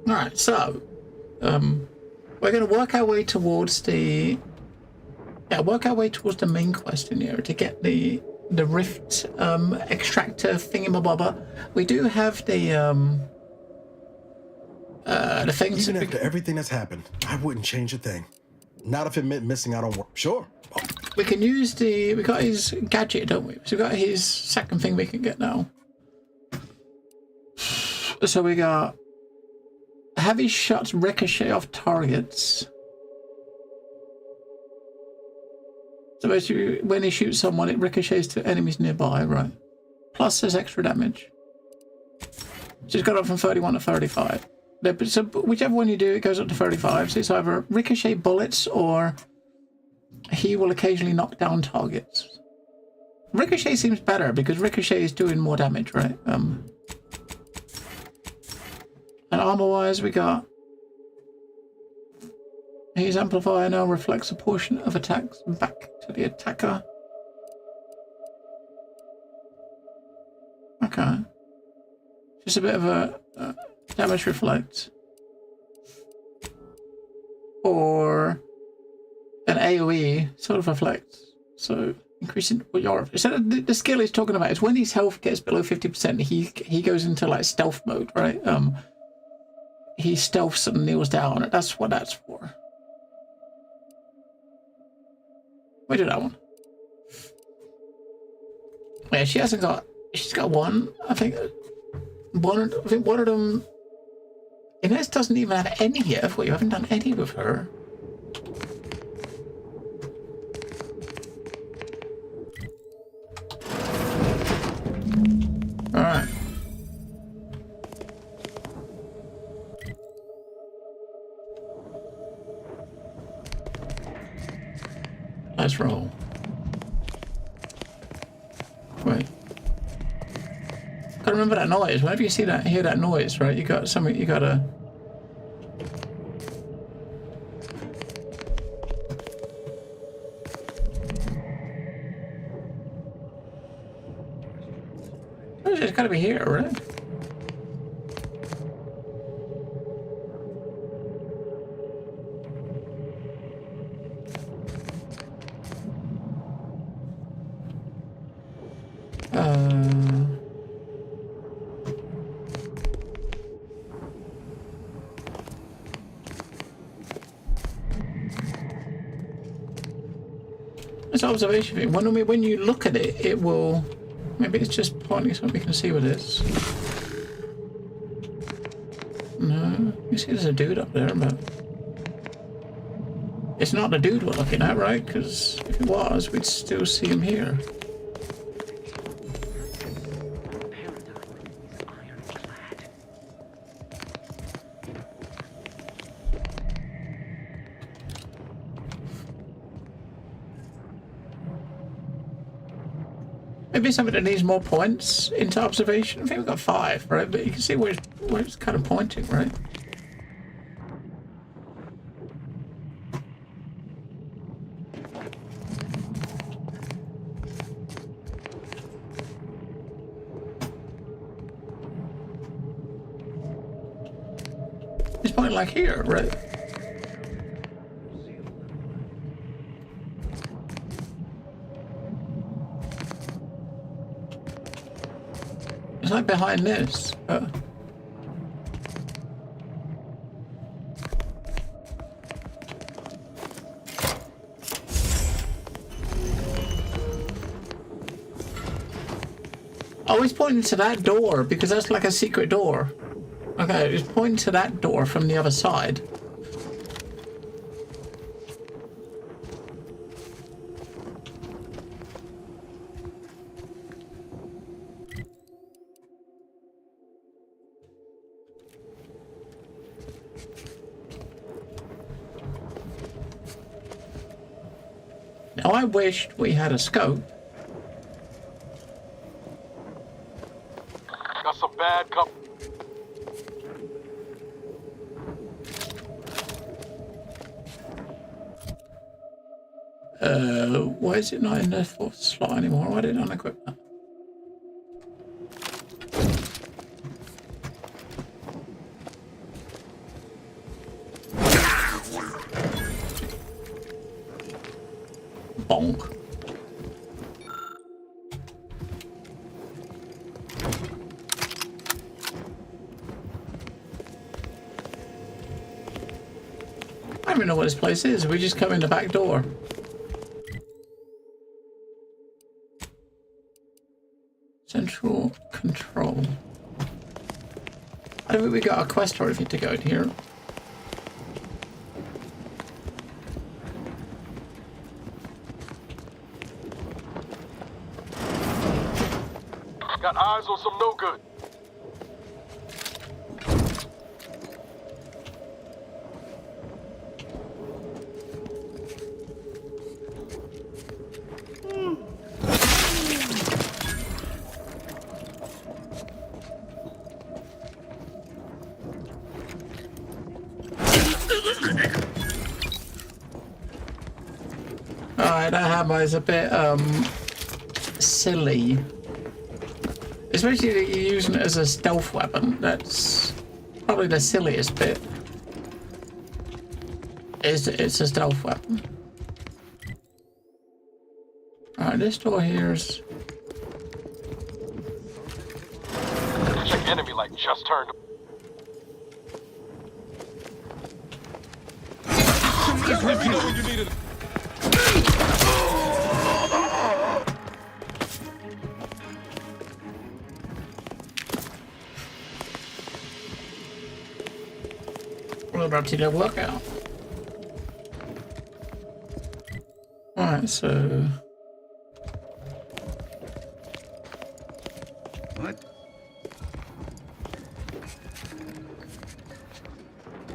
Alright, so we're gonna work our way towards the main quest in here to get the rift extractor thingamabobber. We do have the things. Even after everything that's happened, I wouldn't change a thing. Not if it meant missing out on work. Sure. We can use we got his gadget, don't we? So we got his second thing we can get now. So we got heavy shots ricochet off targets. So basically, when he shoots someone, it ricochets to enemies nearby, right? Plus, there's extra damage. So it's got up from 31 to 35. So whichever one you do, it goes up to 35. So it's either ricochet bullets or he will occasionally knock down targets. Ricochet seems better because ricochet is doing more damage, right? And armor-wise, we got his amplifier now reflects a portion of attacks back to the attacker. Okay. Just a bit of a damage reflect. Or an AoE sort of reflect. So increasing what your... So the skill he's talking about is when his health gets below 50%, he goes into like stealth mode, right? He stealths and kneels down. That's what that's for. We do that one. Yeah, she hasn't got. She's got one. I think one of them. Ines doesn't even have any yet. Have we? You haven't done any with her. All right. Let's roll. Wait. Gotta remember that noise. Whenever you hear that noise, right? You got something. You gotta. It's gotta be here, right? It's observation thing. When you look at it, it will. Maybe it's just pointing so we can see what it is. No, you see, there's a dude up there, but it's not the dude we're looking at, right? Because if it was, we'd still see him here. Maybe something that needs more points into observation. I think we've got 5, right? But you can see where it's kind of pointing, right? It's pointing like here, right? It's like behind this. Oh, he's pointing to that door because that's like a secret door. Okay, he's pointing to that door from the other side. Now, I wished we had a scope. Got some bad company. Why is it not in the 4th slot anymore? Why did I unequip that? Bonk. I don't even know what this place is. We just come in the back door. Central control. I don't think we got a quest or anything to go in here. Got eyes on some no good. Alright, that hammer is a bit silly. Especially that you're using it as a stealth weapon. That's probably the silliest bit. It's a stealth weapon. Alright, this door here is... Check enemy like just turned. Let me know when you need it. We're about to do a workout. Alright, so... What?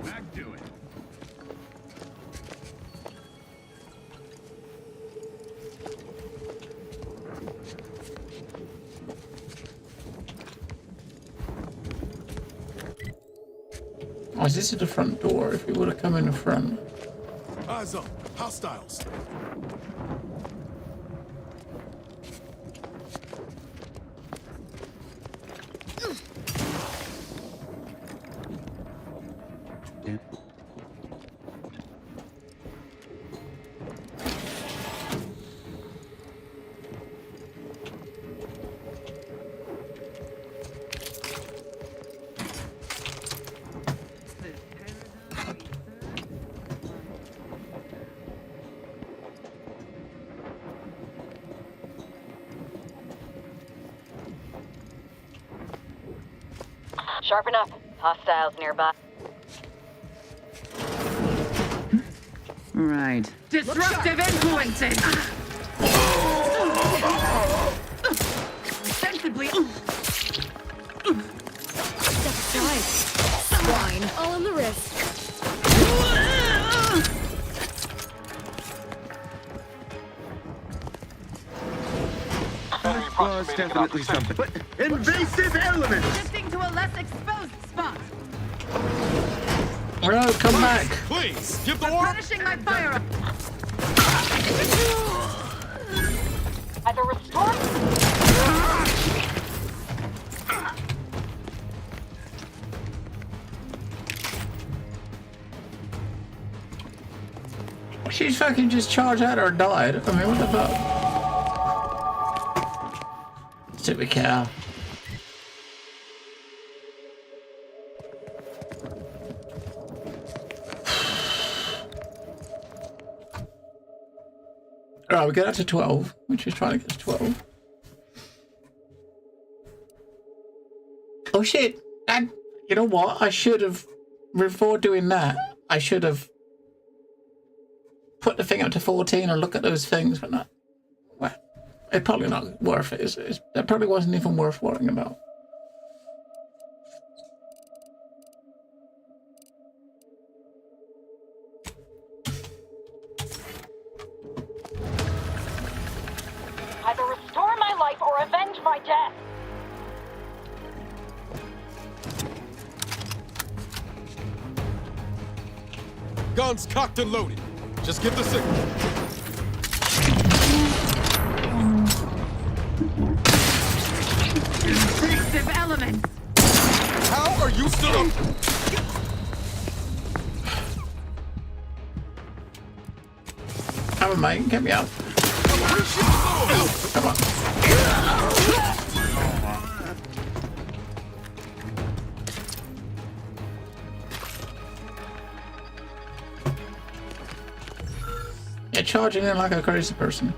Back to it. Oh, is this at the front door? If we would have come in the front. Eyes up. Hostiles. Sharpen up. Hostiles nearby. Right. Disruptive influences! Sensibly. Step aside. Swine. All on the wrist. Enemy Well, it's approximating out definitely the city. something. But invasive elements! Shifting to a less exposed spot. No, come back! Please, give the order. Replenishing my firearm. Either restore. She's fucking just charged out or died. I mean, what the fuck? Stupid cow. Alright, we got up to 12, which is trying to get to 12. Oh shit! And you know what? I should have, before doing that, I should have put the thing up to 14 or look at those things, but not. Well, it's probably not worth it. That probably wasn't even worth worrying about. Either restore my life or avenge my death. Guns cocked and loaded. Just get the signal. Invasive elements. How are you still up? coming, mate. Get me up. Come on. Yeah, charging in like a crazy person.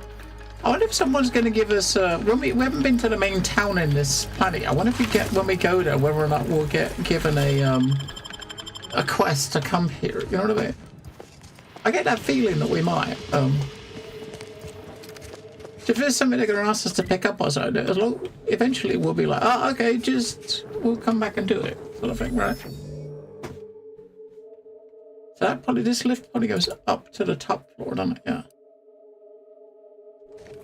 I wonder if someone's going to give us. When we haven't been to the main town in this planet. I wonder if we get when we go there, whether or not we'll get given a quest to come here. You know what I mean? I get that feeling that we might. If there's something they're going to ask us to pick up or something, eventually we'll be like, oh, okay, we'll come back and do it, sort of thing, right? So that probably, this lift probably goes up to the top floor, doesn't it? Yeah.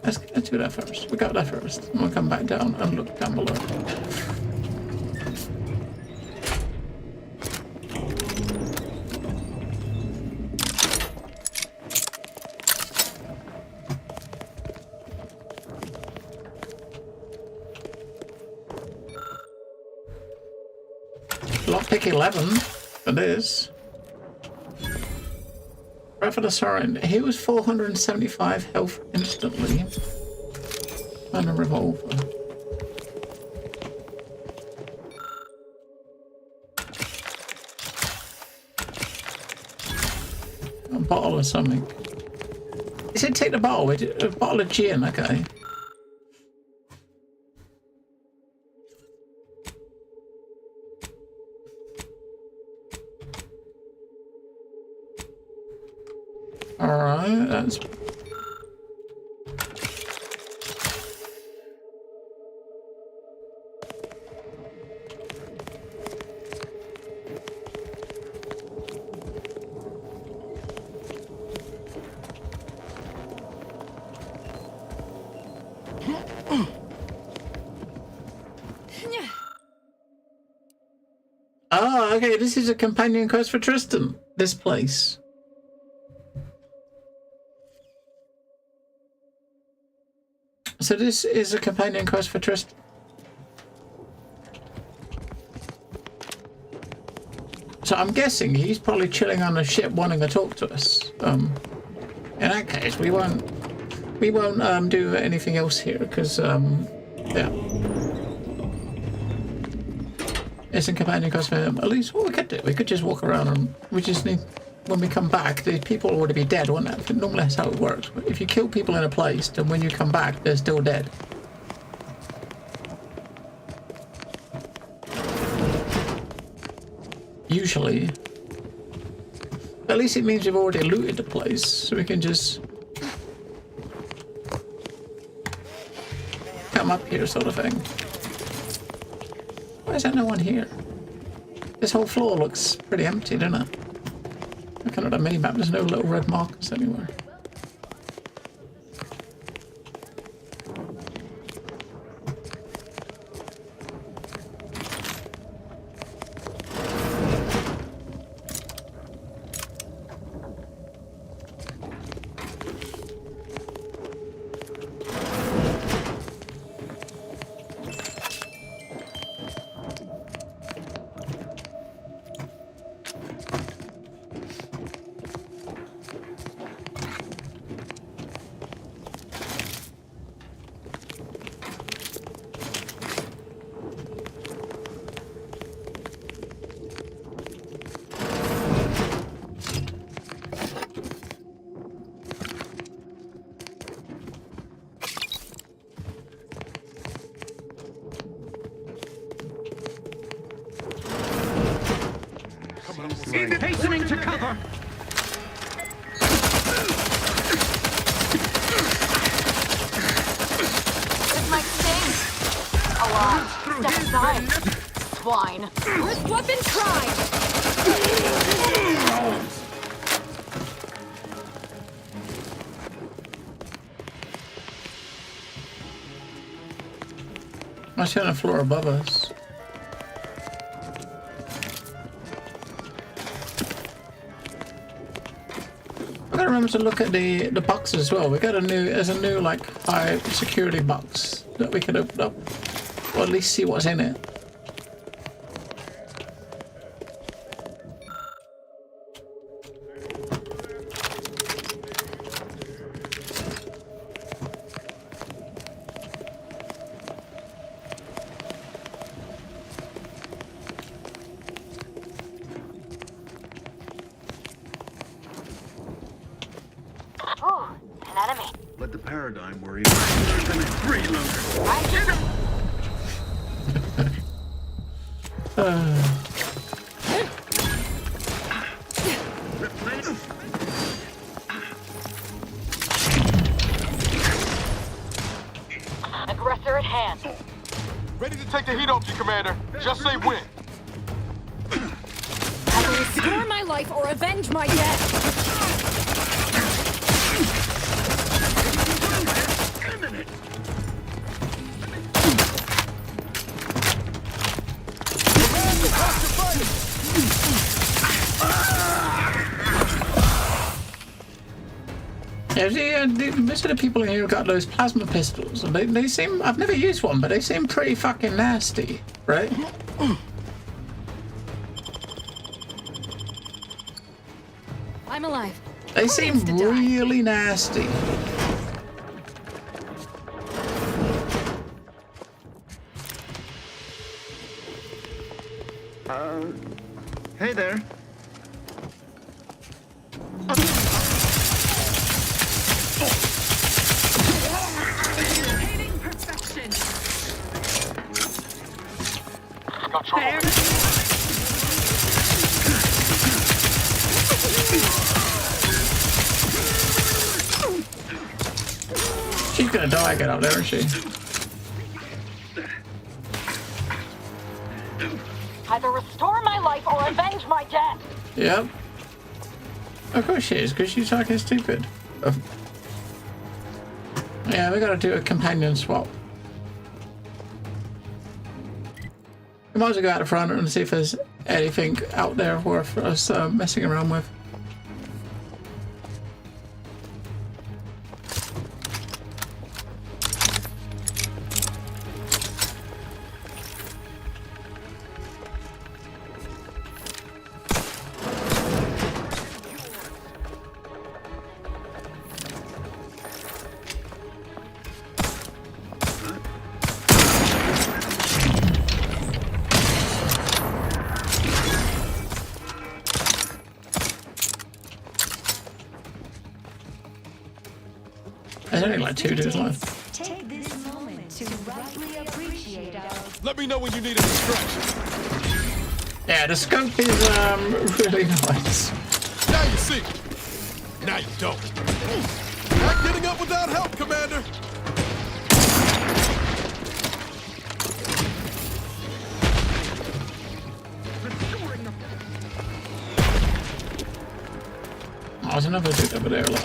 Let's do that first. We got that first. And we'll come back down and look down below. Lockpick 11 for this. Right for the Soren. He was 475 health instantly. And a revolver. A bottle of something. He said take the bottle. A bottle of gin, okay. Alright, that's... Oh, okay, this is a companion quest for Tristan. This place. So this is a companion quest for Tristan. So I'm guessing he's probably chilling on the ship wanting to talk to us. In that case, we won't do anything else here because yeah. It's a companion quest for him. At least what we could do, we could just walk around and we just need, when we come back, the people will already be dead, won't it? Normally that's how it works. If you kill people in a place, then when you come back, they're still dead. Usually. At least it means we've already looted the place, so we can just come up here, sort of thing. Why is there no one here? This whole floor looks pretty empty, doesn't it? Looking at the mini-map, there's no little red markers anywhere. Hastening to cover. This might sting. Alive. Step aside. Swine. First weapon tried. I see on the floor above us. I gotta remember to look at the box as well. We got there's a new like high security box that we can open up, or at least see what's in it. paradigm where he's faster than a freeloader. Aggressor at hand. Ready to take the heat off you, Commander. Just say when. Either restore my life or avenge my death. Yeah, most of the people in here have got those plasma pistols, and they seem, I've never used one, but they seem pretty fucking nasty, right? I'm alive. They Who seem needs to die? really nasty. Hey there. Hitting perfection. Got trouble. She's gonna die get up there, isn't she? Either restore my life or avenge my death. Yep. Of course she is, because she's fucking stupid. Yeah, we gotta do a companion swap. We might as well go out the front and see if there's anything out there worth us messing around with. There's only like 2 dudes left. Take this moment to rightly appreciate our Let me know when you need a distraction. Yeah, the scope is really nice. Now you see. Now you don't. Not getting up without help, Commander. Oh, there's another dude over there, look.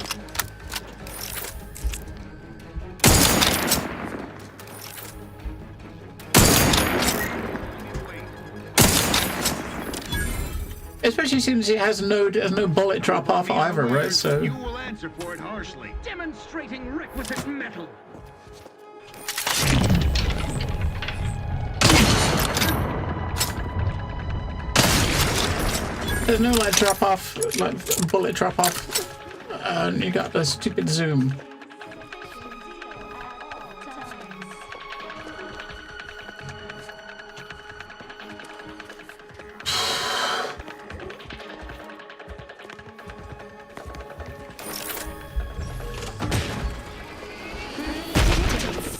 Especially since it has no bullet drop off either, right? So You will answer for it harshly. Demonstrating requisite metal. there's no like drop off, like bullet drop off, and you got the stupid zoom.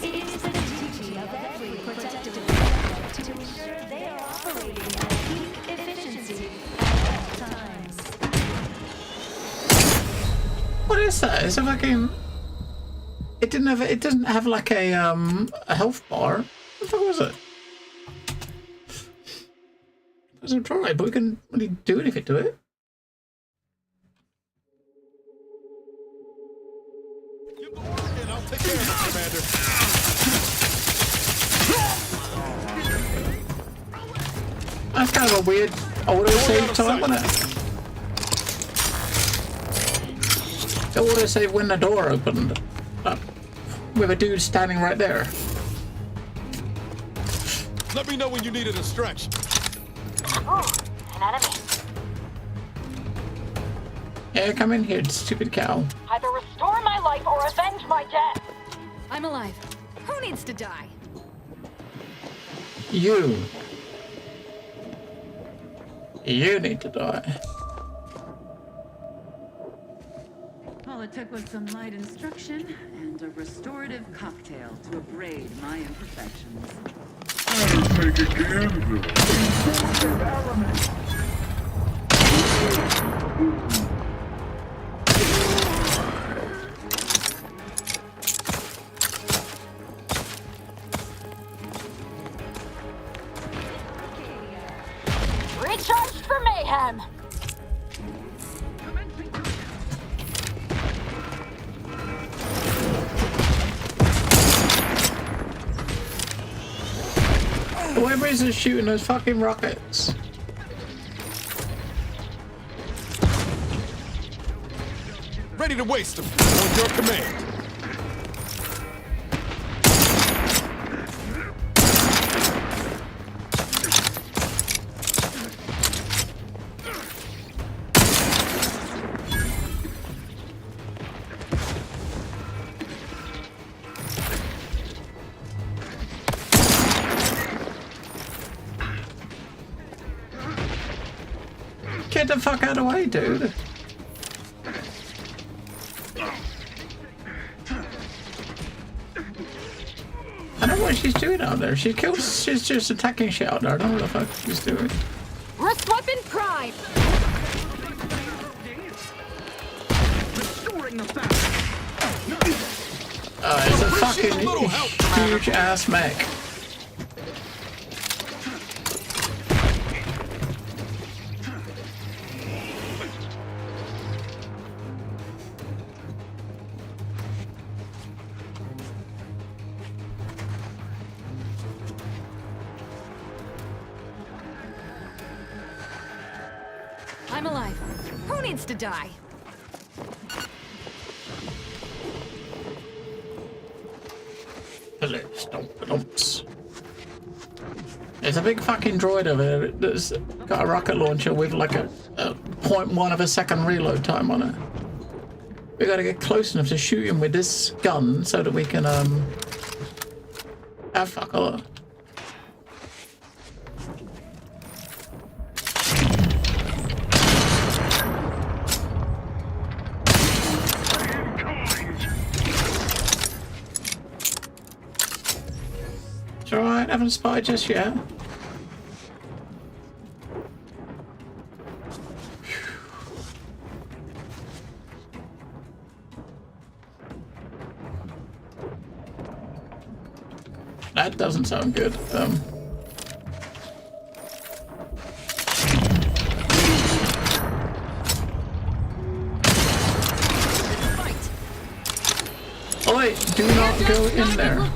It is the duty of every protective network to ensure they are operating at peak efficiency at all times. What is that? It's a fucking. It didn't have. It doesn't have like a health bar. What the fuck was it? It was a dry, but we couldn't really do anything to it. Give the word and I'll take care of it, Commander. That's kind of a weird auto-save time, wasn't it? The auto-save when the door opened. With a dude standing right there. Let me know when you need a distraction. Ooh, an enemy. Yeah, come in here, stupid cow. Either restore my life or avenge my death. I'm alive. Who needs to die? You. You need to die. I'll it took was some light instruction and a restorative cocktail to abrade my imperfections. Take a gander. Intrusive element. Recharged for mayhem. Whoever is shooting those fucking rockets. Ready to waste them. On your command. Get the fuck out of the way, dude. I don't know what she's doing out there. She's just attacking shit out there. I don't know what the fuck she's doing. Wrist weapon prime. Restoring the fabric. It's a fucking huge ass mech. I'm alive. Who needs to die? Stomp-a-dumps. There's a big fucking droid over there that's got a rocket launcher with like a 0.1 of a second reload time on it. We gotta get close enough to shoot him with this gun so that we can fuck all. It's alright, haven't spotted just yet. That doesn't sound good. Oh wait, do not go in there.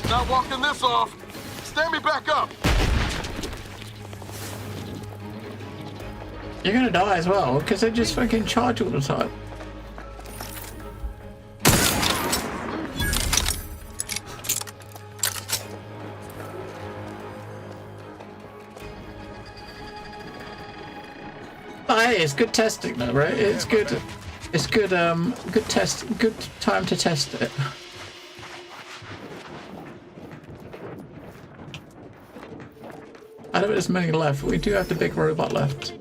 Not walking this off. Stand me back up. You're gonna die as well, because they just fucking charge all the time. But hey, it's good testing though, right? It's good. It's good. Good test. Good time to test it. I don't think there's many left. We do have the big robot left.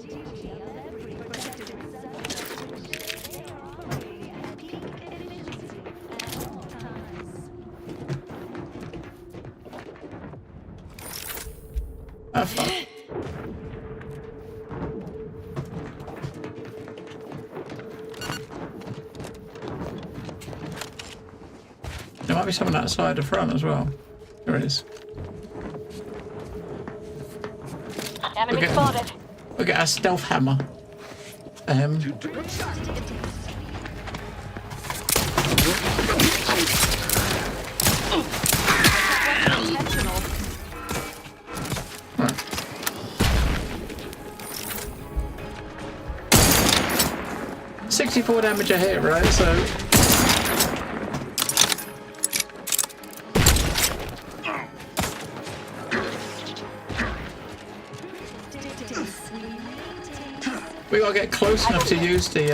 Ah, fuck. There might be someone outside the front as well. There is. Enemy Okay. spotted. We got a stealth hammer. Right. 64 damage a hit, right? So. We gotta get close enough to use the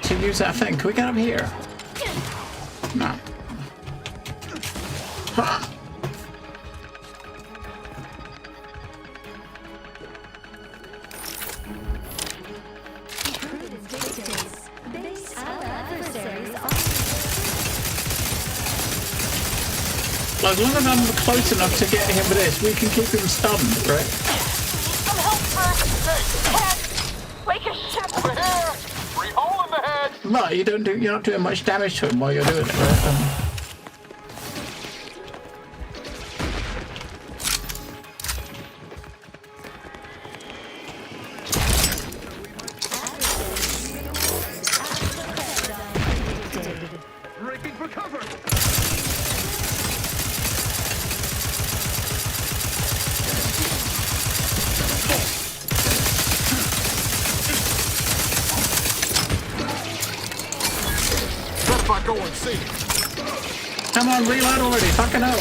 to use that thing. Can we get up here? No. Ha. As long as I'm close enough to get him with this, we can keep him stunned, right? Some help first. Ted, wake a ship. Over here. Free hole in the head. No, you're not doing much damage to him while you're doing it, right? Breaking for cover. What if I go and see? Come on, reload already. Fucking hell.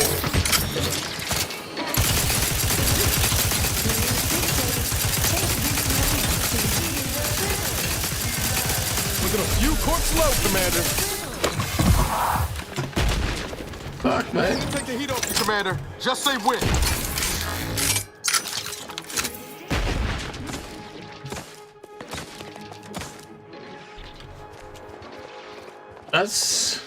Within a few corpse low, Commander. Fuck, man. Take the heat off you, Commander. Just say when. That's...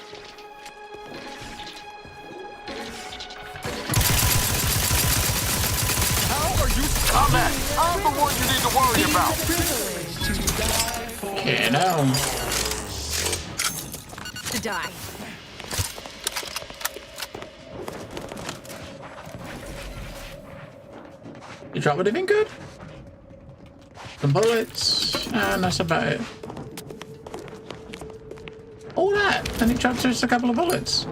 How are you? I'm at. I'm the one you need to worry about. Okay, now. To die. You drop anything good? Some bullets, and that's about it. All that, and it dropped just a couple of bullets.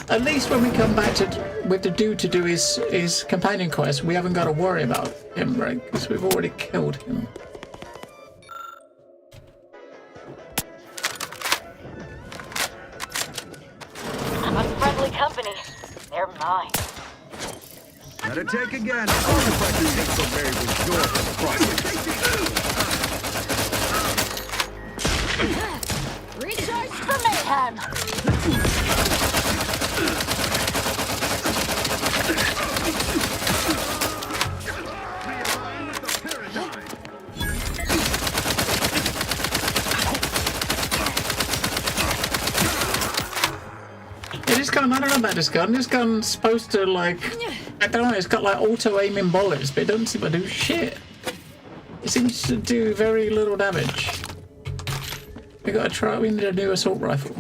At least when we come back to with the dude to do his companion quest, we haven't got to worry about him, right? Because we've already killed him. Unfriendly company. They're mine. Gotta take again. Oh, if I can take so very Recharge for mayhem. This gun, I don't know about this gun. This gun's supposed to, like, I don't know, it's got like auto-aiming bullets, but it doesn't seem to do shit. It seems to do very little damage. We gotta try, we need a new assault rifle.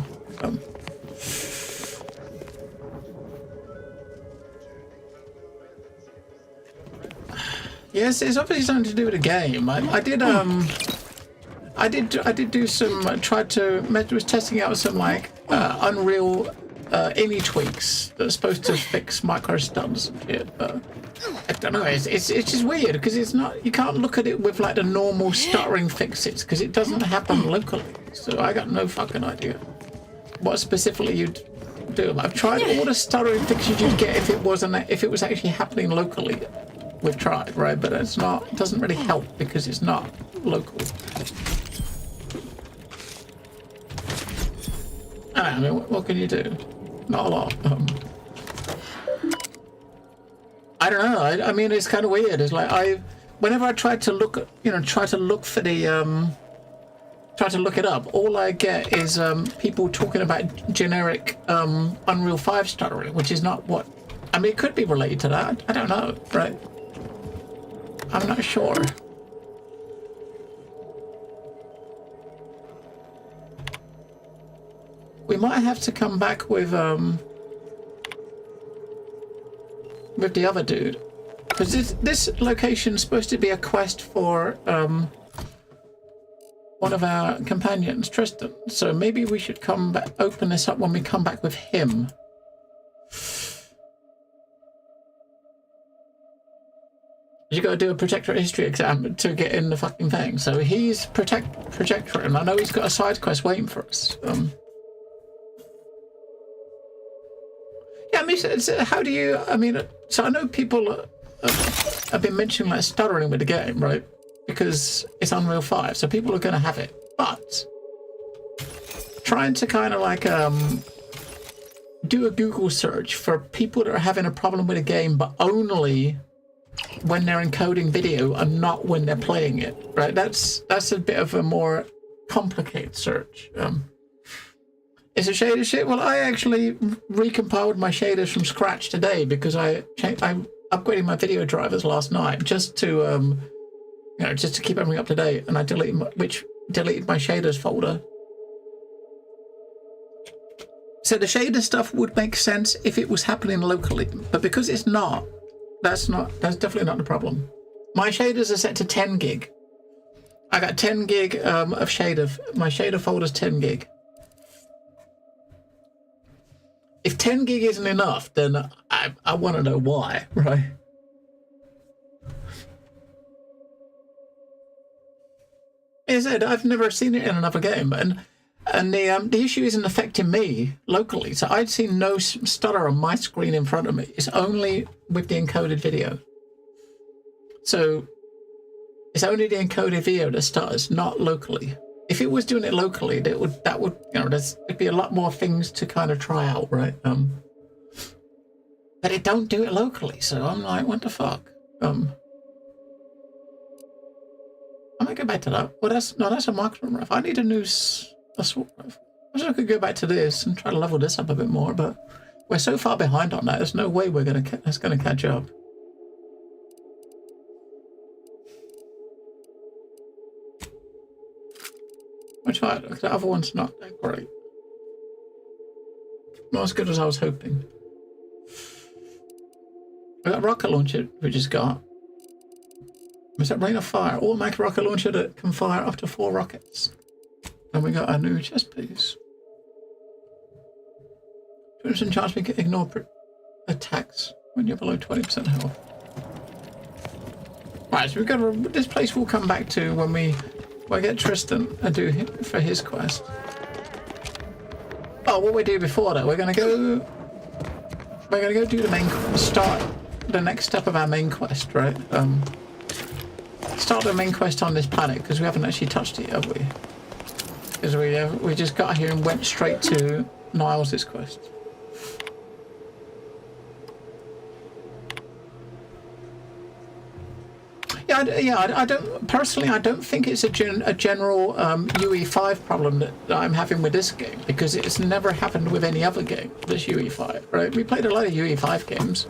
Yes, it's obviously something to do with the game. I did do some, was testing out some like Unreal INI tweaks that are supposed to fix micro stuns and shit, but I don't know, it's just weird because it's not, you can't look at it with like the normal stuttering fixes because it doesn't happen locally, so I got no fucking idea what specifically you'd do. I've tried all the stuttering fixes you'd get if it was actually happening locally. We've tried, right, but it's not, it doesn't really help because it's not local. I mean, what can you do? Not a lot. I don't know. I mean, it's kind of weird. It's like whenever I tried to look for the, try to look it up, all I get is people talking about generic Unreal 5 stuttering, which is not what. I mean, it could be related to that. I don't know, right? I'm not sure. We might have to come back with the other dude, because this location is supposed to be a quest for one of our companions, Tristan. So maybe we should come back, open this up when we come back with him. You got to do a Protectorate history exam to get in the fucking thing. So he's Protectorate, and I know he's got a side quest waiting for us. Yeah, I mean, how do you? I mean, so I know people have been mentioning like stuttering with the game, right? Because it's Unreal 5, so people are going to have it. But trying to kind of like do a Google search for people that are having a problem with a game, but only when they're encoding video and not when they're playing it, right? That's a bit of a more complicated search. It's a shader shit. Well, I actually recompiled my shaders from scratch today because I upgraded my video drivers last night just to just to keep everything up to date, and I deleted my shaders folder. So the shader stuff would make sense if it was happening locally, but because it's not, that's definitely not the problem. My shaders are set to 10 gig. I got 10 gig of shader. My shader folder's 10 gig. If 10 gig isn't enough, then I want to know why, right? As I said, I've never seen it in another game, and the issue isn't affecting me locally. So I'd seen no stutter on my screen in front of me. It's only with the encoded video. So it's only the encoded video that stutters, not locally. If it was doing it locally, that would there'd be a lot more things to kind of try out, right? But it don't do it locally, so I'm like, what the fuck? I might go back to that. Well, that's a marksman rifle. I need a new assault rifle. I wish I could go back to this and try to level this up a bit more, but we're so far behind on that. There's no way that's gonna catch up. Which the other one's not that great. Not as good as I was hoping. We got a rocket launcher we just got. Is that Rain of Fire? Automatic rocket launcher that can fire up to 4 rockets. And we got a new chest piece. 200% chance we can ignore attacks when you're below 20% health. Right, so this place we'll come back to when we get Tristan and do for his quest. Oh, what we do before that, we're gonna go do the main start the next step of our main quest, right? Start the main quest on this planet because we haven't actually touched it, have we? Because we just got here and went straight to Niles' quest. I don't personally. I don't think it's a general UE5 problem that I'm having with this game because it's never happened with any other game. This UE5, right? We played a lot of UE5 games.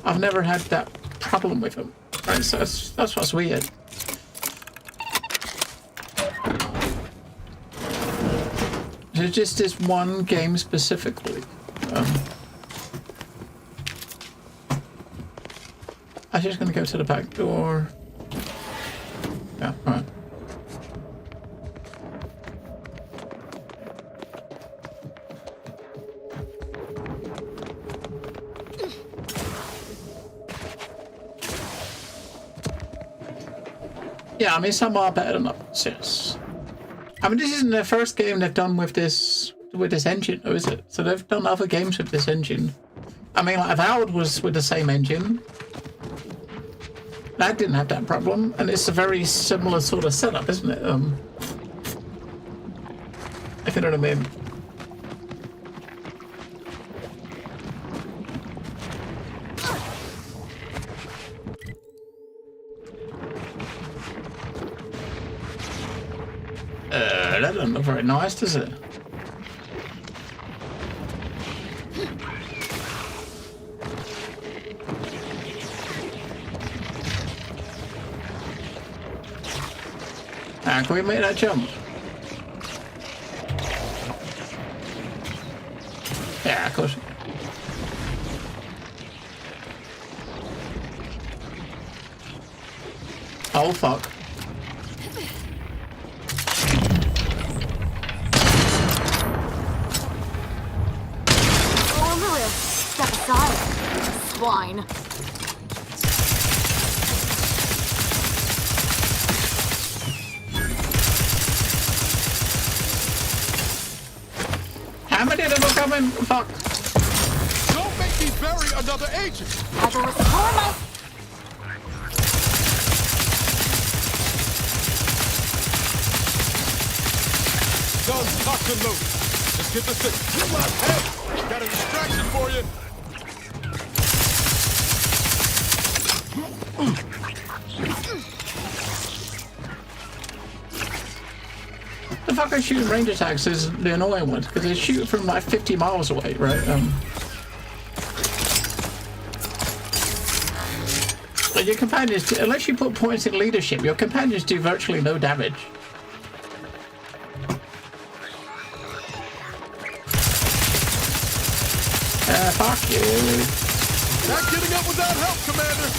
I've never had that problem with them. Right? So that's what's weird. It's just this one game specifically. I'm just gonna go to the back door. Yeah, all right. Yeah, I mean, some are better than others, yes. I mean, this isn't the first game they've done with this engine, though, is it? So they've done other games with this engine. I mean, like Avowed was with the same engine. That didn't have that problem, and it's a very similar sort of setup, isn't it? If you know what I mean. That doesn't look very nice, does it? Can we make that jump? Yeah, of course. Oh, fuck. Oh, Lewis, step aside, swine. How many of them are coming? Fuck. Don't make me bury another agent! I will restore my... Guns cocked and loaded. Just get the thing. Hey, got a distraction for you. The motherfucker shooting range attacks is the annoying one because they shoot from like 50 miles away, right? But your companions, unless you put points in leadership, your companions do virtually no damage. Fuck you. Not getting up without help, Commander.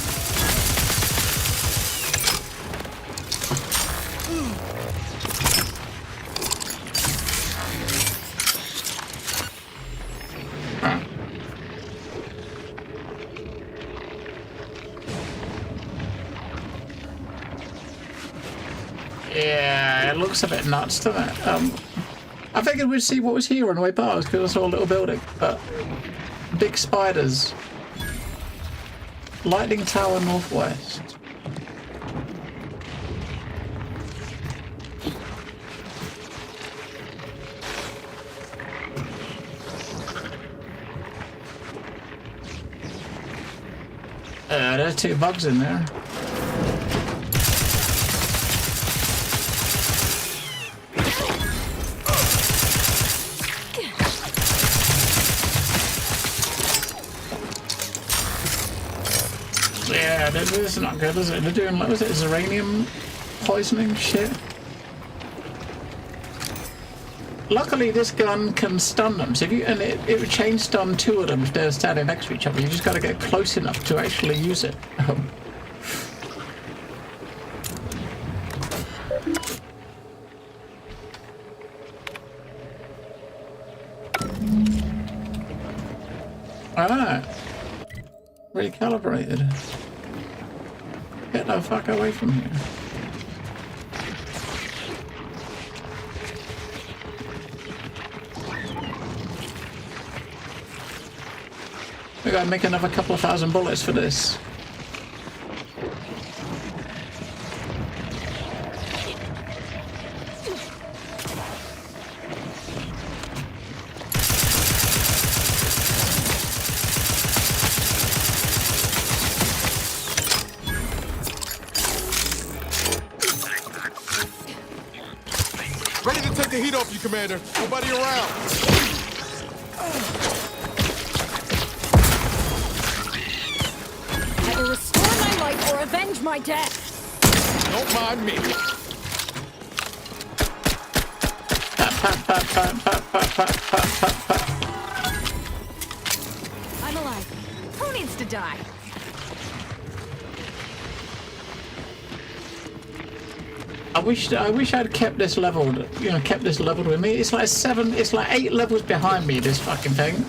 Yeah, it looks a bit nuts, doesn't it? I figured we'd see what was here on the way past because I saw a little building, but big spiders. Lightning Tower Northwest. There's 2 bugs in there. Yeah, this is not good, is it? They're doing, what was it, uranium poisoning shit? Luckily, this gun can stun them, so if you, and it would chain stun 2 of them if they're standing next to each other. You just got to get close enough to actually use it. Ah, recalibrated. Get the fuck away from here. We gotta make another couple of thousand bullets for this. Ready to take the heat off you, Commander. Nobody around. Either restore my life or avenge my death. Don't mind me. I'm alive. Who needs to die? I wish I'd kept this leveled, you know, kept this leveled with me. It's like 8 levels behind me, this fucking thing.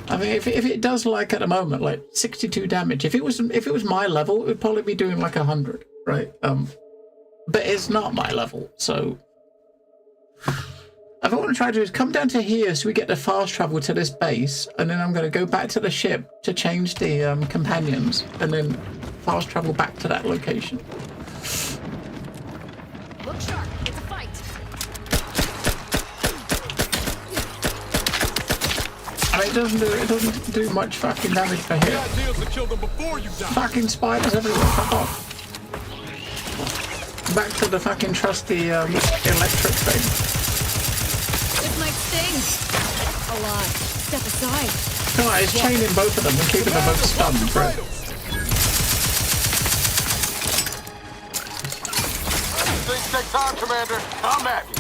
I mean, if it does like at the moment, like 62 damage, if it was my level, it would probably be doing like 100, right? But it's not my level, so what I want to try to do is come down to here so we get the fast travel to this base, and then I'm going to go back to the ship to change the companions, and then fast travel back to that location. Look sharp. It's a fight. I mean, it doesn't do much fucking damage for The here. idea is to kill them before you die. Fucking spiders everywhere. Fuck off. Back to the fucking trusty electric thing. This might sting. A lot. Step aside. Come on, it's chaining both of them and keeping them both stunned, right? Things take time, Commander. Come at me.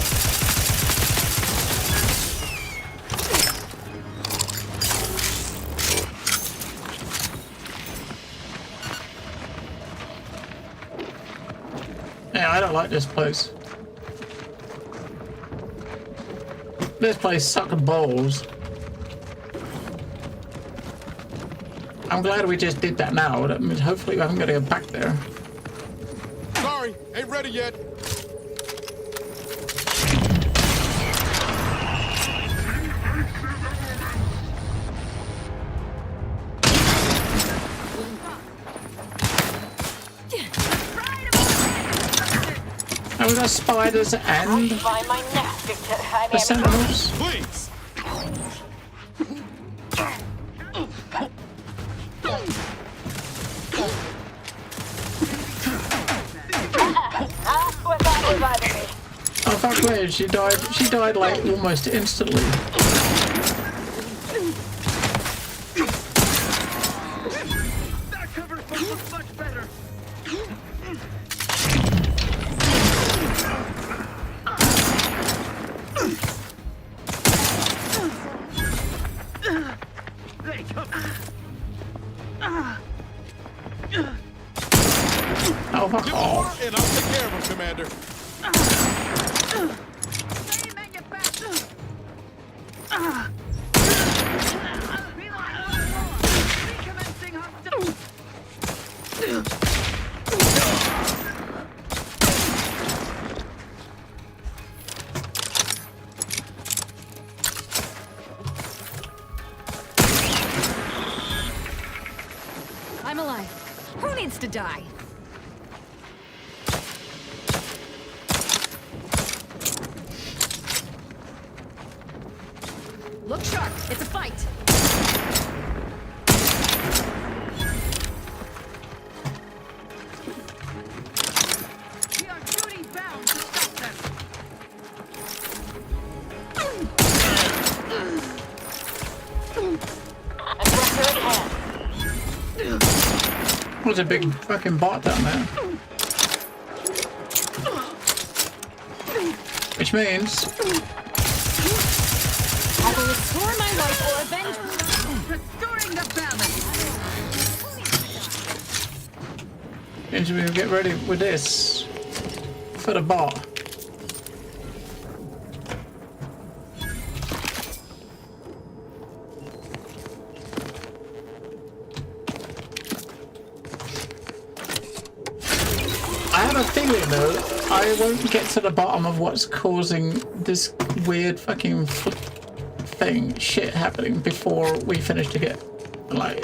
Yeah, I don't like this place. This place sucks balls. I'm glad we just did that now. That means hopefully we haven't got to go back there. Sorry, ain't ready yet. And we got spiders and Find my nest, Victor. I the sentinels. Please. What that reviving me. Oh, fuck me, she died like almost instantly. That cover looks much better. They come. Oh, fuck Give off. order and I'll take care of him, Commander. I'm alive. Who needs to die? Look sharp. It's a fight. We are duty bound to stop them. Aggressor at hand. There's a big fucking bot down there. Which means I will restore my life or avenge. Restoring the balance. means we'll get ready with this for the bot. I have a feeling though, I won't get to the bottom of what's causing this weird fucking shit happening before we finish to get, like,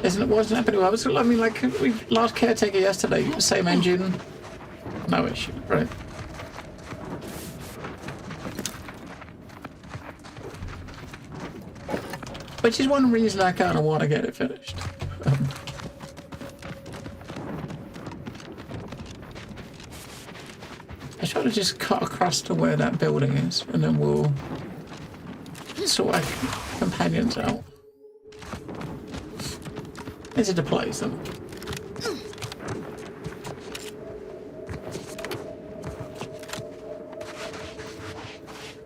wasn't happening. I mean, like, we last Caretaker yesterday, same engine, no issue, right? Which is one reason I kind of want to get it finished. I try to just cut across to where that building is, and then we'll sort our companions out. Is it a place then?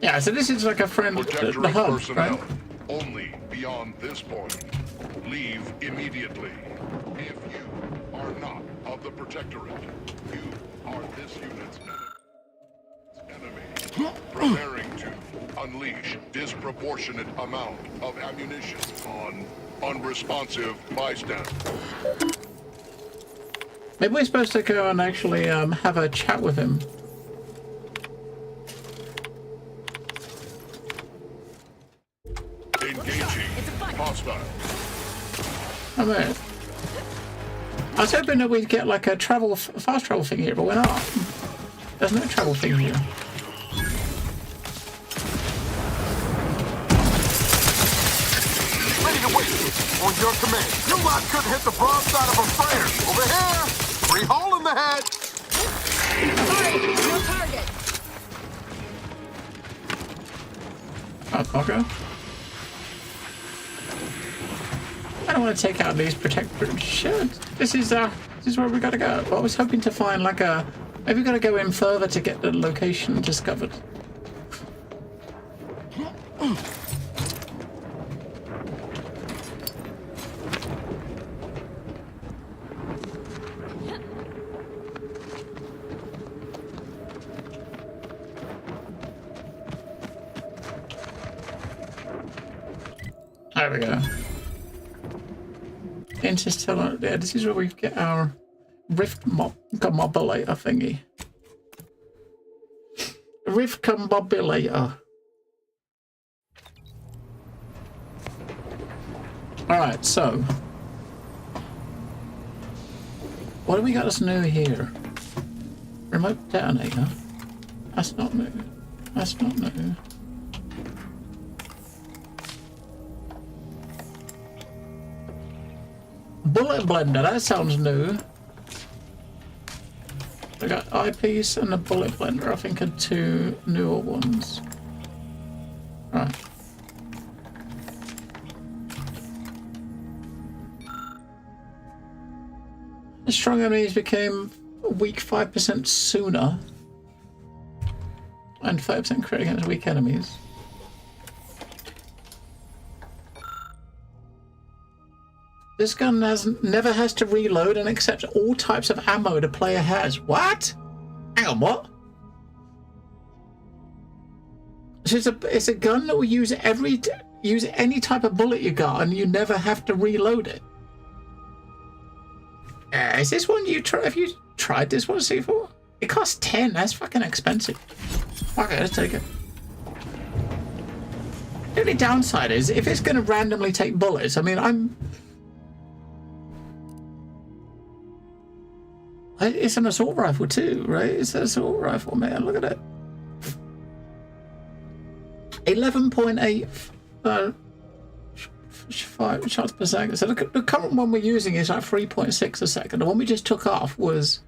Yeah, so this is like a friend, the hub, personnel, right? only beyond this point. Leave immediately. If you are not of the Protectorate, you are this unit's enemy. Preparing to unleash disproportionate amount of ammunition on unresponsive bystanders. Maybe we're supposed to go and actually have a chat with him. Engaging hostile. I mean, I was hoping that we'd get like a fast travel thing here, but we're not. There's no travel thing here. Ready to wait. On your command. Your lot couldn't hit the broadside of a freighter. Over here. Free hole in the head. No target. Okay. I don't want to take out these protectors. Shit. This is where we gotta go. Well, I was hoping to find like a. Maybe we gotta go in further to get the location discovered. There we go. Interstellar. Yeah, this is where we get our rift combobulator thingy. Rift combobulator. Alright, so. What do we got that's new here? Remote detonator. That's not new. That's not new. Bullet blender, that sounds new. I got eyepiece and a bullet blender, I think, are 2 newer ones. Right. The strong enemies became weak 5% sooner. And 5% crit against weak enemies. This gun never has to reload and accepts all types of ammo the player has. What? Hang on, what? So it's a gun that will use any type of bullet you got, and you never have to reload it. Is this one have you tried this one, C4? It costs 10. That's fucking expensive. Okay, let's take it. The only downside is if it's going to randomly take bullets. I mean, it's an assault rifle too, right? It's an assault rifle, man. Look at it. 11.8 5 shots per second. So the current one we're using is like 3.6 a second. The one we just took off was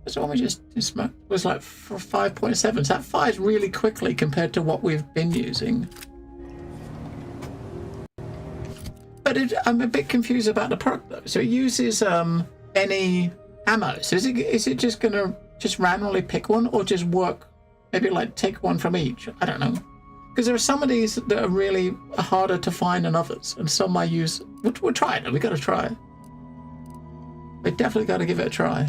the one we just smoked was like 5.7. So that fires really quickly compared to what we've been using. But I'm a bit confused about the perk though. So it uses any ammo. So is it just gonna just randomly pick one, or just work maybe like take one from each? I don't know. Because there are some of these that are really harder to find than others, and some I use. We'll try it. We got to try it. We definitely got to give it a try.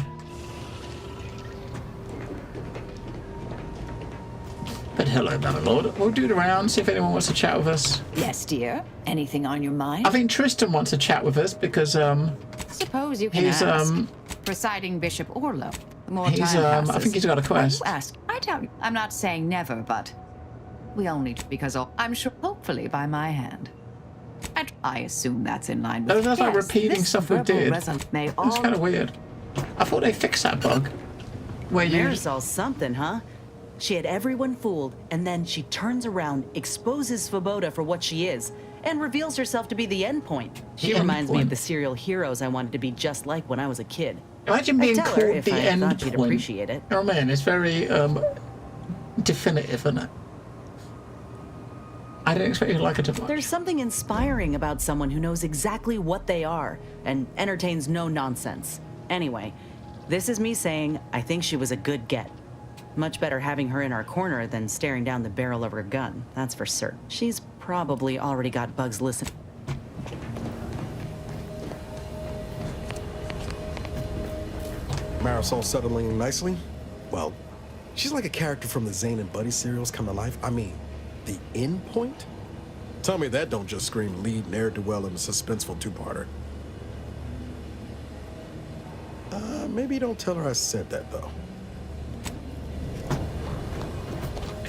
But hello, Bannerlord. We'll do the round, see if anyone wants to chat with us. Yes, dear. Anything on your mind? I think Tristan wants to chat with us because Suppose you can ask. Presiding Bishop Orlo. The more time passes. I think he's got a quest. You ask. I tell you. I'm not saying never, but we only because I'm sure, hopefully, by my hand. And I assume that's in line with. That's like repeating stuff we did. It's kind of weird. I thought they fixed that bug. Where There's all something, huh? She had everyone fooled, and then she turns around, exposes Svoboda for what she is, and reveals herself to be the end point. She reminds me of the serial heroes I wanted to be just like when I was a kid. Imagine being called the end point. She'd appreciate it. Oh man, it's very definitive, isn't it? I didn't expect you to like it too much. There's something inspiring about someone who knows exactly what they are and entertains no nonsense. Anyway, this is me saying I think she was a good get. Much better having her in our corner than staring down the barrel of her gun, that's for certain. She's probably already got bugs listening. Marisol settling nicely? Well, she's like a character from the Zane and Buddy serials come to life. I mean, the end point? Tell me that don't just scream lead ne'er-do-well in a suspenseful two-parter. Maybe don't tell her I said that, though.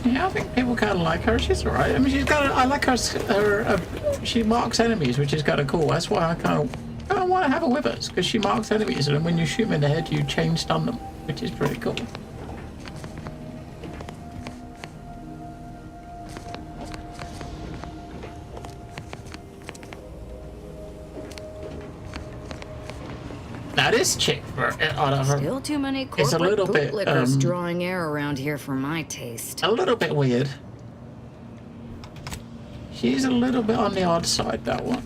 Yeah, I think people kind of like her. She's alright. I mean, she's got. I like her. She marks enemies, which is kind of cool. That's why I kind of want to have her with us, because she marks enemies, and when you shoot them in the head, you chain stun them, which is pretty cool. Now this chick, still too many it's a little bit bootlickers drawing air around here for my taste. A little bit weird. She's a little bit on the odd side, that one.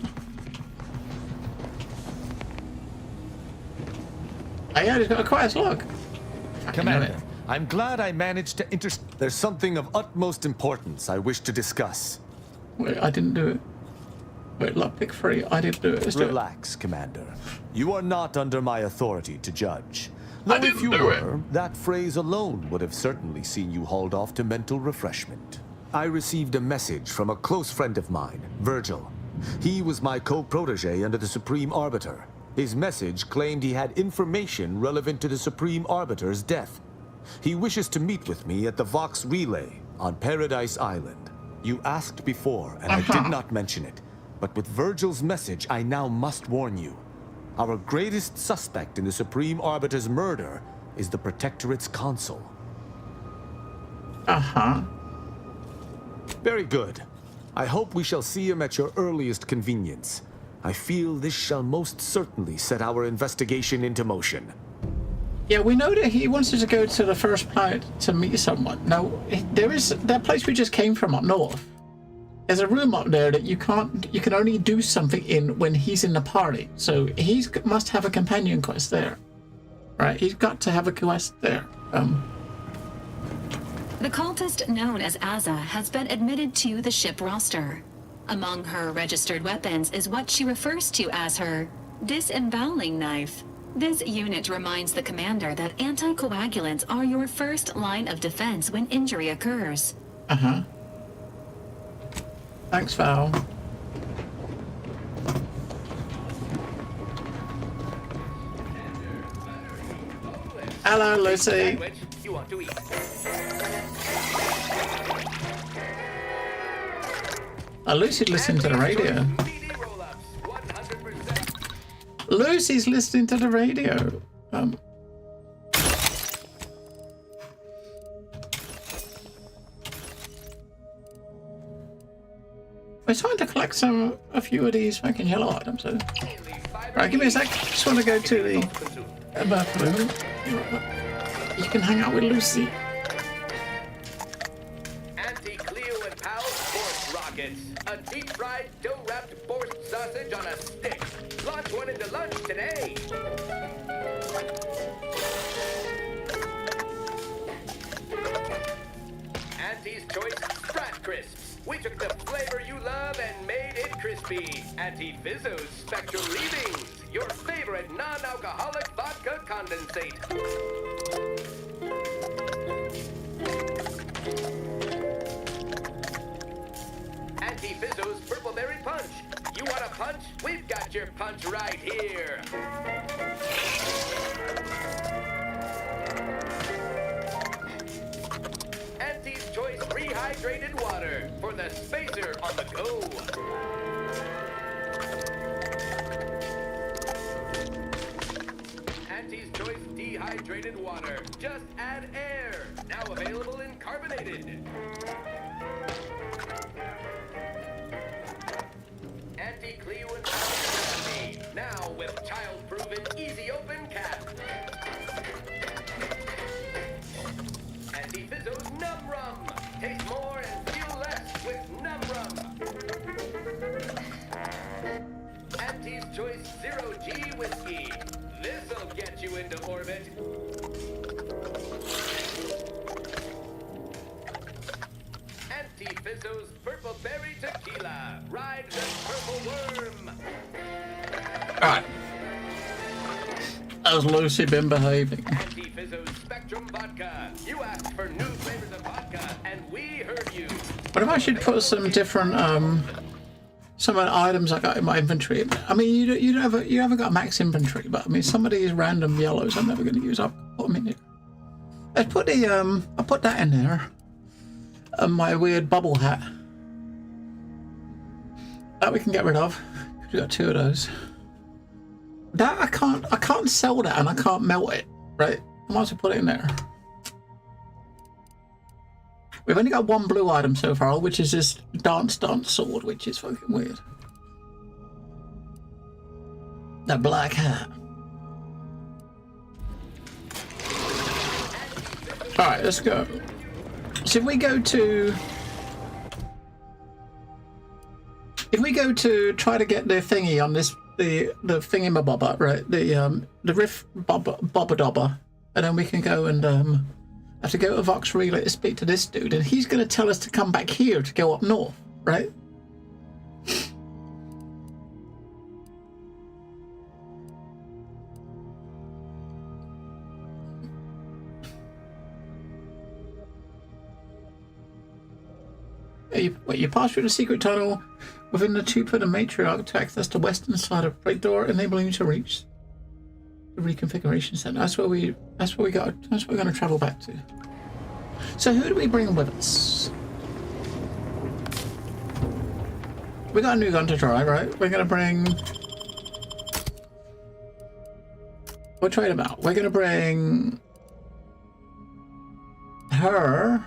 Oh yeah, he's got a quest, look. Commander, I'm glad I managed to There's something of utmost importance I wish to discuss. Wait, I didn't do it. Wait, lockpick free. I didn't do it. Let's Relax, Commander. You are not under my authority to judge. Though if you were, that phrase alone would have certainly seen you hauled off to mental refreshment. I received a message from a close friend of mine, Virgil. He was my co-protege under the Supreme Arbiter. His message claimed he had information relevant to the Supreme Arbiter's death. He wishes to meet with me at the Vox Relay on Paradise Island. You asked before, and I did not mention it. But with Virgil's message, I now must warn you. Our greatest suspect in the Supreme Arbiter's murder is the Protectorate's consul. Very good. I hope we shall see him at your earliest convenience. I feel this shall most certainly set our investigation into motion. Yeah, we know that he wanted to go to the first planet to meet someone. Now, there is that place we just came from up north. There's a room up there that you can only do something in when he's in the party. So he must have a companion quest there, right? He's got to have a quest there. The cultist known as Azza has been admitted to the ship roster. Among her registered weapons is what she refers to as her disemboweling knife. This unit reminds the commander that anticoagulants are your first line of defense when injury occurs. Uh-huh. Thanks, Val. Hello, Lucy. You want to eat? Lucy's listening to the radio. Lucy's listening to the radio. We're trying to collect a few of these fucking yellow items. So. Right, give me a sec. Just want to go to the bathroom. You can hang out with Lucy. Anti-Cleo and Pals Force Rockets. A deep-fried, dough-wrapped forced sausage on a stick. Launch one into lunch today. Auntie's Choice Sprat Crisps. We took the flavor you love and made it crispy. Auntie Fizzo's Spectral Leavings. Your favorite non-alcoholic vodka condensate. Auntie Fizzo's Purple Berry Punch. You want a punch? We've got your punch right here. Auntie's Choice Rehydrated Water for the spacer on the go. Auntie's Choice Dehydrated Water. Just add air. Now available in carbonated. Anti-Cleo and Pals. Now with child-proven easy open cap. Anti-Fizzo's Num Rum. Taste more and feel less with Num Rum. Auntie's Choice Zero G Whiskey. This'll get you into orbit. Anti-Fizzo's Purple Berry Tequila. Ride the purple worm. Alright. How's Lucy been behaving? Anti-Fizzo's Spectrum Vodka. You asked for new flavors of vodka, and we heard you. What if I should put some different some of the items I got in my inventory? I mean, you haven't got max inventory, but I mean, some of these random yellows I'm never going to use. I'll put them in here. Let's put the I'll put that in there. And my weird bubble hat. That we can get rid of. We got two of those. That I can't sell that, and I can't melt it. Right? I might as well put it in there. We've only got one blue item so far, which is this dance sword, which is fucking weird. That black hat. Alright, let's go. So if we go to try to get the thingy on this the thingy-mabobber, right? The riff bobber dobber, and then we can go and have to go to Vox Relay to speak to this dude, and he's going to tell us to come back here to go up north, right? You pass through the secret tunnel within the tube of the matriarch to access the western side of Freight Door, enabling you to reach the reconfiguration center. That's where we're going to travel back to. So who do we bring with us? We got a new gun to try, right? We're going to bring... We'll trade them out. We're going to bring her...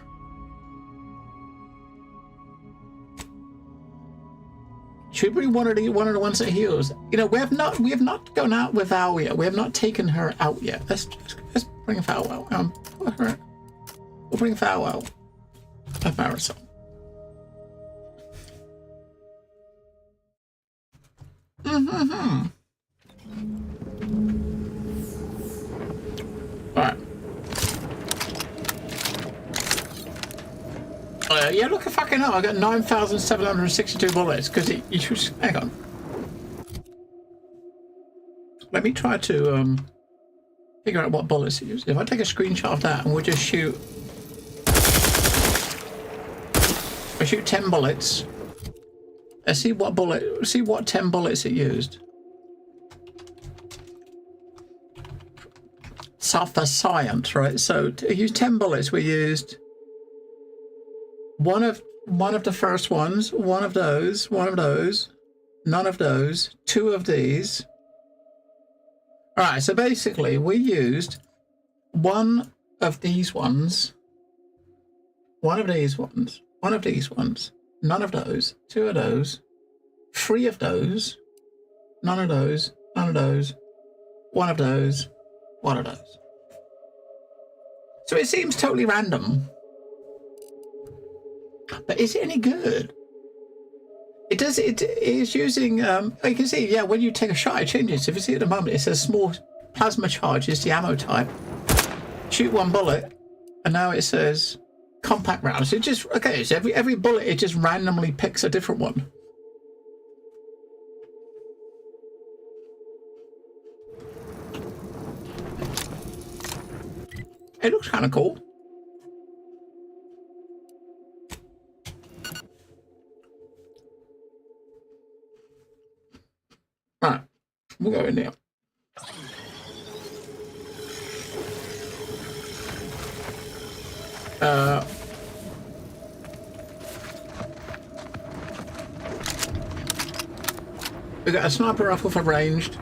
Should we bring one of the ones that heals? You know, we have not gone out with Val yet. We have not taken her out yet. Let's bring Val out. We'll bring Val out of Marisol. Alright. Yeah, look at fucking hell. I got 9,762 bullets because you should. Hang on. Let me try to figure out what bullets it uses. If I take a screenshot of that and we'll just shoot. I shoot 10 bullets. Let's see what 10 bullets it used. For science, right? So to use 10 bullets, we used one of the first ones, one of those, none of those, 2 of these. All right, so basically we used one of these ones, one of these ones, none of those, 2 of those, 3 of those, none of those, one of those, one of those. So it seems totally random. But is it any good? It is using, you can see, yeah, when you take a shot, it changes. If you see at the moment, it says small plasma charge is the ammo type. Shoot 1 bullet, and now it says compact rounds. It just, okay, so every bullet, it just randomly picks a different one. It looks kind of cool. Alright, we'll go in there. We got a sniper rifle for ranged.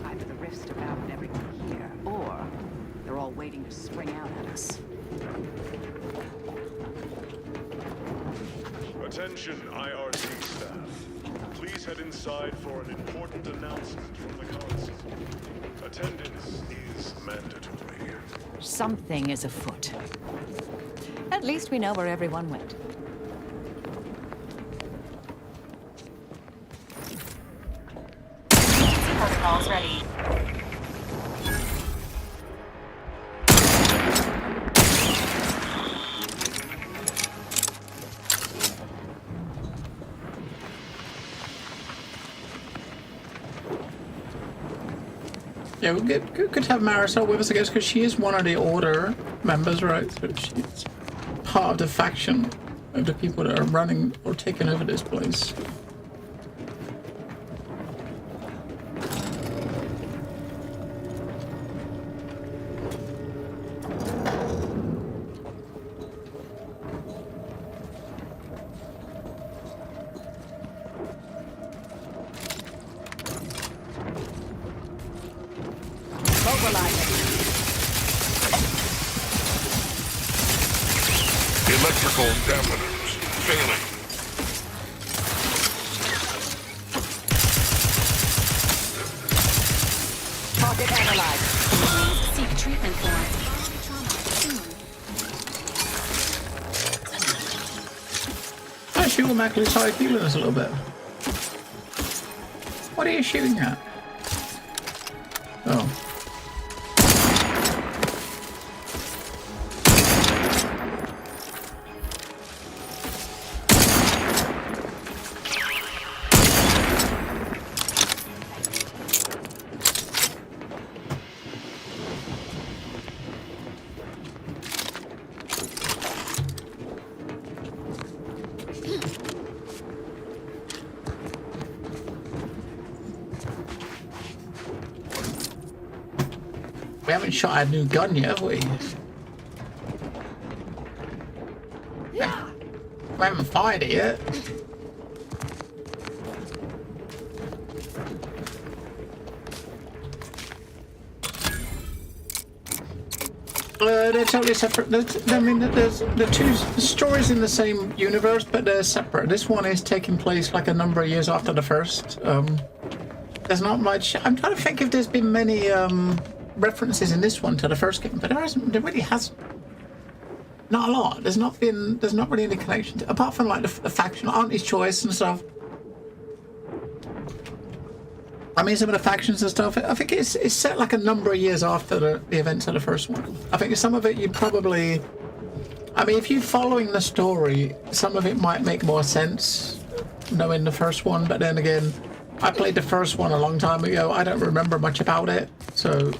Either the rift's devoured everyone here, or they're all waiting to spring out at us. Attention, IRC staff. Please head inside for an important announcement from the council. Attendance is mandatory. Something is afoot. At least we know where everyone went. Protocols ready. Yeah, we could have Marisol with us, I guess, because she is one of the Order members, right? So she's part of the faction of the people that are running or taking over this place. Electrical dampeners failing. Target analyzed. Please seek treatment for trauma soon. Oh, she automatically started healing us a little bit. What are you shooting at? Oh. We haven't shot a new gun yet, have we? Yeah. We haven't fired it yet. They're totally separate. I mean, there's the two stories in the same universe, but they're separate. This one is taking place like a number of years after the first. There's not much. I'm trying to think if there's been many references in this one to the first game, but there hasn't. There really hasn't. Not a lot. There's not really any connection to, apart from like the faction, Auntie's Choice and stuff. I mean, some of the factions and stuff, I think it's set like a number of years after the events of the first one. I think some of it you probably... I mean, if you're following the story, some of it might make more sense knowing the first one, but then again, I played the first one a long time ago. I don't remember much about it, so...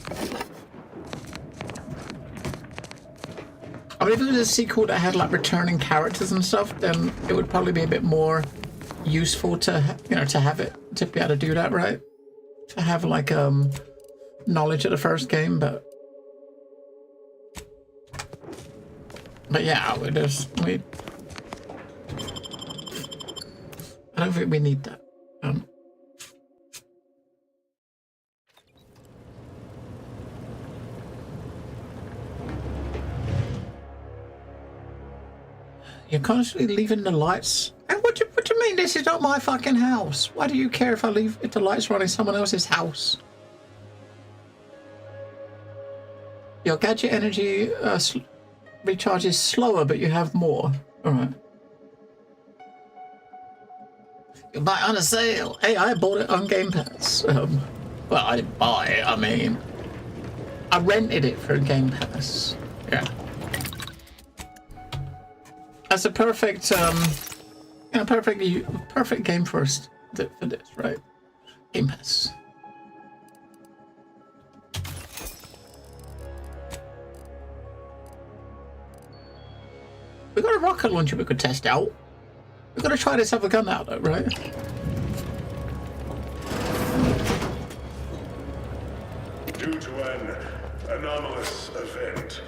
I mean, if it was a sequel that had like returning characters and stuff, then it would probably be a bit more useful to, you know, to have it, to be able to do that, right? To have like knowledge of the first game, but yeah, I don't think we need that. You're constantly leaving the lights. And what do you mean? This is not my fucking house. Why do you care if I leave if the lights are on in someone else's house? Your gadget energy recharges slower, but you have more. All right. You buy on a sale. Hey, I bought it on Game Pass. Well, I didn't buy it. I mean, I rented it for Game Pass. Yeah. That's a perfect, you know, perfect game for us for this, right? Game Pass. We got a rocket launcher we could test out. We got to try this other gun out, though, right? Due to an anomalous event,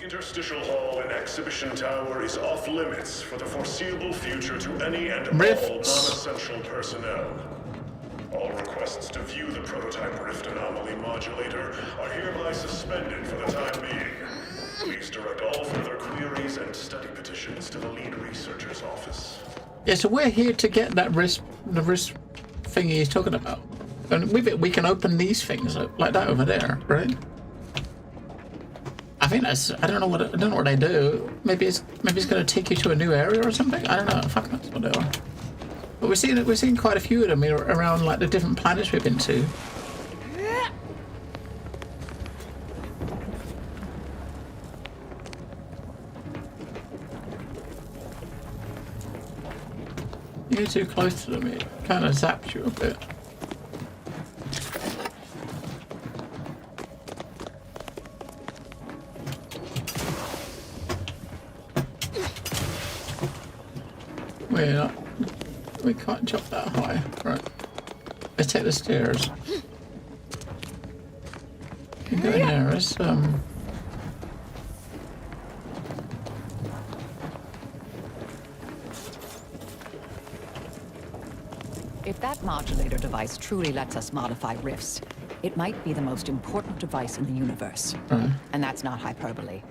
Interstitial Hall and Exhibition Tower is off limits for the foreseeable future to any and all non-essential personnel. All requests to view the prototype Rift Anomaly Modulator are hereby suspended for the time being. Please direct all further queries and study petitions to the lead researcher's office. Yeah, so we're here to get that the wrist thingy he's talking about. And with it, we can open these things like that over there, right? I think that's. I don't know what they do. Maybe it's going to take you to a new area or something. I don't know. Fuck knows what they are. But we're seeing quite a few of them around like the different planets we've been to. You're too close to them. It kind of zaps you a bit. We can't jump that high. Right. Let's take the stairs. You go in there. It's, If that modulator device truly lets us modify rifts, it might be the most important device in the universe. And that's not hyperbole.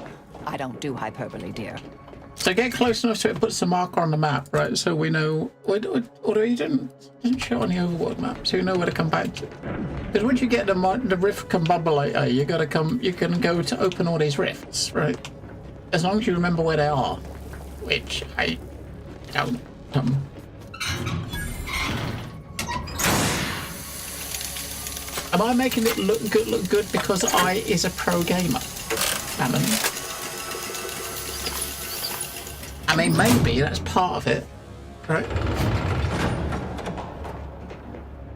I don't do hyperbole, dear. So get close enough so it puts the marker on the map, right? So we know, although you didn't show on the overworld map, so you know where to come back to. Because once you get the rift combobulator, you can go to open all these rifts, right? As long as you remember where they are, which I don't. Am I making it look good because I is a pro gamer? I mean, maybe that's part of it, right?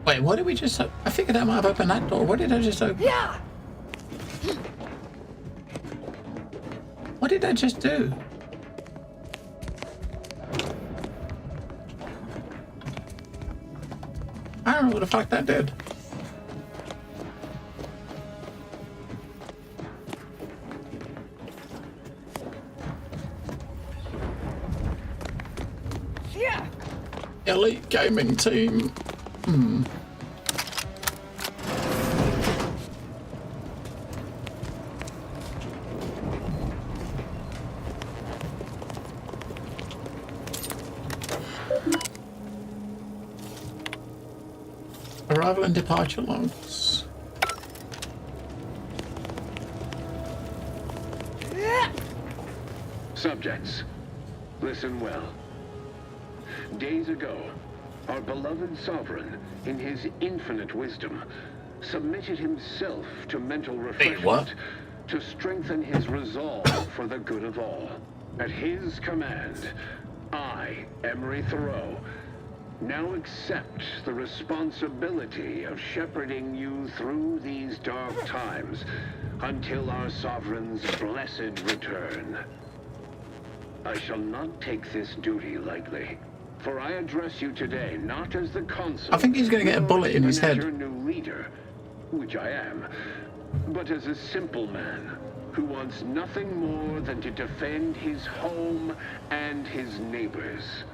Wait, what did we just... I figured I might have opened that door. What did I just open? Yeah. What did I just do? I don't know what the fuck that did. Elite gaming team. Arrival and departure logs. Subjects, listen well. Days ago, our beloved sovereign, in his infinite wisdom, submitted himself to mental refreshment to strengthen his resolve for the good of all. At his command, I, Emery Thoreau, now accept the responsibility of shepherding you through these dark times until our sovereign's blessed return. I shall not take this duty lightly, for I address you today not as the consul. I think he's going to get a bullet in his head. Your new leader, which I am, but as a simple man who wants nothing more than to defend his home and his neighbors.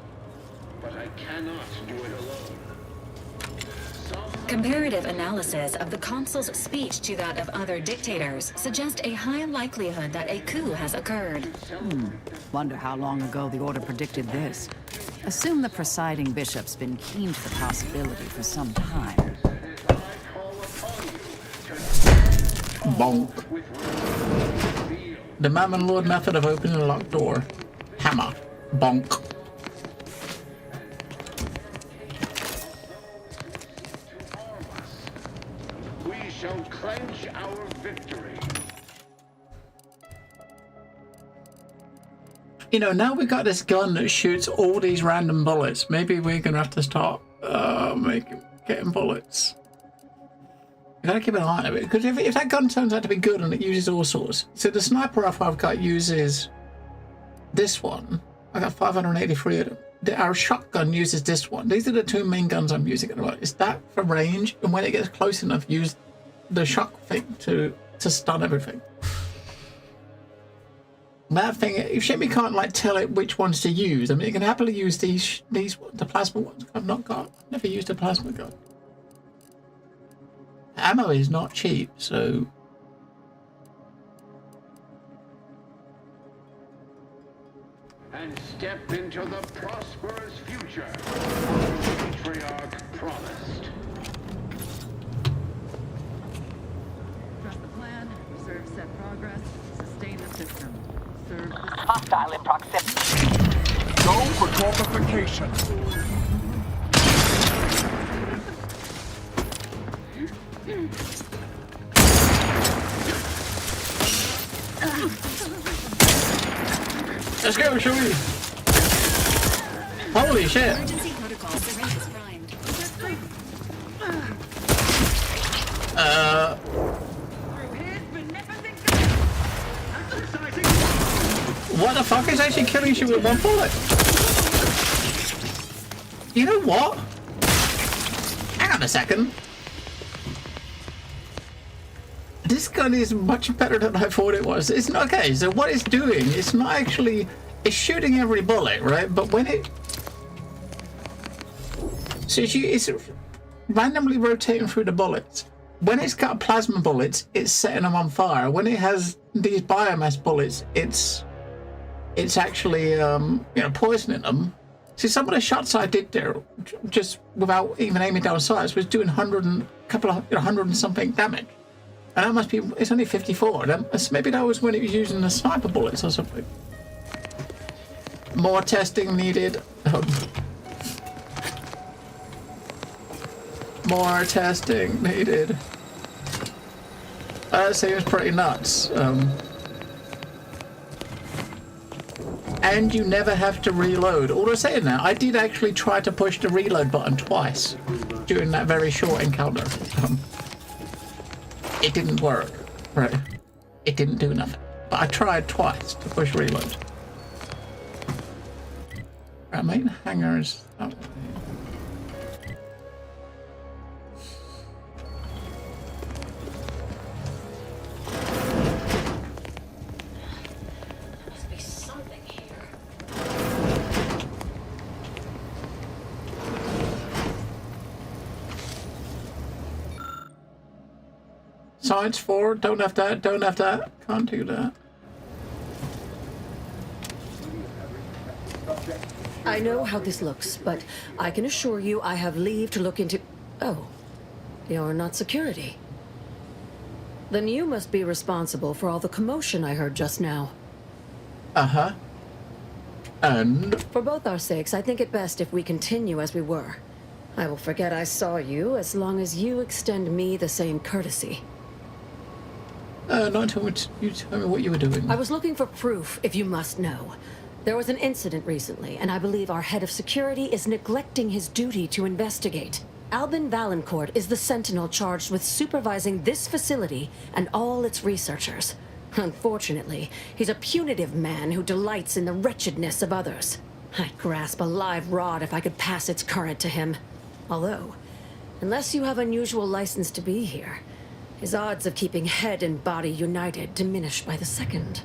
But I cannot do it alone. Comparative analysis of the consul's speech to that of other dictators suggest a high likelihood that a coup has occurred. Wonder how long ago the order predicted this. Assume the presiding bishop's been keen to the possibility for some time. Bonk. The Mammon Lord method of opening a locked door. Hammer. Bonk. We shall clench our victory. You know, now we got this gun that shoots all these random bullets. Maybe we're gonna have to start getting bullets. You gotta keep an eye on it, because if that gun turns out to be good and it uses all sorts. So the sniper rifle I've got uses this one. I got 583 of them. Our shotgun uses this one. These are the two main guns I'm using at the moment. It's that for range, and when it gets close enough, use the shock thing to stun everything. That thing, shame you can't like tell it which ones to use. I mean, you can happily use these the plasma ones. I've never used a plasma gun. Ammo is not cheap, so And step into the prosperous future the patriarch promised. Trust the plan, preserve set progress, sustain the system. Serve the Hostile in proximity. Go for torpification. let's go, shall we? Holy shit! Emergency protocol syringes primed. What the fuck is actually killing you with one bullet? You know what? Hang on a second. This gun is much better than I thought it was. It's not okay. So what it's doing, it's not actually, it's shooting every bullet, right? But when it, so it's randomly rotating through the bullets. When it's got plasma bullets, it's setting them on fire. When it has these biomass bullets, it's actually poisoning them. See, some of the shots I did there, just without even aiming down sights, was doing 100 and something damage. And that must be, it's only 54. Maybe that was when it was using the sniper bullets or something. More testing needed. More testing needed. That seems pretty nuts. And you never have to reload. Although saying that, I did actually try to push the reload button twice during that very short encounter. It didn't work, right? It didn't do nothing. But I tried twice to push reload. Our main hangars. Oh. Must be something here. Science 4, don't have that, can't do that. I know how this looks, but I can assure you I have leave to look into... Oh, You're not security. Then you must be responsible for all the commotion I heard just now. Uh-huh. And? For both our sakes, I think it best if we continue as we were. I will forget I saw you as long as you extend me the same courtesy. Not until you tell me what you were doing. I was looking for proof, if you must know. There was an incident recently, and I believe our head of security is neglecting his duty to investigate. Albin Valancourt is the sentinel charged with supervising this facility and all its researchers. Unfortunately, he's a punitive man who delights in the wretchedness of others. I'd grasp a live rod if I could pass its current to him. Although, unless you have unusual license to be here, his odds of keeping head and body united diminish by the second.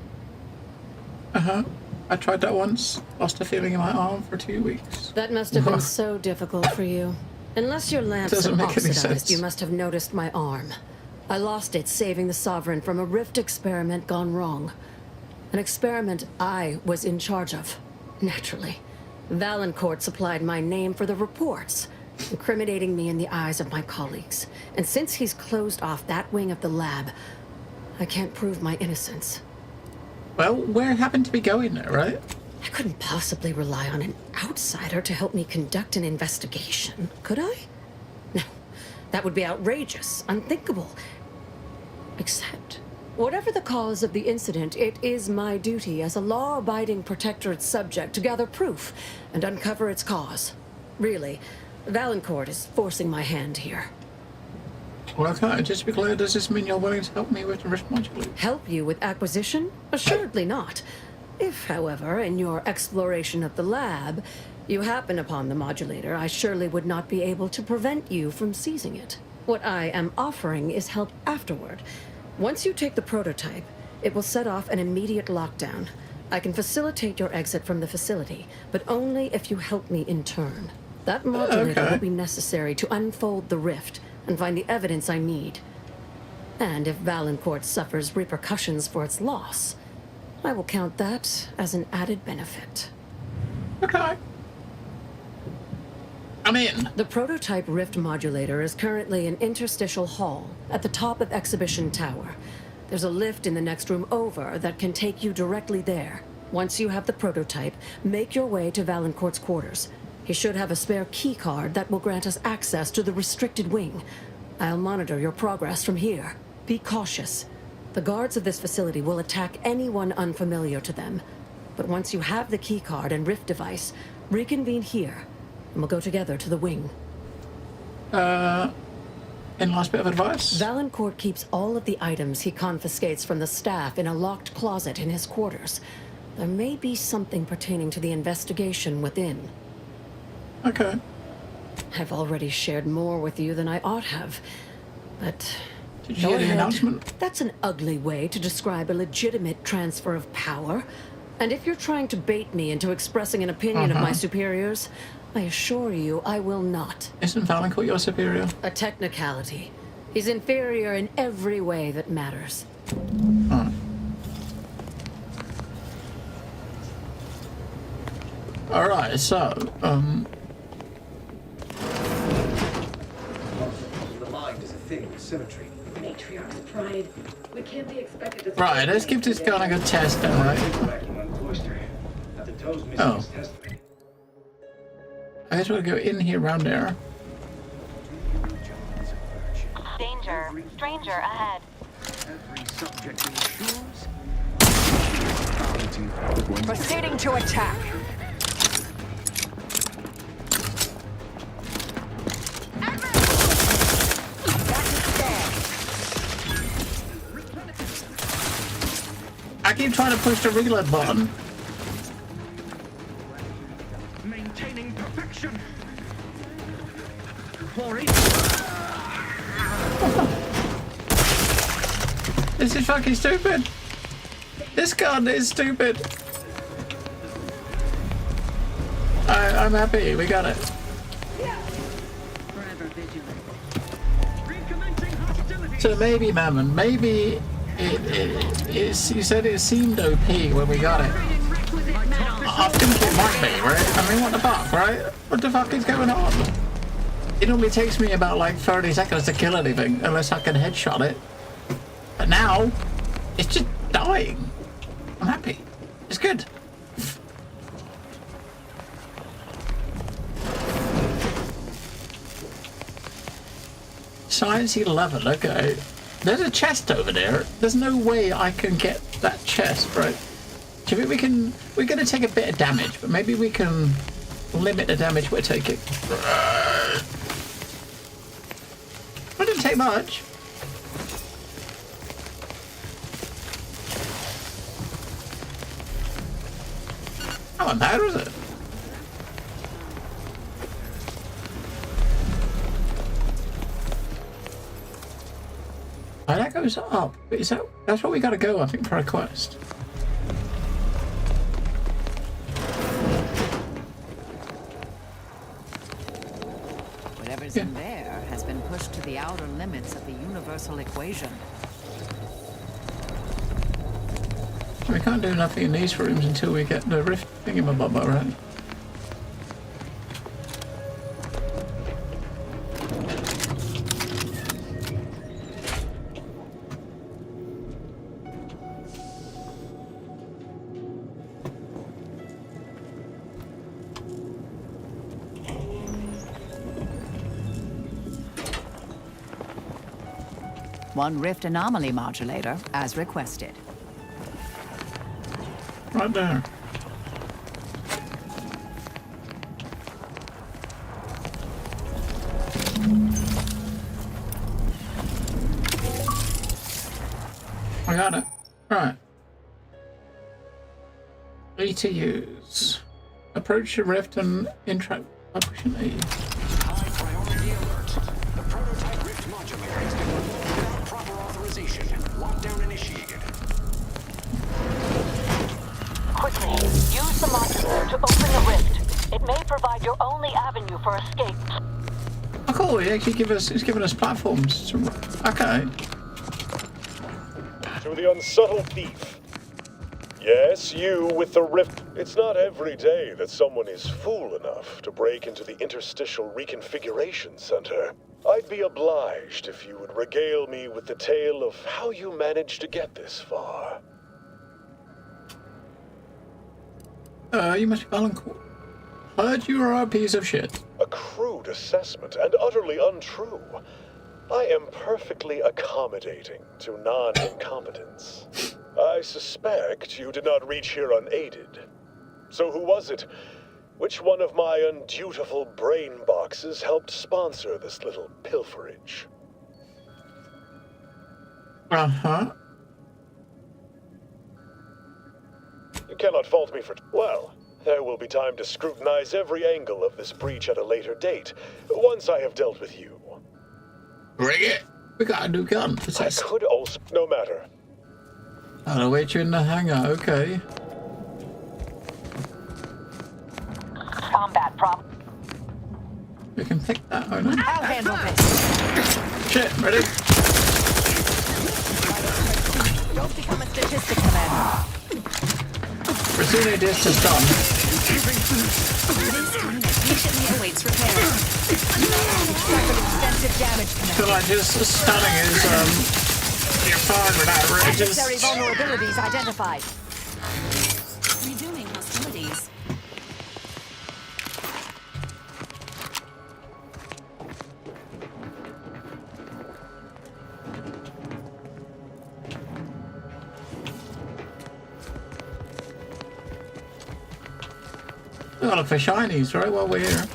Uh-huh. I tried that once. Lost a feeling in my arm for 2 weeks. That must have been so difficult for you. Unless your lamps are oxidized, you must have noticed my arm. I lost it saving the Sovereign from a rift experiment gone wrong. An experiment I was in charge of. Naturally. Valancourt supplied my name for the reports, incriminating me in the eyes of my colleagues. And since he's closed off that wing of the lab, I can't prove my innocence. Well, where happened to be going there, right? I couldn't possibly rely on an outsider to help me conduct an investigation, could I? No, that would be outrageous, unthinkable. Except, whatever the cause of the incident, it is my duty as a law-abiding protectorate subject to gather proof and uncover its cause. Really, Valancourt is forcing my hand here. Well, okay, just to be clear, does this mean you're willing to help me with the rift modulator? Help you with acquisition? Assuredly not. If, however, in your exploration of the lab, you happen upon the modulator, I surely would not be able to prevent you from seizing it. What I am offering is help afterward. Once you take the prototype, it will set off an immediate lockdown. I can facilitate your exit from the facility, but only if you help me in turn. That modulator will be necessary to unfold the rift and find the evidence I need. And if Valancourt suffers repercussions for its loss, I will count that as an added benefit. Okay. I'm in. The prototype rift modulator is currently in Interstitial Hall at the top of Exhibition Tower. There's a lift in the next room over that can take you directly there. Once you have the prototype, make your way to Valancourt's quarters. He should have a spare key card that will grant us access to the restricted wing. I'll monitor your progress from here. Be cautious. The guards of this facility will attack anyone unfamiliar to them. But once you have the key card and rift device, reconvene here, and we'll go together to the wing. Any last bit of advice? Valancourt keeps all of the items he confiscates from the staff in a locked closet in his quarters. There may be something pertaining to the investigation within. Okay. I've already shared more with you than I ought have, but... Did you hear the announcement? That's an ugly way to describe a legitimate transfer of power. And if you're trying to bait me into expressing an opinion of my superiors, I assure you I will not. Isn't Valancourt your superior? A technicality. He's inferior in every way that matters. Alright, so, The mind is a thing of symmetry. Matriarch's pride. We can't be expected to... right, let's give this guy a good test then, right? Oh. I guess we'll go in here, around there. Danger. Stranger ahead. Every subject ensures... Proceeding to attack. I keep trying to push the reload button. Maintaining perfection. Quarry. This is fucking stupid. This gun is stupid. I'm happy. We got it. Forever vigilant. So maybe, Mammon, maybe you said it seemed OP when we got it. I think it might be, right? I mean, what the fuck, right? What the fuck is going on? It normally takes me about like 30 seconds to kill anything, unless I can headshot it. But now, it's just dying. I'm happy. It's good. Science 11, okay. There's a chest over there. There's no way I can get that chest, right? Do you think we can... We're going to take a bit of damage, but maybe we can limit the damage we're taking. I didn't take much. How much bad was it? Oh, that goes up. Is that... That's what we gotta go, I think, for a quest. Whatever's in there has been pushed to the outer limits of the universal equation. We can't do nothing in these rooms until we get the rift thingamabobber, right? One rift anomaly modulator, as requested. Right there. I got it. Right. E to use. Approach the rift and interact by pushing E. High priority alert. The prototype rift modulator has been removed without proper authorization. Lockdown initiated. Quickly, use the modulator to open the rift. It may provide your only avenue for escape. Oh, cool. It's giving us platforms. Okay. To the unsubtle thief. Yes, you with the rift. It's not every day that someone is fool enough to break into the Interstitial Reconfiguration Center. I'd be obliged if you would regale me with the tale of how you managed to get this far. You must be Valancourt. Heard you are a piece of shit. A crude assessment and utterly untrue. I am perfectly accommodating to non-incompetence. I suspect you did not reach here unaided. So who was it? Which one of my undutiful brain boxes helped sponsor this little pilferage? Uh-huh. You cannot fault me for... Well, there will be time to scrutinize every angle of this breach at a later date, once I have dealt with you. Bring it! We got a new gun. I could also... No matter. I'll await you in the hangar, okay. Combat problem. We can pick that one up. I'll handle this. Shit, ready? Don't become a statistic, Commander. As soon as this is done. This unit patiently awaits repair. Extensive damage, Commander. So like just stunning is you're fine with that, right? Necessary vulnerabilities identified. Resuming hostilities. We gotta look for shinies, right, while we're here.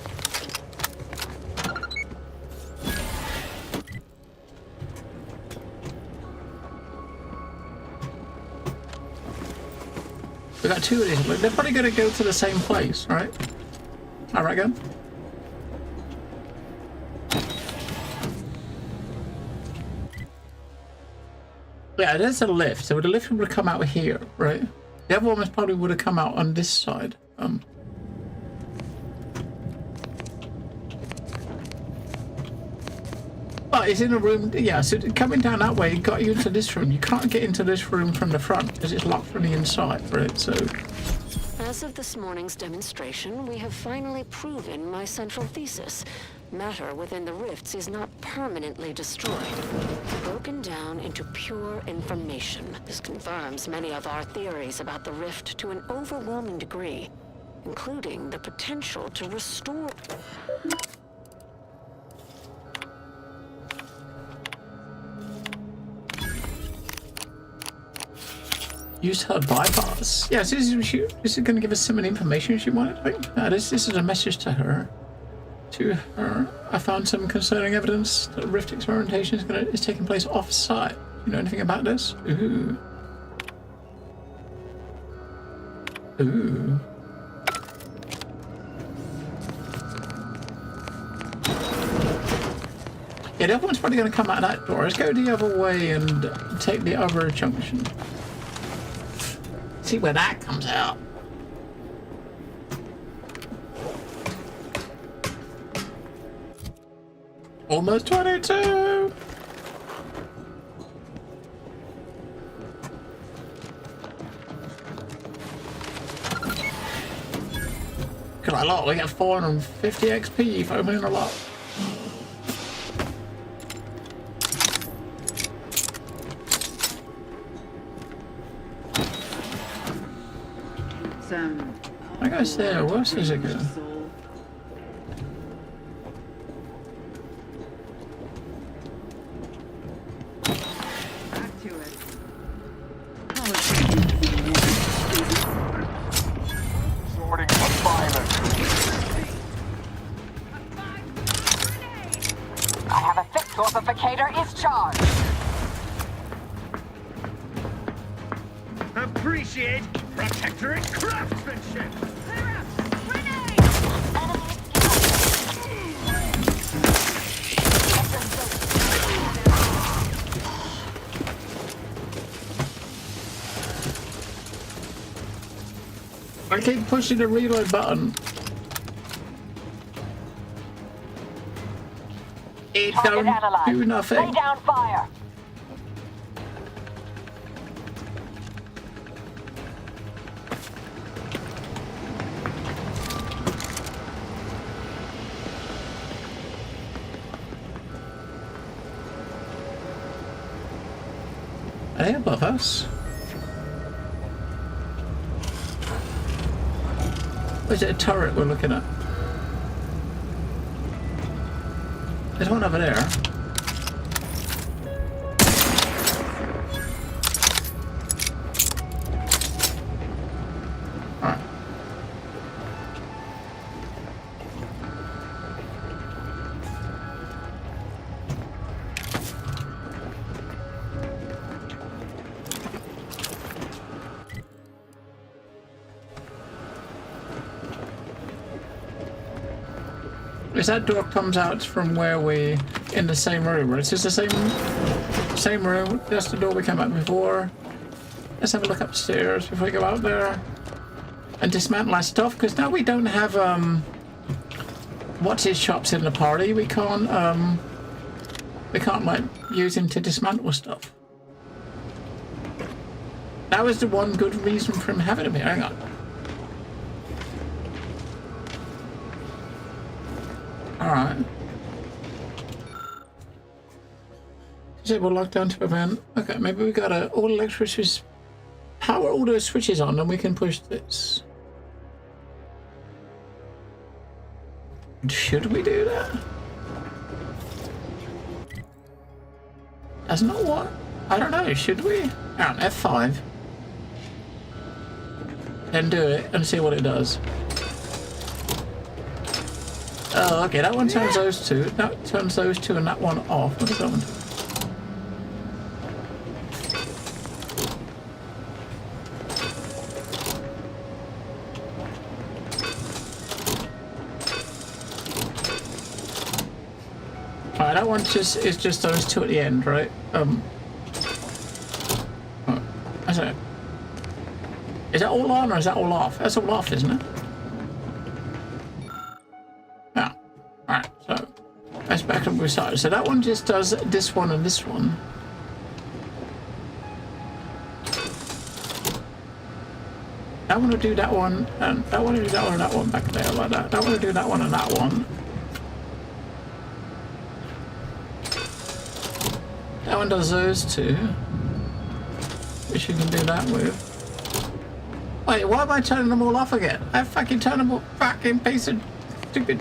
We got two of these. They're probably gonna go to the same place, right? I reckon. Yeah, there's a lift. So the lift would have come out here, right? The other one probably would have come out on this side. But it's in a room. Yeah, so coming down that way got you into this room. You can't get into this room from the front because it's locked from the inside, right? So. As of this morning's demonstration, we have finally proven my central thesis. Matter within the rifts is not permanently destroyed, broken down into pure information. This confirms many of our theories about the rift to an overwhelming degree, including the potential to restore... Use her bypass. Yes, this is going to give us some of the information she wanted. I think this is a message to her. I found some concerning evidence that rift experimentation is taking place off-site. You know anything about this? Ooh. Ooh. Yeah, the other one's probably going to come out of that door. Let's go the other way and take the other junction. See where that comes out. Almost 22! Quite a lot. We get 450 XP for opening a lot. I guess there. Where does it go? Sorting for violence. I have a fixed orbificator is charged. Appreciate Protectorate craftsmanship. I keep pushing the reload button. It don't do nothing. Lay down fire. Are they above us? Or is it a turret we're looking at? There's one over there. Alright. Is that door comes out from where we in the same room? Right? It's just the same room. That's the door we came out before. Let's have a look upstairs before we go out there and dismantle our stuff. Because now we don't have what's his shops in the party. We can't like use him to dismantle stuff. That was the one good reason for him having him here. Hang on. Alright. Disable lockdown to prevent. Okay, maybe we gotta all electric switches. Power all those switches on and we can push this. Should we do that? That's not what. I don't know, should we? Alright, F5. Then do it and see what it does. Oh, okay, that one turns those two. That turns those two and that one off. What does that one do? Alright, that one just is just those two at the end, right? Is that all on or is that all off? That's all off, isn't it? Back up with side. So that one just does this one and this one. That one will do that one, and that one will do that one and that one back there like that. That one will do that one and that one. That one does those two. Which you can do that with. Wait, why am I turning them all off again? I fucking turn them all fucking piece of stupid.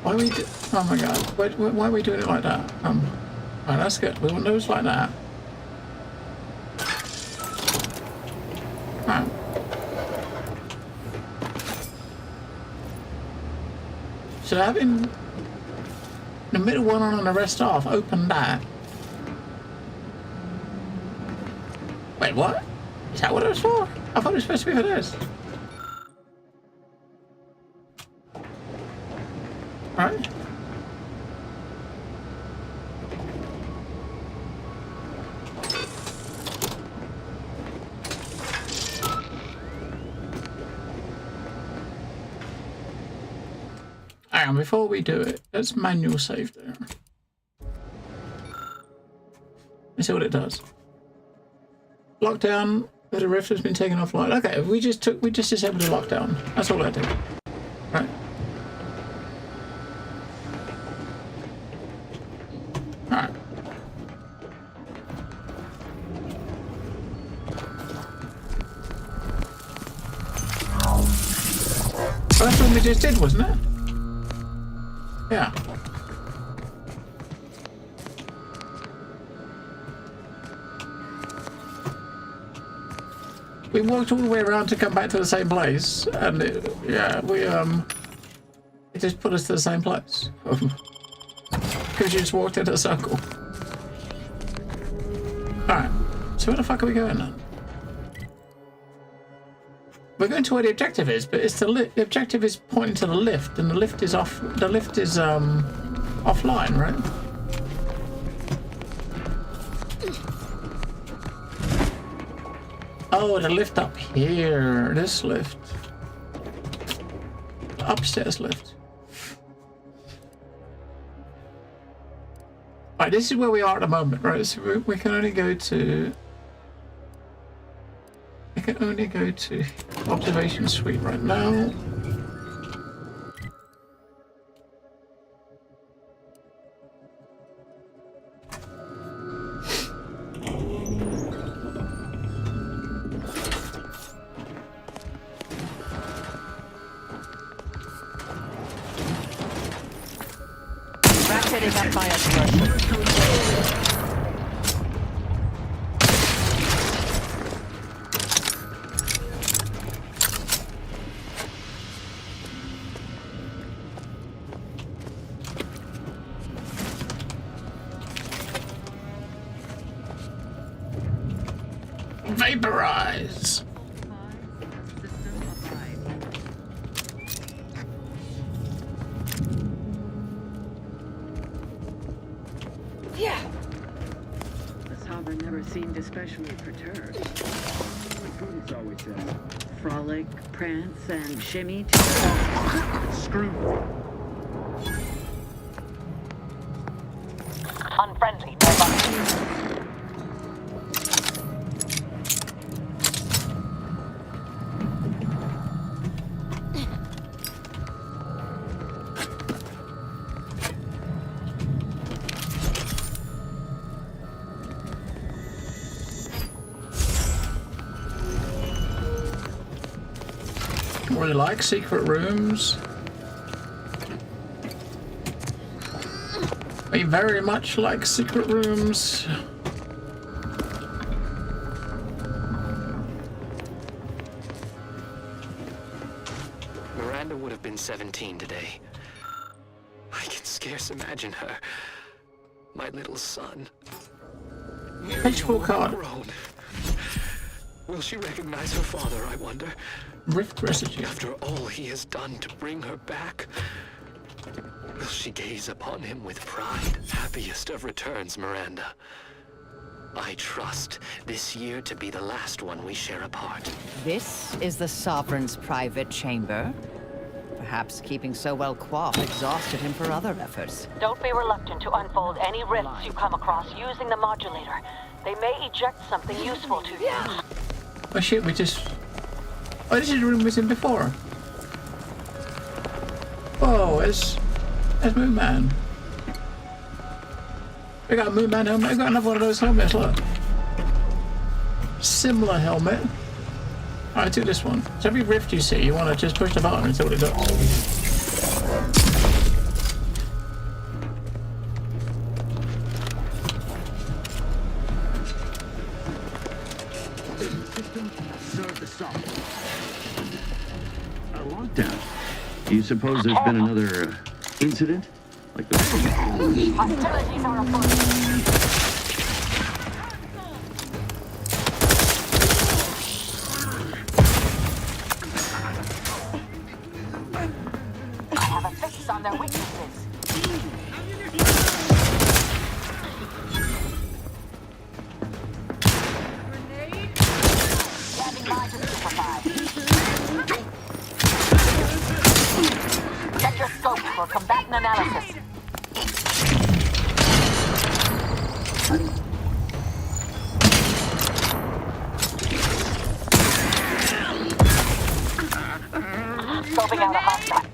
Why are we do? Oh my god! Why are we doing it like that? Right, that's good. We want those like that. Right. So having the middle one on and the rest off, open that. Wait, what? Is that what it was for? I thought it was supposed to be for this. Right? Hang on, before we do it, let's manual save there. Let's see what it does. Lockdown, the rift has been taken offline. Okay, we just disabled the lockdown. That's all I did. Right. Alright. Well, that's what we just did, wasn't it? Yeah. We walked all the way around to come back to the same place, and it just put us to the same place. Because you just walked in a circle. Alright, so where the fuck are we going then? We're going to where the objective is, but it's the objective is pointing to the lift, and the lift is off. The lift is offline, right? Oh, the lift up here. This lift. The upstairs lift. Right, this is where we are at the moment, right? So we can only go to. I can only go to observation suite right now. That's hitting that fire suppression. Vaporize. Yeah. This harbor never seemed especially perturbed. Like Brutus always says, frolic, prance, and shimmy to screw. Unfriendly, nearby. We like secret rooms. We very much like secret rooms. Miranda would have been 17 today. I can scarce imagine her. My little son. H4 card. Grown. Will she recognize her father, I wonder? Rift residue. After all he has done to bring her back, will she gaze upon him with pride? Happiest of returns, Miranda. I trust this year to be the last one we share apart. This is the Sovereign's private chamber. Perhaps keeping so well coiffed exhausted him for other efforts. Don't be reluctant to unfold any rifts you come across using the modulator. They may eject something useful to you. Oh shit, we just... Oh, this is the room we was in before. Oh, it's Moon Man. We got a Moon Man helmet. We got another one of those helmets. Look. Similar helmet. Alright, do this one. So every rift you see, you want to just push the button and see what it does. Do you suppose there's been another incident? Like the... Hostilities are afoot. I have a fix on their weaknesses. Standing by to supervise. Check your scope for combatant analysis. Scoping out a hostile.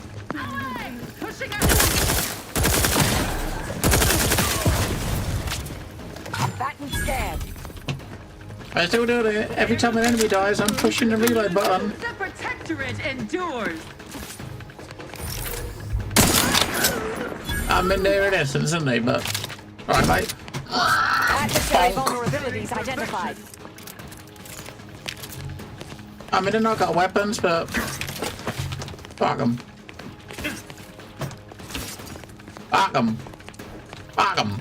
Combatant scared. I still do it. Every time an enemy dies, I'm pushing the reload button. The Protectorate endures. I'm in there in essence, isn't they? But alright, mate. Adversary vulnerabilities identified. I mean, they're not got weapons, but fuck them. Fuck them. Fuck them.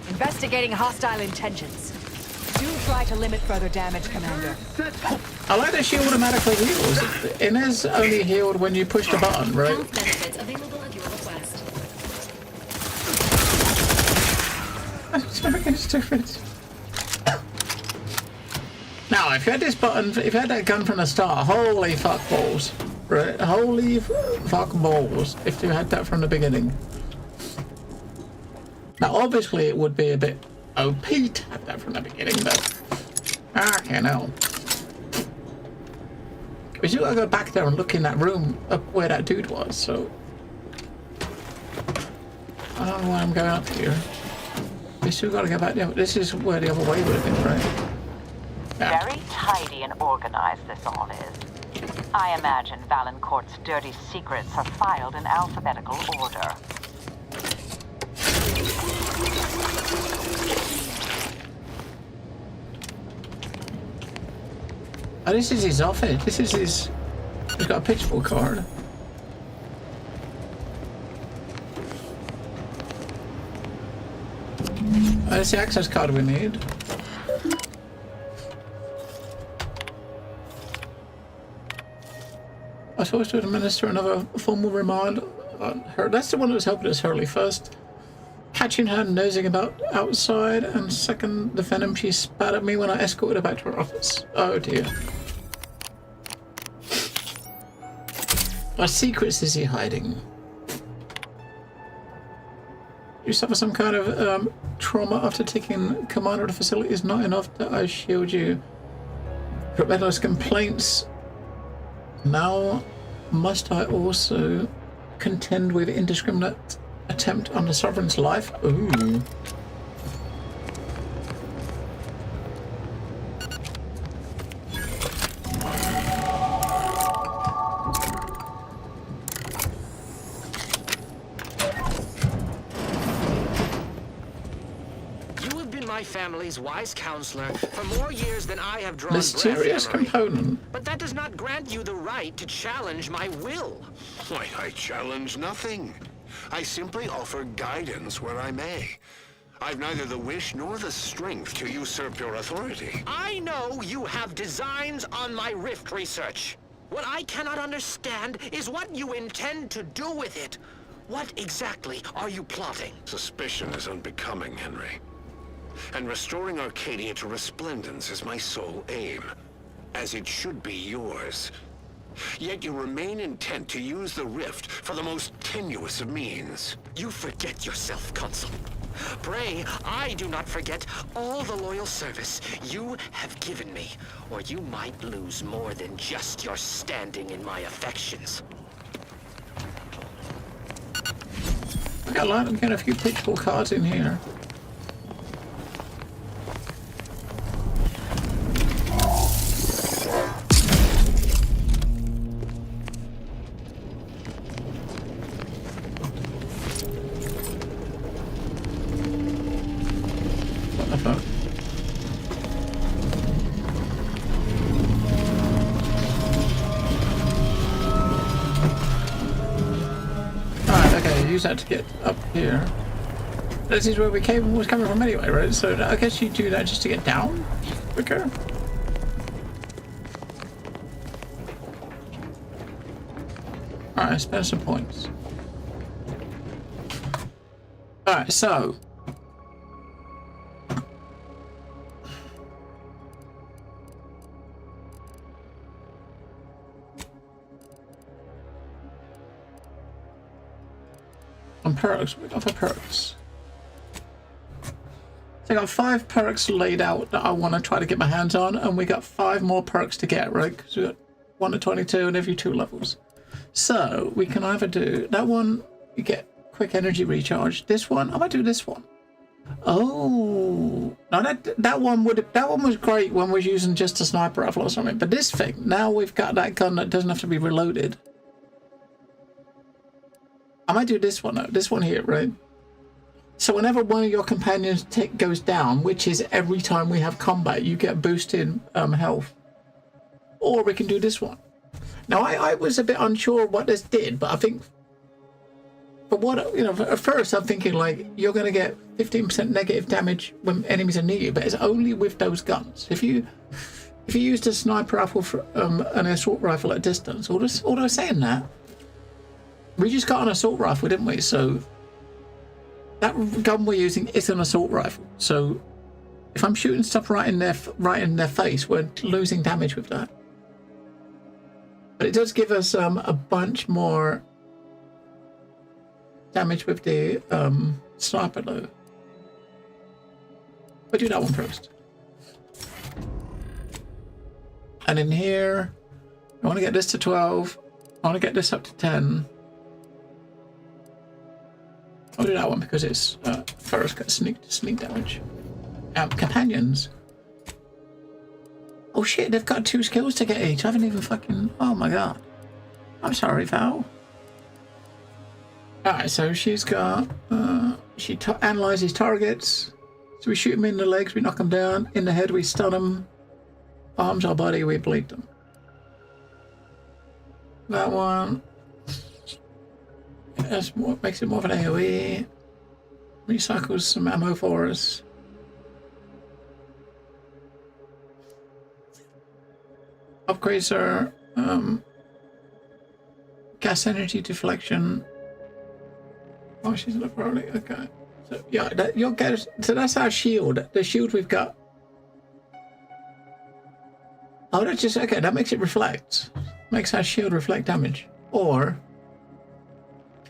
Investigating hostile intentions. Do try to limit further damage, Commander. I like that she automatically heals. Inez only healed when you push the button, right? Health benefits available at your request. It's fucking stupid. Now, if you had this button, if you had that gun from the start, holy fuck balls. Right? Holy fuck balls if you had that from the beginning. Now, obviously, it would be a bit OP to have that from the beginning, but I can't know. We still gotta go back there and look in that room up where that dude was, so I don't know why I'm going up here. We still gotta go back there. This is where the other way would have been, right? Yeah. Very tidy and organized this all is. I imagine Valancourt's dirty secrets are filed in alphabetical order. Oh, this is his office. This is his... He's got a pitchfork card. Oh, that's the access card we need. I was supposed to administer another formal remand on her. That's the one that was helping us Hurley first. Catching her nosing about outside, and second, the venom she spat at me when I escorted her back to her office. Oh dear. What secrets is he hiding? You suffer some kind of trauma after taking command of the facility is not enough that I shield you. Prevent those complaints. Now, must I also contend with indiscriminate attempt on the Sovereign's life? Ooh. My family's wise counselor for more years than I have drawn Mysterious breath, component. But that does not grant you the right to challenge my will. Why, I challenge nothing. I simply offer guidance where I may. I've neither the wish nor the strength to usurp your authority. I know you have designs on my rift research. What I cannot understand is what you intend to do with it. What exactly are you plotting? Suspicion is unbecoming, Henry. And restoring Arcadia to resplendence is my sole aim, as it should be yours. Yet you remain intent to use the rift for the most tenuous of means. You forget yourself, Consul. Pray, I do not forget all the loyal service you have given me, or you might lose more than just your standing in my affections. got a lot. I'm getting a few pitchful cards in here. What the fuck? Use that to get up here. This is where we was coming from anyway, right? So I guess you do that just to get down quicker. Alright, spend some points. Alright, so perks. We got for perks. So I got 5 perks laid out that I want to try to get my hands on, and we got 5 more perks to get, right? Because we got 1 to 22 and every 2 levels. So we can either do that one, you get quick energy recharge. This one, I might do this one. Oh, now that one was great when we're using just a sniper rifle or something. But this thing, now we've got that gun that doesn't have to be reloaded. I might do this one though, this one here, right? So whenever one of your companions goes down, which is every time we have combat, you get boosted health. Or we can do this one. Now I was a bit unsure what this did, but I think, but what, you know, at first I'm thinking like, you're going to get 15% negative damage when enemies are near you, but it's only with those guns. If you used a sniper rifle for an assault rifle at distance, although saying that, we just got an assault rifle, didn't we? So that gun we're using is an assault rifle. So if I'm shooting stuff right in their face, we're losing damage with that. But it does give us a bunch more damage with the sniper though. We'll do that one first. And in here, I want to get this to 12. I want to get this up to 10. I'll do that one because it's first got sneak damage. Companions. Oh shit, they've got 2 skills to get each. I haven't even fucking. Oh my god. I'm sorry, Val. Alright, so she's got. She analyzes targets. So we shoot them in the legs, we knock them down. In the head, we stun them. Arms our body, we bleed them. That one. That's more, makes it more of an AoE. Recycles some ammo for us. Upgrades are gas energy deflection. Oh, she's not probably okay. So yeah, you'll get. So that's our shield. The shield we've got. Oh, that's just okay. That makes it reflect. Makes our shield reflect damage. Or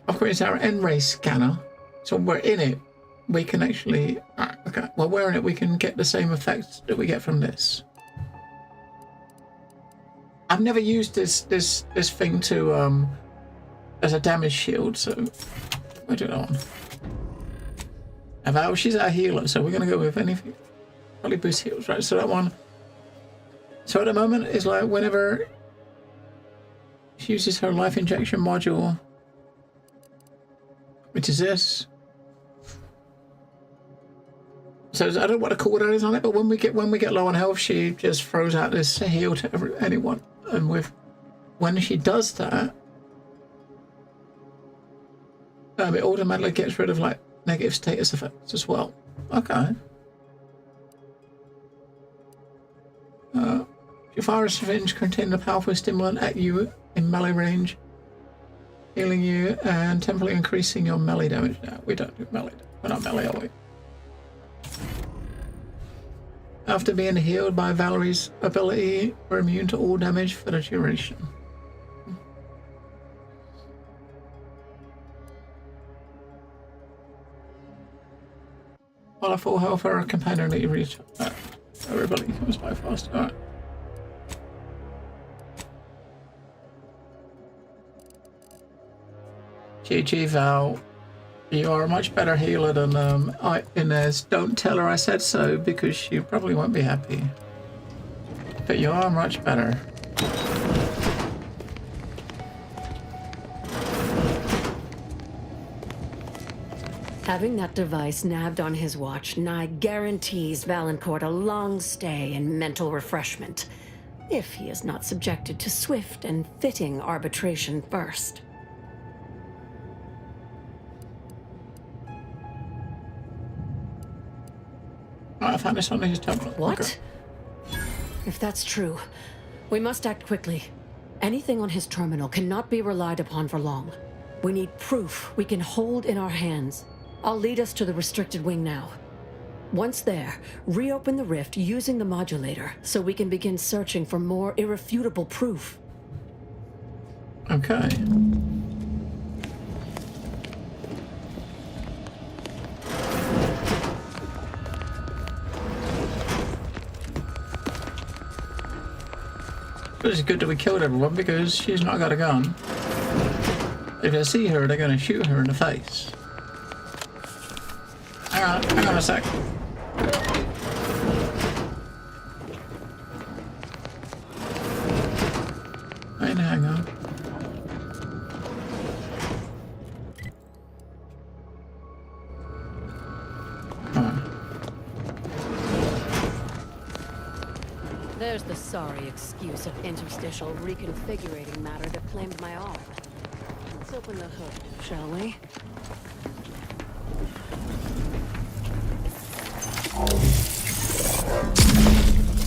upgrades our N-ray scanner. So when we're in it, we can actually. Okay. While we're in it, we can get the same effects that we get from this. I've never used this thing to as a damage shield, so I do that one. And Val, she's our healer, so we're gonna go with anything. Probably boost heals, right? So that one. So at the moment it's like whenever she uses her life injection module, which is this. So I don't know what the cooldown is on it, but when we get low on health, she just throws out this heal to anyone. And when she does that, it automatically gets rid of like negative status effects as well. Okay. If you fire a syringe containing a powerful stimulant at you in melee range, healing you and temporarily increasing your melee damage. No, we don't do melee. We're not melee, are we? After being healed by Valerie's ability, we're immune to all damage for the duration. While at full health, our companion that you reach. Everybody comes by fast. Alright. GG, Val. You are a much better healer than Inez. Don't tell her I said so, because she probably won't be happy. But you are much better. Having that device nabbed on his watch nigh guarantees Valancourt a long stay and mental refreshment, if he is not subjected to swift and fitting arbitration first. I found this on his tablet. What? Okay. If that's true, we must act quickly. Anything on his terminal cannot be relied upon for long. We need proof we can hold in our hands. I'll lead us to the restricted wing now. Once there, reopen the rift using the modulator so we can begin searching for more irrefutable proof. Okay. It's good that we killed everyone because she's not got a gun. If they see her, they're going to shoot her in the face. Hang on a sec. Hang on. There's the sorry excuse of interstitial reconfigurating matter that claimed my arm. Let's open the hood, shall we?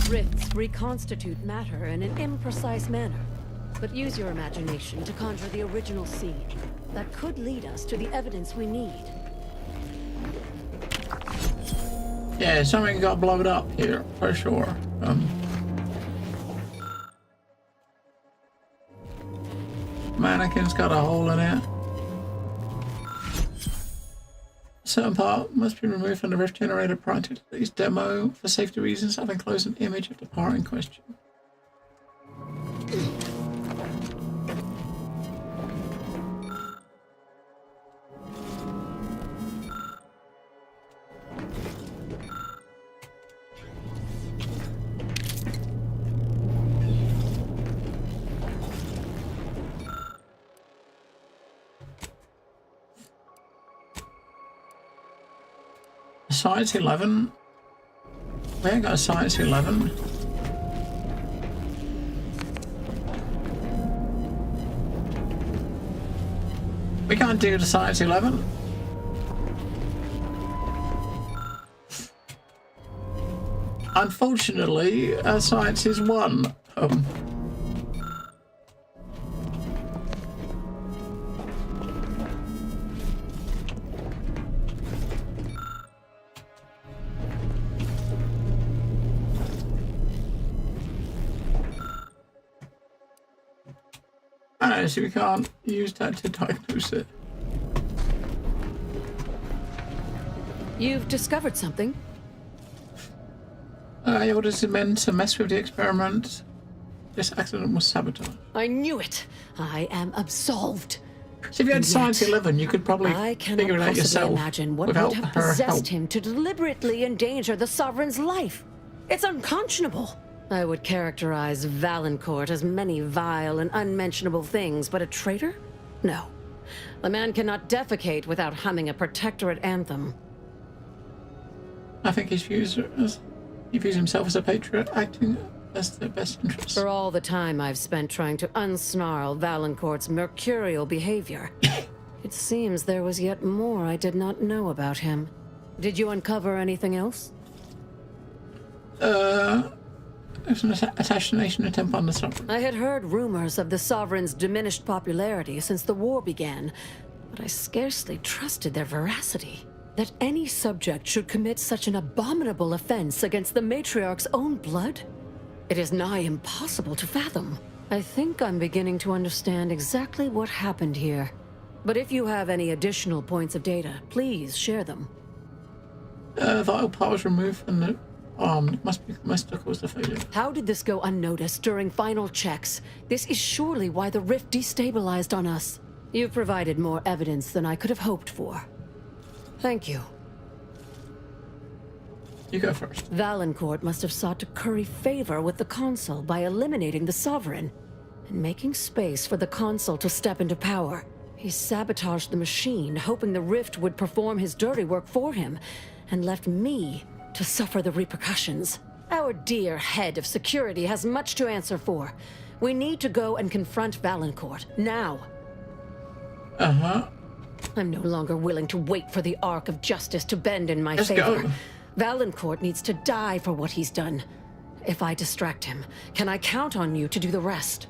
Rifts reconstitute matter in an imprecise manner, but use your imagination to conjure the original scene. That could lead us to the evidence we need. Yeah, something got blown up here, for sure. Mannequin's got a hole in it. A certain part must be removed from the rift generator prior to today's demo. For safety reasons, I've enclosed an image of the part in question. Science 11? We ain't got a Science 11. We can't do the Science 11. Unfortunately, Science is 1. So we can't use that to diagnose it. You've discovered something? He orders the men to mess with the experiment. This accident was sabotage. I knew it. I am absolved. So if you had Science 11, you could probably figure it out yourself. I cannot imagine what would have possessed him to deliberately endanger the Sovereign's life. It's unconscionable. I would characterize Valancourt as many vile and unmentionable things, but a traitor? No. The man cannot defecate without humming a protectorate anthem. I think he views himself as a patriot, acting as their best interest. For all the time I've spent trying to unsnarl Valancourt's mercurial behavior, it seems there was yet more I did not know about him. Did you uncover anything else? There's an assassination attempt on the Sovereign. I had heard rumors of the Sovereign's diminished popularity since the war began, but I scarcely trusted their veracity. That any subject should commit such an abominable offense against the Matriarch's own blood? It is nigh impossible to fathom. I think I'm beginning to understand exactly what happened here. But if you have any additional points of data, please share them. Vital powers removed from the arm. Must have caused the failure. How did this go unnoticed during final checks? This is surely why the rift destabilized on us. You've provided more evidence than I could have hoped for. Thank you. You go first. Valancourt must have sought to curry favor with the Consul by eliminating the Sovereign and making space for the Consul to step into power. He sabotaged the machine, hoping the Rift would perform his dirty work for him, and left me to suffer the repercussions. Our dear head of security has much to answer for. We need to go and confront Valancourt, now. Uh-huh. I'm no longer willing to wait for the arc of justice to bend in my Let's favor. go. Valancourt needs to die for what he's done. If I distract him, can I count on you to do the rest?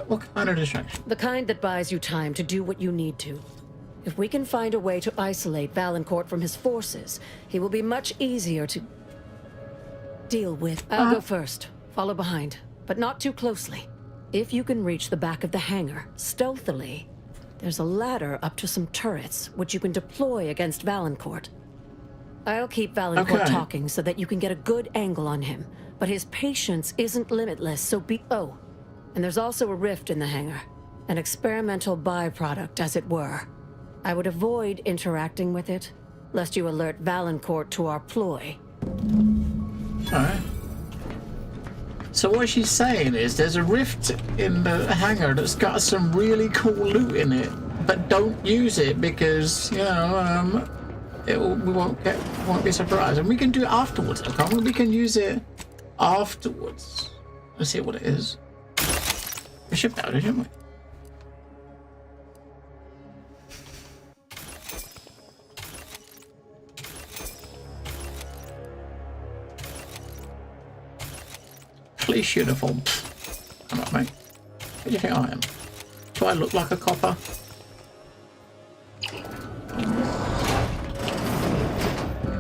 What kind of distraction? The kind that buys you time to do what you need to. If we can find a way to isolate Valancourt from his forces, he will be much easier to deal with. I'll go first, follow behind, but not too closely. If you can reach the back of the hangar, stealthily, there's a ladder up to some turrets, which you can deploy against Valancourt. I'll keep Valancourt talking so that you can get a good angle on him, but his patience isn't limitless, so be— Oh, and there's also a rift in the hangar. An experimental byproduct, as it were. I would avoid interacting with it, lest you alert Valancourt to our ploy. Alright. So what she's saying is there's a rift in the hangar that's got some really cool loot in it, but don't use it because, you know, we won't be surprised. And we can do it afterwards, can't we? We can use it afterwards. Let's see what it is. We shipped out, didn't we? Police uniform. Come on, mate. What do you think I am? Do I look like a copper?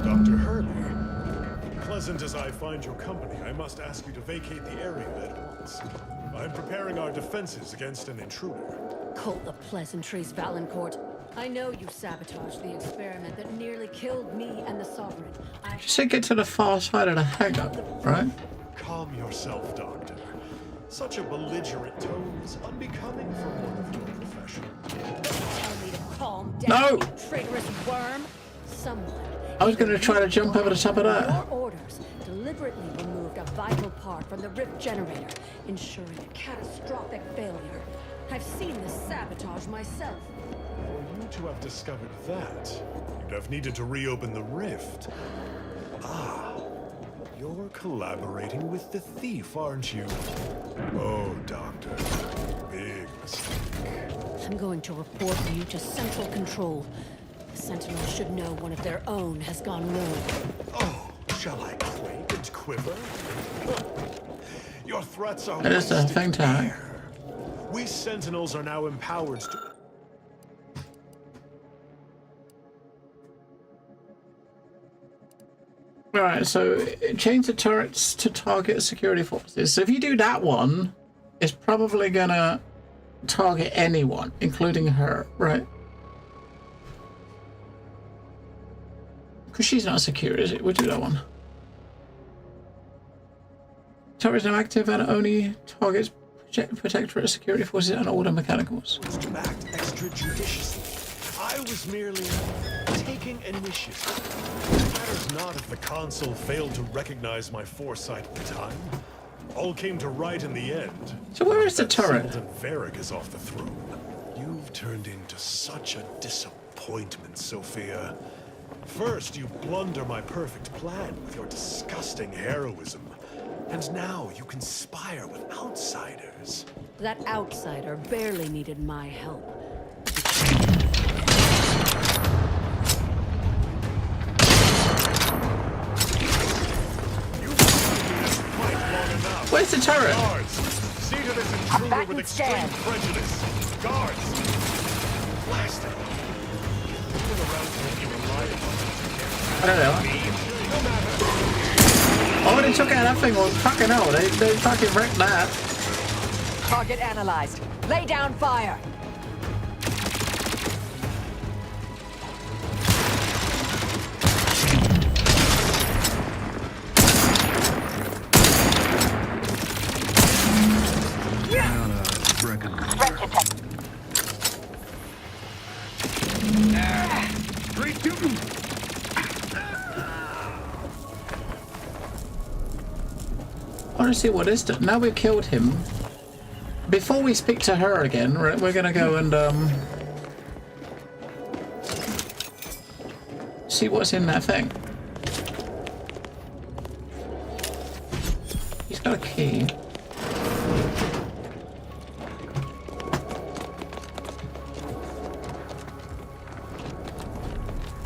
Dr. Hurley, pleasant as I find your company, I must ask you to vacate the area at once. I'm preparing our defenses against an intruder. Call the pleasantries, Valancourt. I know you sabotaged the experiment that nearly killed me and the Sovereign. Just to get to the far side of the hangar, right? Calm yourself, Doctor. Such a belligerent tone is unbecoming for one of your profession. Tell me to calm down, No! you traitorous worm. Someone— I was going to try to jump over the top of that. Your orders deliberately removed a vital part from the rift generator, ensuring a catastrophic failure. I've seen this sabotage myself. For you to have discovered that, you'd have needed to reopen the rift. Ah, you're collaborating with the thief, aren't you? Oh, Doctor, big mistake. I'm going to report you to Central Control. The Sentinels should know one of their own has gone rogue. Oh, shall I quake and quiver? Your threats are That is the wasted thing to hack. air. We Sentinels are now empowered to... Alright, so change the turrets to target security forces. So if you do that one, it's probably gonna target anyone, including her, right? Because she's not secure, is it? We'll do that one. Turret is now active and only targets protectorate security forces and order mechanicals. To act extrajudiciously. I was merely taking initiative. It matters not if the Consul failed to recognize my foresight at the time. All came to right in the end. So where is the turret? Simpleton Varric is off the throne. You've turned into such a disappointment, Sophia. First, you blunder my perfect plan with your disgusting heroism. And now you conspire with outsiders. That outsider barely needed my help. Where's the turret? Guards, see to this intruder with extreme prejudice. Guards, blast him. Moving around to make you rely upon. I don't know. Oh, they took out that thing. Well, fucking hell, they fucking wrecked that. Target analyzed. Lay down fire. Retreat to... I want to see what is done. Now we've killed him. Before we speak to her again, we're gonna go and see what's in that thing. He's got a key.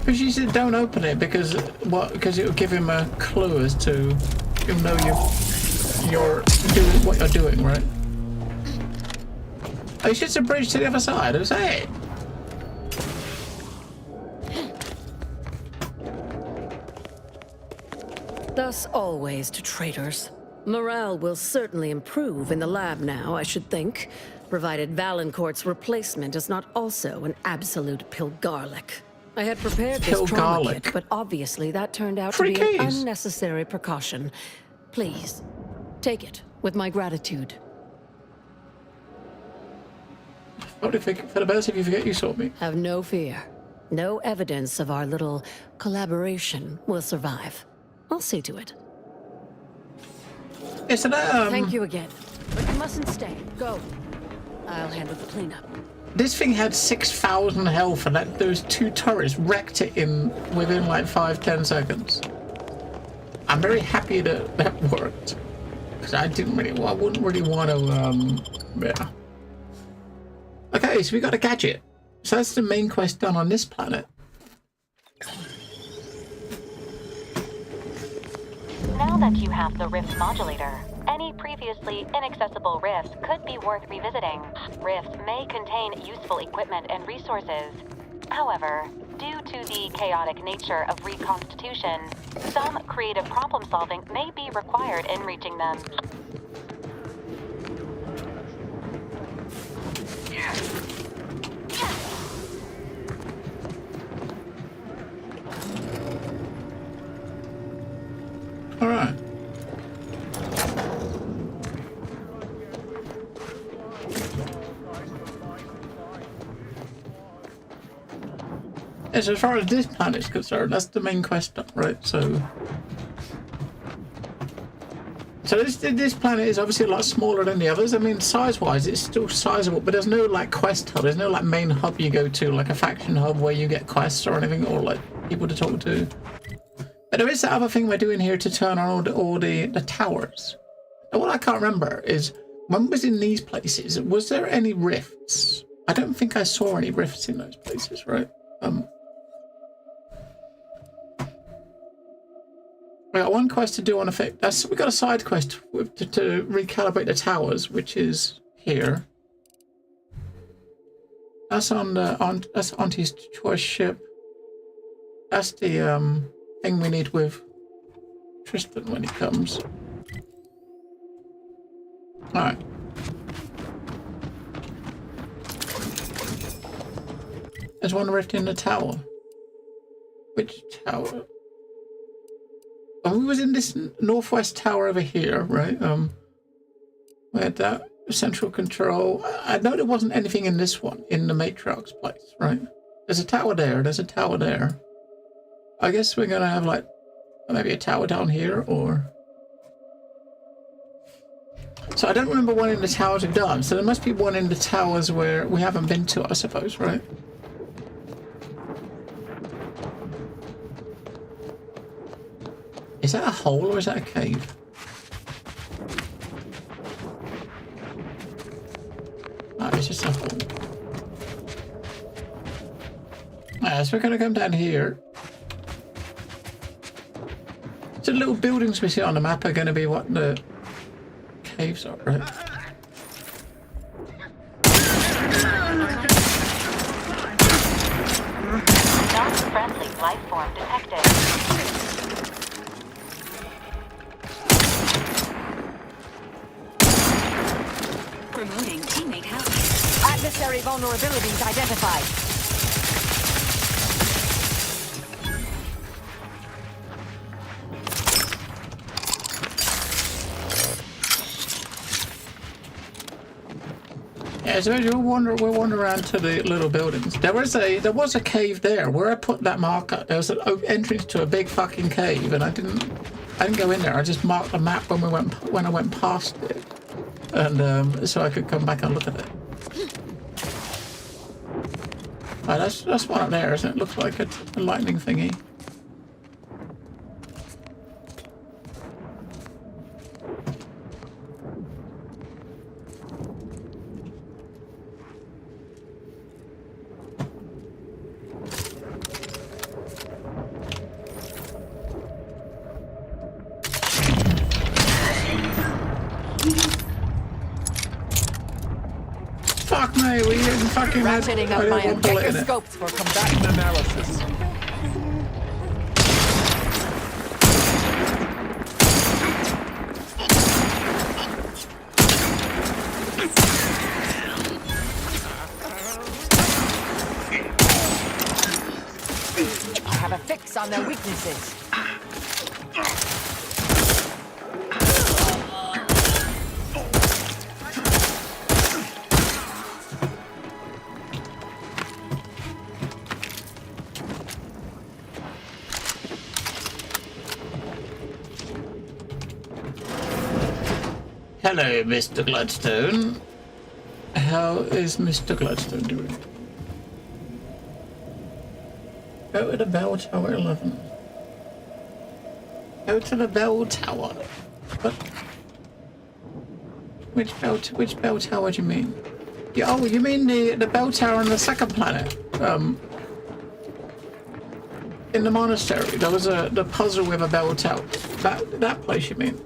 But she said don't open it because what? Because it will give him a clue as to he'll know you're doing what you're doing, right? Oh, it's just a bridge to the other side. I was saying. Thus always to traitors. Morale will certainly improve in the lab now, I should think, provided Valancourt's replacement is not also an absolute pilgarlic. I had prepared this trauma kit, but obviously that turned out to be an unnecessary precaution. Please, take it with my gratitude. Probably for the best if you forget you saw me. Have no fear. No evidence of our little collaboration will survive. I'll see to it. Yes, and Thank you again. But you mustn't stay. Go. I'll handle the cleanup. This thing had 6,000 health, and those two turrets wrecked it within like 5-10 seconds. I'm very happy that that worked because I wouldn't really want to. Yeah. Okay, so we got a gadget. So that's the main quest done on this planet. Now that you have the Rift modulator, any previously inaccessible rifts could be worth revisiting. Rifts may contain useful equipment and resources. However, due to the chaotic nature of reconstitution, some creative problem solving may be required in reaching them. All right. Yes, as far as this planet is concerned, that's the main quest, right? So this planet is obviously a lot smaller than the others. I mean, size-wise, it's still sizable, but there's no like quest hub. There's no like main hub you go to, like a faction hub where you get quests or anything, or like people to talk to. But there is that other thing we're doing here to turn on all the towers. And what I can't remember is when was in these places, was there any rifts? I don't think I saw any rifts in those places, right? We got one quest to do on effect. We got a side quest to recalibrate the towers, which is here. That's that's Auntie's choice ship. That's the thing we need with Tristan when he comes. All right. There's one rift in the tower. Which tower? Oh, we was in this northwest tower over here, right? We had that central control. I know there wasn't anything in this one, in the Matriarch's place, right? There's a tower there, there's a tower there. I guess we're gonna have like, maybe a tower down here, or... So I don't remember one in the towers we've done, so there must be one in the towers where we haven't been to, I suppose, right? Is that a hole or is that a cave? Oh, it's just a hole. Alright, so we're gonna come down here. So the little buildings we see on the map are gonna be what the caves are, right? Non-friendly life form detected. Promoting teammate health. Adversary vulnerabilities identified. Yeah, so we'll wander around to the little buildings. There was a cave there where I put that marker. There was an entrance to a big fucking cave, and I didn't go in there. I just marked the map when I went past it, and so I could come back and look at it. Oh, that's one up there, isn't it? Looks like a lightning thingy. Fuck me, we didn't fucking ratcheting up my objective scopes for combatant analysis. I have a fix on their weaknesses. Hello, Mr. Gladstone. How is Mr. Gladstone doing? Go to the bell tower 11. Go to the bell tower. What? Which bell tower do you mean? Oh, you mean the bell tower on the second planet? In the monastery, there was the puzzle with a bell tower. That place, you mean?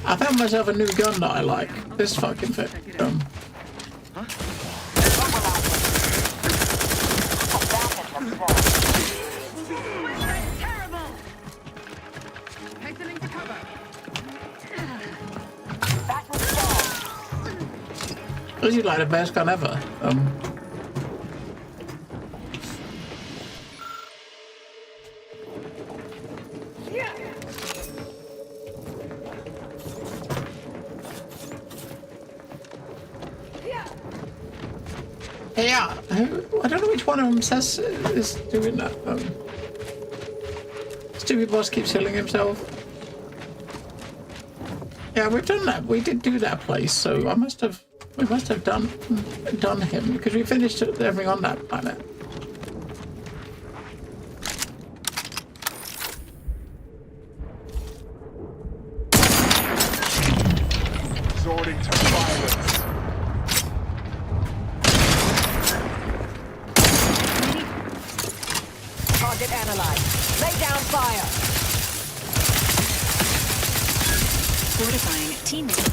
I found myself a new gun that I like. This fucking thing. This is like the best gun ever. Yeah, I don't know which one of them says is doing that. Stupid boss keeps killing himself. Yeah, we've done that. We did do that place, so we must have done him because we finished everything on that planet. Resorting to violence. Target analyzed. Lay down fire. Fortifying teammate.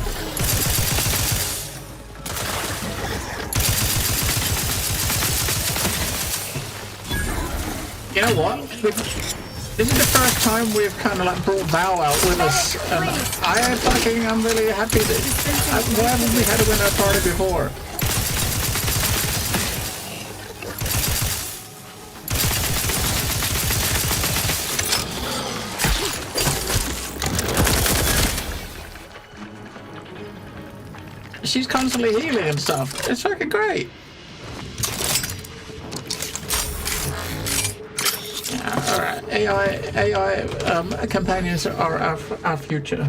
You know what? This is the first time we've kind of like brought Val out with us, and I'm really happy that why haven't we had a winner party before? She's constantly healing and stuff. It's fucking great. Yeah, all right. AI companions are our future.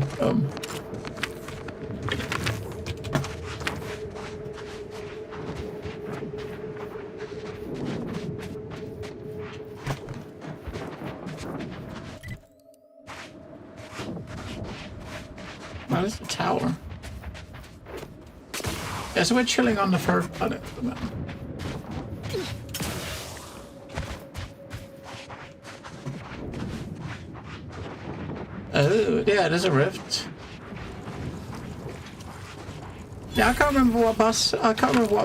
What is the tower? Yeah, so we're chilling on the first planet for the moment. Oh, yeah, there's a rift. Yeah, I can't remember what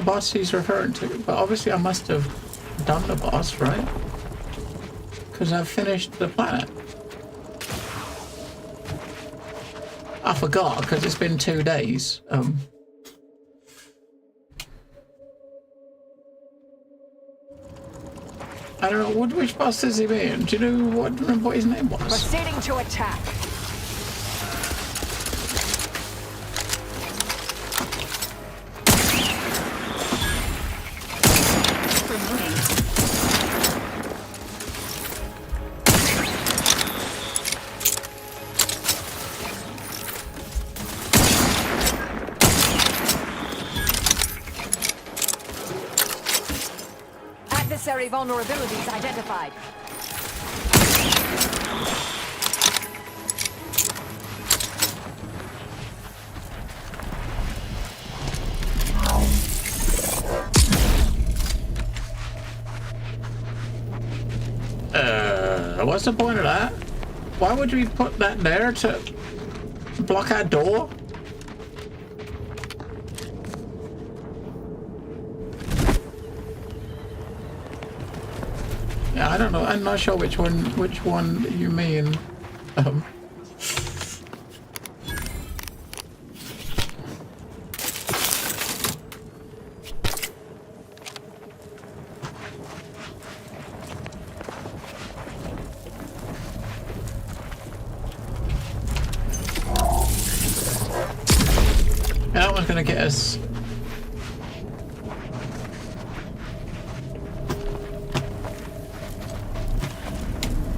boss he's referring to, but obviously I must have done the boss, right? Because I've finished the planet. I forgot because it's been 2 days. I don't know which boss has he been. Do you know what his name was? Proceeding to attack. Adversary vulnerabilities identified. What's the point of that? Why would we put that there to block our door? Yeah, I don't know. I'm not sure which one you mean. That one's gonna get us.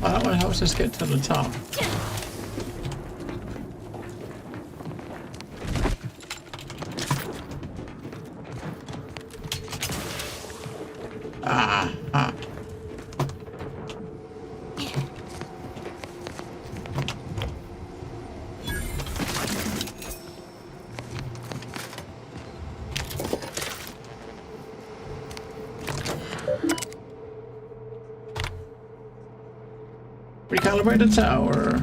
Oh, that one helps us get to the top. Ah. Recalibrate the tower.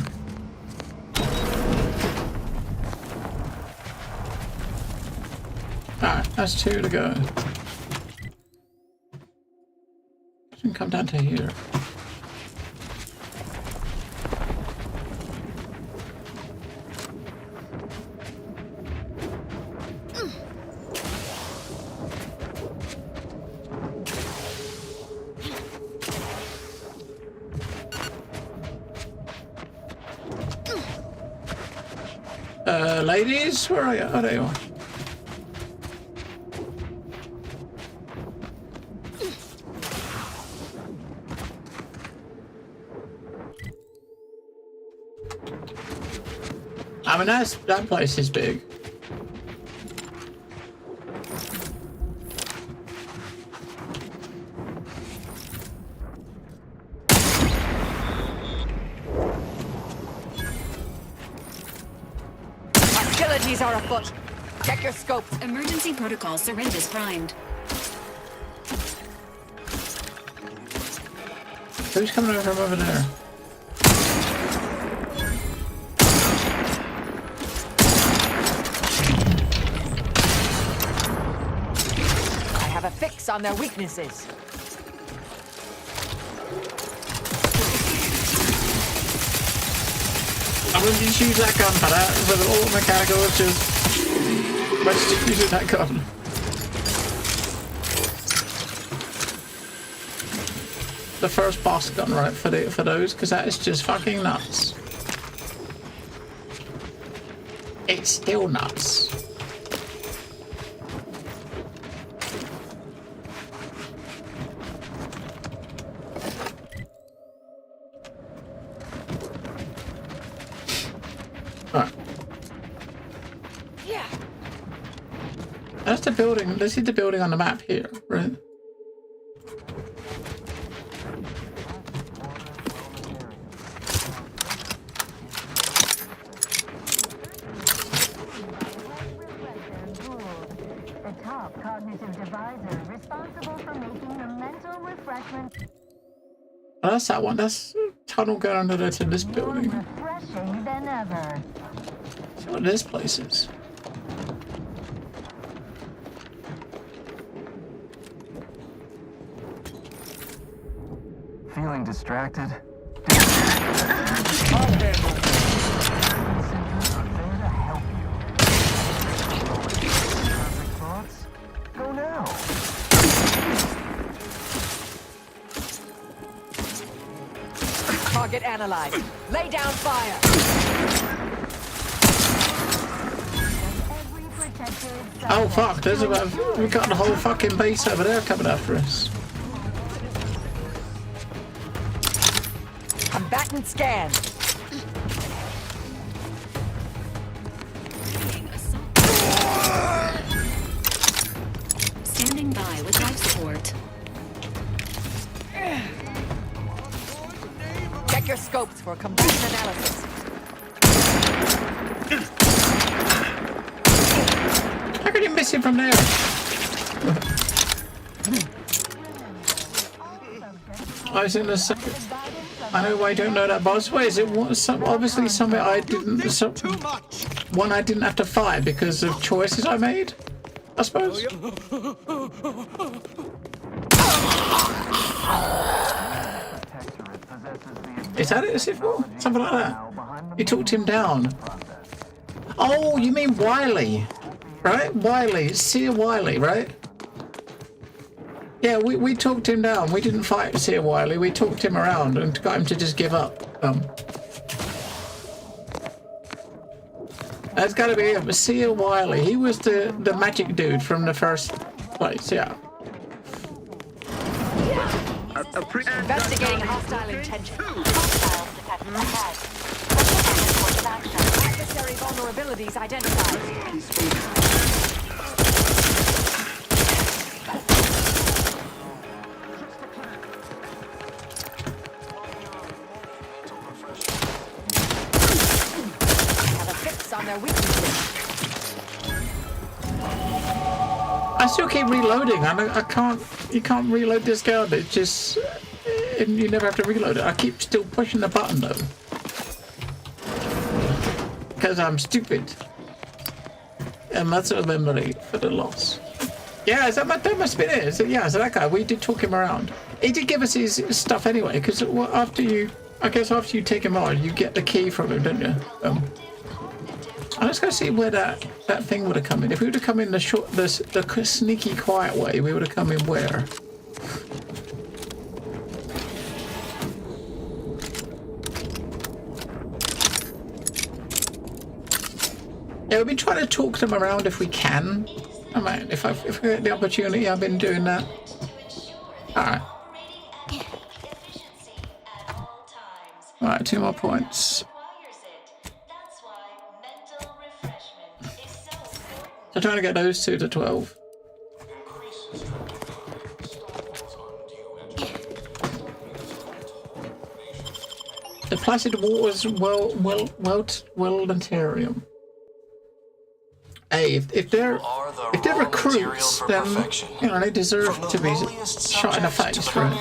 Alright, that's 2 to go. I can come down to here. Ladies, where are you? Oh, there you are. I mean, that place is big. Hostilities are afoot. Check your scopes. Emergency protocol syringes primed. Who's coming over from over there? I have a fix on their weaknesses. I wouldn't just use that gun for that. For the all mechanical, it's just let's just use that gun. The first boss gun, right? For those, because that is just fucking nuts. It's still nuts. That's the building. This is the building on the map here, right? The top cognitive divisor responsible for making the mental refreshment Oh, that's that one. That's tunnel going under there to this building. refreshing than ever. See what this place is. Feeling distracted? Target analyzed. Lay down fire. Oh fuck, there's about we've got the whole fucking base over there coming after us. Combatant scan. Standing by with life support. Check your scopes for combatant analysis. How can you miss him from there? I was in the. I know I don't know that boss. Wait, is it obviously something I didn't. One I didn't have to fight because of choices I made, I suppose. Is that it? Is it for something like that? You talked him down. Oh, you mean Wiley, right? Wiley, Seer Wiley, right? Yeah, we talked him down. We didn't fight Seer Wiley. We talked him around and got him to just give up. That's got to be it. Seer Wiley. He was the magic dude from the first place. Yeah. Investigating hostile intention. Hostiles detected ahead. Adversary vulnerabilities identified. Have a fix on their weaknesses. I still keep reloading. I can't. You can't reload this gun. It just. And you never have to reload it. I keep still pushing the button though. Because I'm stupid. And that's a memory for the loss. Yeah, is that must be it. Is it? Yeah, so that guy, we did talk him around. He did give us his stuff anyway, because after you take him on, you get the key from him, don't you? Let's go see where that thing would have come in. If we would have come in the sneaky, quiet way, we would have come in where? Yeah, we've been trying to talk them around if we can. I mean, if I get the opportunity, I've been doing that. Alright. Alright, 2 more points. So trying to get those 2 to 12. The Placid Waters Wellnetarium. Hey, if they're recruits, then you know they deserve to be shot in the face, right?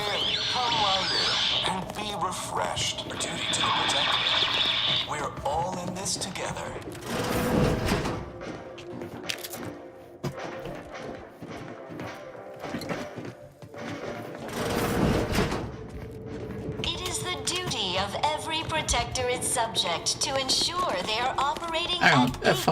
And be refreshed. Duty to the Protector. We're all in this together. It is the duty of every Protector its subject to ensure they are operating at F5.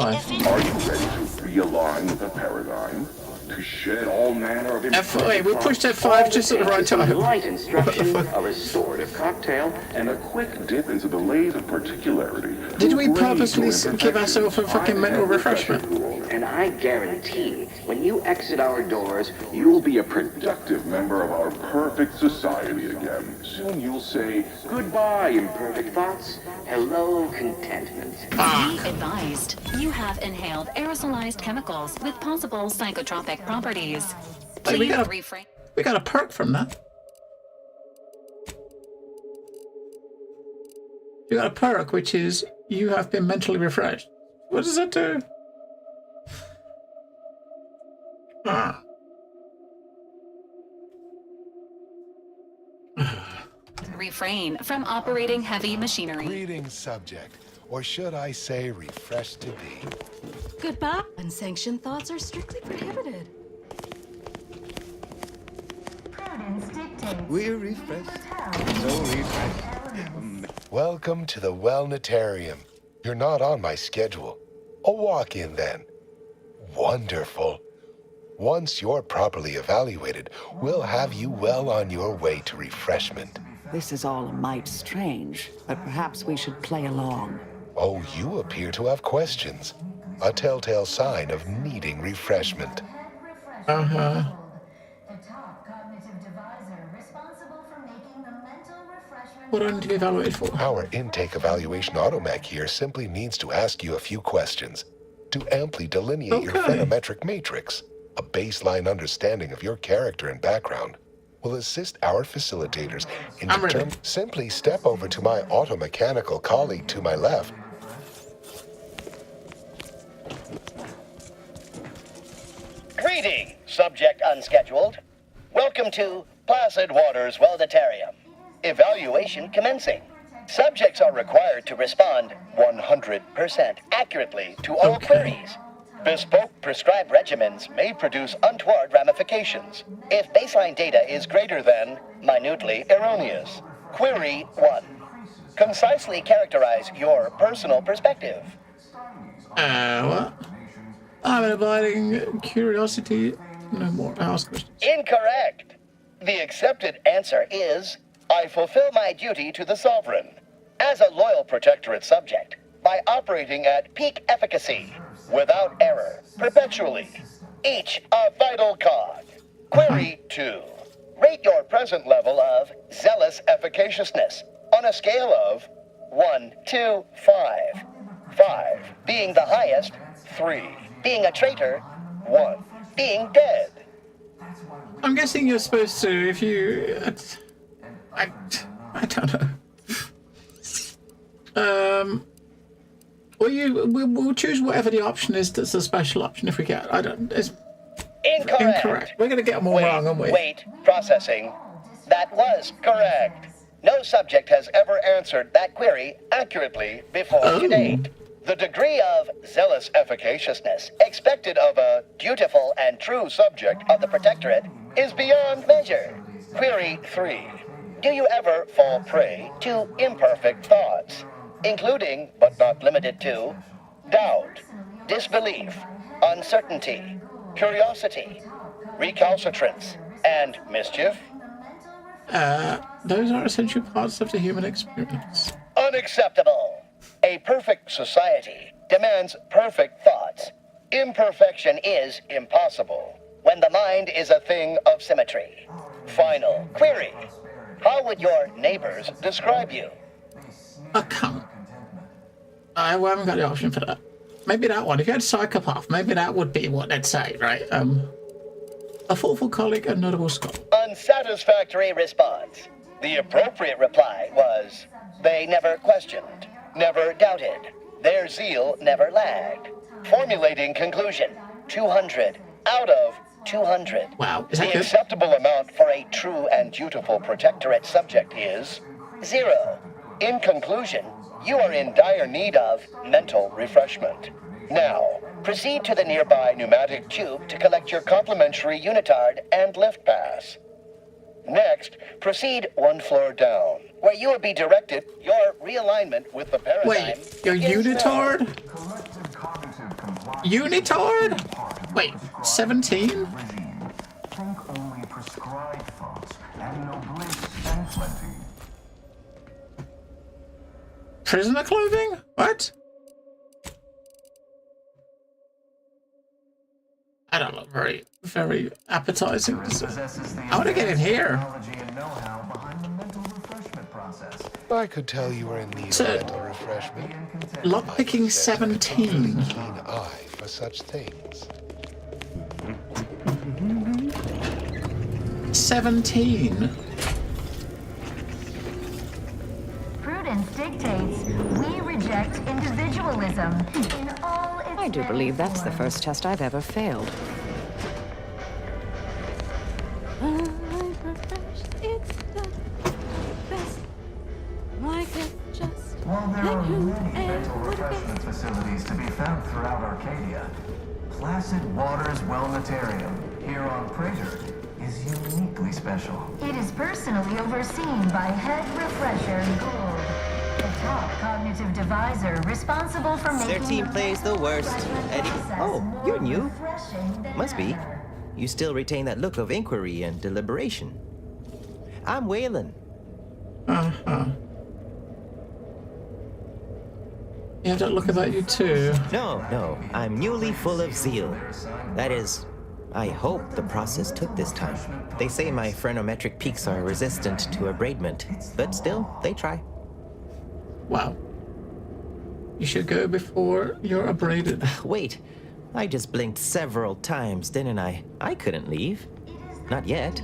Are you ready to realign with the paradigm? To shed all manner of Wait, we pushed F5 just at the right time. Light instruction, a restorative cocktail, and a quick dip into the lays of particularity. Did we purposely give ourselves a fucking mental refreshment? And I guarantee, when you exit our doors, you'll be a productive member of our perfect society again. Soon you'll say, goodbye, imperfect thoughts. Hello, contentment. Be advised, you have inhaled aerosolized chemicals with possible psychotropic properties. Hey, we got a perk from that. You got a perk, which is you have been mentally refreshed. What does that do? Refrain from operating heavy machinery. Reading subject, or should I say refreshed to be. Goodbye. Unsanctioned thoughts are strictly prohibited. We're refreshed. So refreshed. Welcome to the Wellnetarium. You're not on my schedule. A walk-in then. Wonderful. Once you're properly evaluated, we'll have you well on your way to refreshment. This is all a mite strange, but perhaps we should play along. Oh, you appear to have questions. A telltale sign of needing refreshment. Uh-huh. What do I need to be evaluated for? Our intake evaluation automech here simply needs to ask you a few questions to amply delineate your phenometric matrix. A baseline understanding of your character and background will assist our facilitators in determining. Simply step over to my automechanical colleague to my left. Greeting, subject unscheduled. Welcome to Placid Waters Welditarium. Evaluation commencing. Subjects are required to respond 100% accurately to all queries. Bespoke prescribed regimens may produce untoward ramifications if baseline data is greater than minutely erroneous. Query 1. Concisely characterize your personal perspective. What? I'm an abiding curiosity. No more. Ask questions. Incorrect. The accepted answer is, I fulfill my duty to the Sovereign as a loyal protectorate subject by operating at peak efficacy, without error, perpetually. Each a vital cog. Query 2. Rate your present level of zealous efficaciousness on a scale of 1 to 5. 5 being the highest, 3 being a traitor, 1 being dead. I'm guessing you're supposed to, if you... I don't know. We'll choose whatever the option is that's a special option if we get... I don't... It's incorrect. We're going to get them all wrong, aren't we? Wait, processing. That was correct. No subject has ever answered that query accurately before to date. The degree of zealous efficaciousness expected of a dutiful and true subject of the Protectorate is beyond measure. Query 3. Do you ever fall prey to imperfect thoughts, including, but not limited to, doubt, disbelief, uncertainty, curiosity, recalcitrance, and mischief? Those are essential parts of the human experience. Unacceptable. A perfect society demands perfect thoughts. Imperfection is impossible when the mind is a thing of symmetry. Final query. How would your neighbors describe you? A cunt. I haven't got the option for that. Maybe that one. If you had psychopath, maybe that would be what they'd say, right? A thoughtful colleague and notable scholar. Unsatisfactory response. The appropriate reply was, they never questioned, never doubted. Their zeal never lagged. Formulating conclusion, 200 out of 200. Wow, is that the acceptable amount for a true and dutiful Protectorate subject is 0. In conclusion, you are in dire need of mental refreshment. Now, proceed to the nearby pneumatic tube to collect your complimentary unitard and lift pass. Next, proceed 1 floor down, where you will be directed your realignment with the paradigm. Wait, your unitard? Unitard? Wait, 17? Think only prescribed thoughts, and no bliss and plenty. Prisoner clothing? What? I don't look very appetizing. I want to get in here. I could tell you were in need of mental refreshment. Lockpicking 17. Keen eye for such things. 17. Prudence dictates we reject individualism in all its I do believe that's the first test I've ever failed. While there are many mental refreshment facilities to be found throughout Arcadia, Placid Waters Wellnitarium here on Praetor is uniquely special. It is personally overseen by Head Refresher Gould, the top cognitive deviser responsible for making Their team plays the worst. Eddie. Oh, you're new. Must be. you still retain that look of inquiry and deliberation. I'm Waylon. Uh-huh. You have that look about you too. No, I'm newly full of zeal. That is, I hope the process took this time. They say my phrenometric peaks are resistant to abradement, but still, they try. Wow. You should go before you're abraded. Wait, I just blinked several times, didn't I? I couldn't leave. Not yet.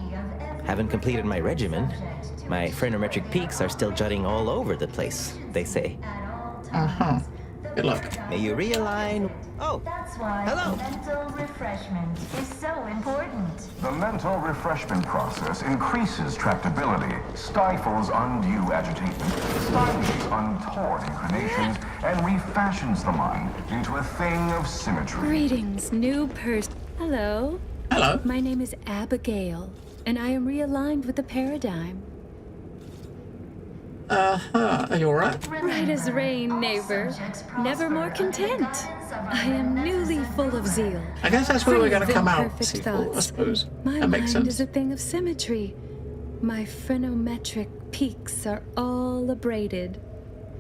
Haven't completed my regimen. My phrenometric peaks are still jutting all over the place, they say. Uh-huh. Good luck. May you realign. Oh, That's why hello. mental refreshment is so important. The mental refreshment process increases tractability, stifles undue agitation, stymies untoward inclinations, and refashions the mind into a thing of symmetry. Greetings, new person. Hello. Hello. My name is Abigail, and I am realigned with the paradigm. Uh-huh. Are you alright? Right as rain, neighbor. Never more content. I am newly full of zeal. I guess that's where Free we're going of to come out. imperfect Sequel, I thoughts. suppose. My That makes mind sense. is a thing of symmetry. My phrenometric peaks are all abraded.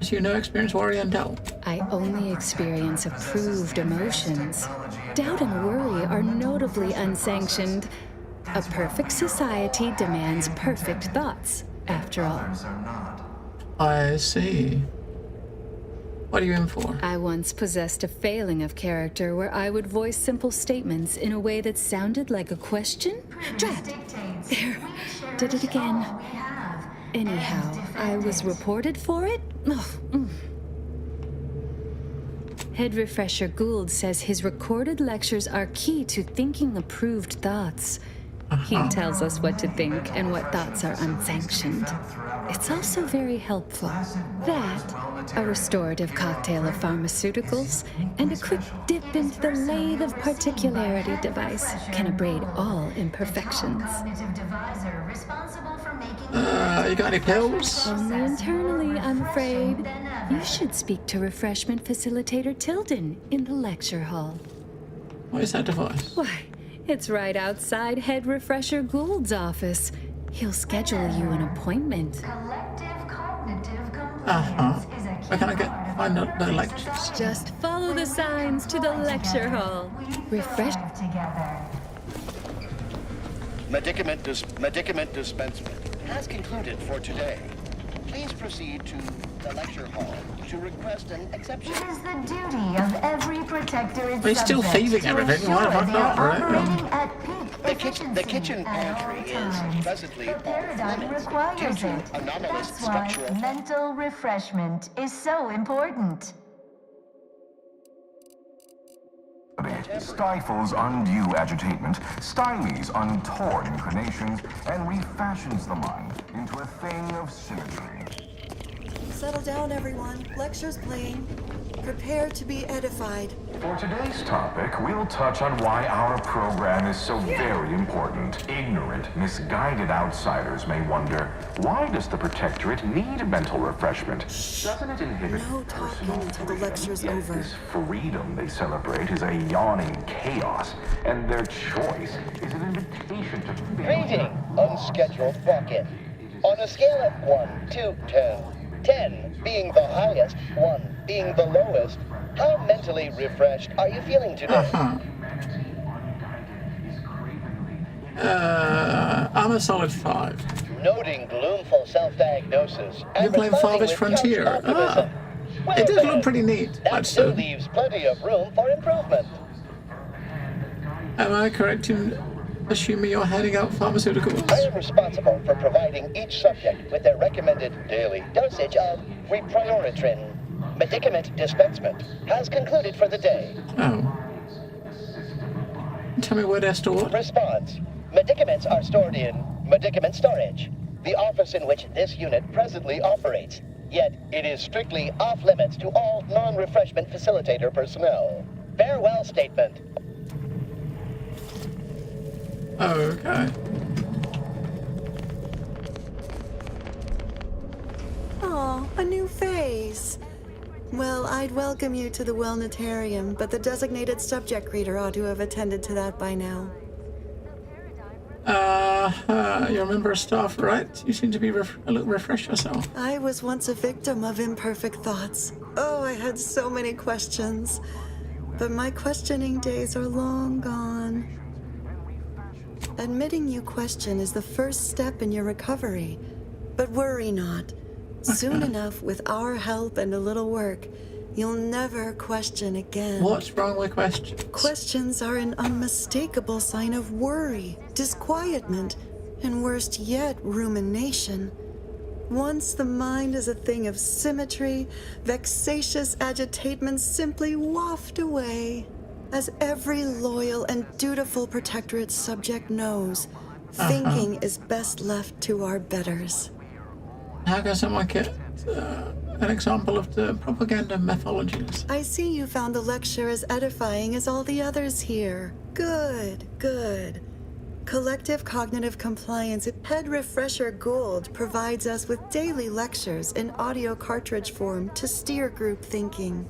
So you know experience Oriental. I only experience approved emotions. Doubt and worry are notably unsanctioned. A perfect society demands perfect thoughts, after all. I see. What are you in for? I once possessed a failing of character where I would voice simple statements in a way that sounded like a question? Drat! There, did it again. Anyhow, I was reported for it? Head Refresher Gould says his recorded lectures are key to thinking approved thoughts. He tells us what to think and what thoughts are unsanctioned. It's also very helpful. That, a restorative cocktail of pharmaceuticals, and a quick dip into the lathe of particularity device can abrade all imperfections. You got any pills? Only internally, I'm afraid. You should speak to Refreshment Facilitator Tilden in the lecture hall. What is that device? Why, it's right outside Head Refresher Gould's office. He'll schedule you an appointment. Uh-huh. Where can I find the lectures? Just follow the signs to the lecture hall. Refresh Medicament dispensement has concluded for today. Please proceed to the lecture hall to request an exception. It is the duty of every protector and But he's still thieving everything. Why the fuck not, right? The kitchen pantry is presently off Paradigm limits due requires to it. anomalous That's why structural. mental refreshment is so important. Stifles undue agitation, stymies untoward inclinations, and refashions the mind into a thing of symmetry. Settle down, everyone. Lecture's playing. Prepare to be edified. For today's topic, we'll touch on why our program is so very important. Ignorant, misguided outsiders may wonder, why does the Protectorate need mental refreshment? Doesn't it inhibit No talking until the lecture's Yet over. this freedom they celebrate is a yawning chaos, and their choice is an invitation to Greeting, unscheduled walk-in. On a scale of 1 to 10, 10 being the highest, 1 being the lowest, how mentally refreshed are you feeling today? I'm a solid 5. Noting gloomful self-diagnosis and You're playing responding Farthest with Frontier. couch optimism. Well It does look done. pretty neat. That I'd still say. leaves plenty of room for improvement. Am I correct in assuming you're handing out pharmaceuticals? I am responsible for providing each subject with their recommended daily dosage of Reprioritrin. Medicament dispensement has concluded for the day. Oh. Tell me where they're stored. Response. Medicaments are stored in medicament storage, the office in which this unit presently operates. Yet, it is strictly off-limits to all non-refreshment facilitator personnel. Farewell statement. Okay. Aw, a new phase. Well, I'd welcome you to the Wellnetarium, but the designated subject reader ought to have attended to that by now. You're a member of staff, right? You seem to be a little refresh yourself. I was once a victim of imperfect thoughts. Oh, I had so many questions. But my questioning days are long gone. Admitting you question is the first step in your recovery. But worry not. Soon enough, with our help and a little work, you'll never question again. What's wrong with questions? Questions are an unmistakable sign of worry, disquietment, and worst yet, rumination. Once the mind is a thing of symmetry, vexatious agitatements simply waft away. As every loyal and dutiful protectorate subject knows, thinking is best left to our betters. How can someone get an example of the propaganda methodologies? I see you found the lecture as edifying as all the others here. Good, good. Collective Cognitive Compliance Head Refresher Gould provides us with daily lectures in audio cartridge form to steer group thinking.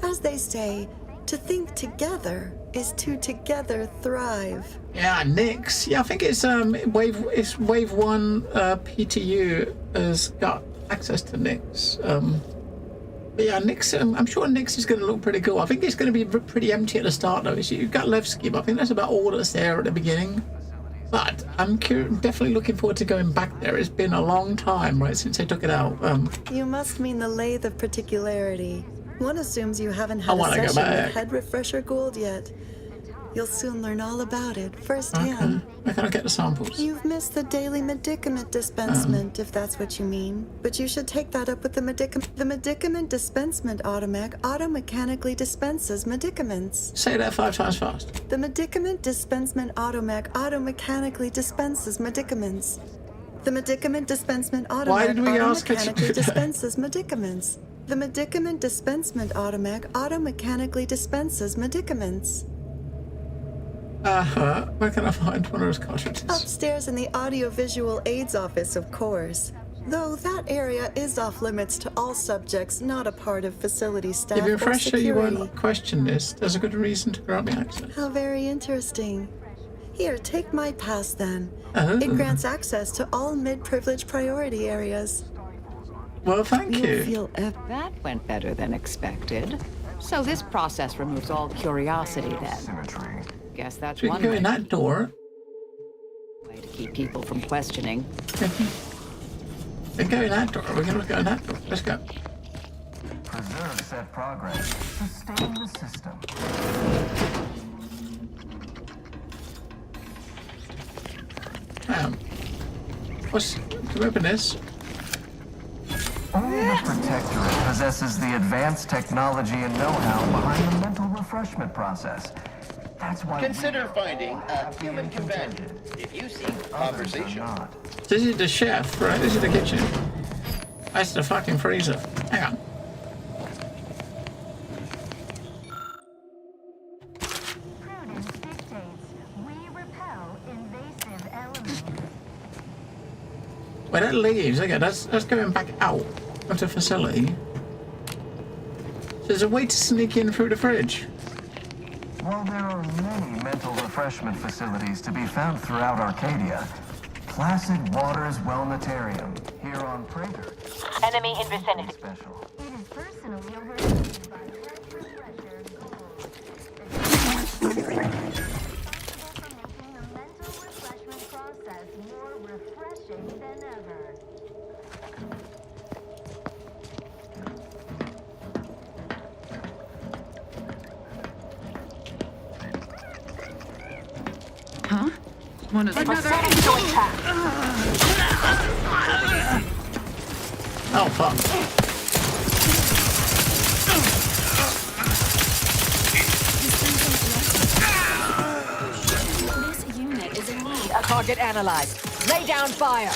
As they say, to think together is to together thrive. Yeah, Nix. Yeah, I think it's wave 1 PTU has got access to Nix. But yeah, Nix. I'm sure Nix is going to look pretty cool. I think it's going to be pretty empty at the start though. You've got Levski, but I think that's about all that's there at the beginning. But I'm definitely looking forward to going back there. It's been a long time, right, since they took it out. You must mean the Lathe of Particularity. One assumes you haven't had a session with Head Refresher Gould yet. You'll soon learn all about it firsthand. Okay. Where can I get the samples? You've missed the daily medicament dispensement, if that's what you mean. But you should take that up with the medicament. The medicament dispensement automac auto-mechanically dispenses medicaments. Say that 5 times fast. The medicament dispensement automac auto-mechanically dispenses medicaments. The medicament dispensement automac Why did we ask her to auto-mechanically do that? dispenses medicaments. The medicament dispensement automac auto-mechanically dispenses medicaments. Where can I find one of those cartridges? Upstairs in the audiovisual aids office, of course. Though that area is off limits to all subjects not a part of facility staff If you're or fresh so you security. won't question this, there's a good reason to grant me access. How very interesting. Here, take my pass then. It grants access to all mid-privilege priority areas. Well, thank you. That went better than expected. So this process removes all curiosity then. Guess that's So we one can go way in that door. to keep people from questioning. We can go in that door. We're going to go in that door. Let's go. Preserve set progress. Sustain the system. Can we open this? Only the Protectorate possesses the advanced technology and know-how behind the mental refreshment process. That's why Consider finding a human companion if you seek conversation. This is the chef, right? This is the kitchen. That's the fucking freezer. Hang on. When that leaves, okay, that's going back out of the facility. So there's a way to sneak in through the fridge. While there are many mental refreshment facilities to be found throughout Arcadia, Placid Waters Wellnetarium, here on Praetor, Enemy in vicinity. special. It is personally overseen by process more refreshing than ever. Huh? One is Oh, fuck. This unit is in need of Target analyzed. Lay down fire.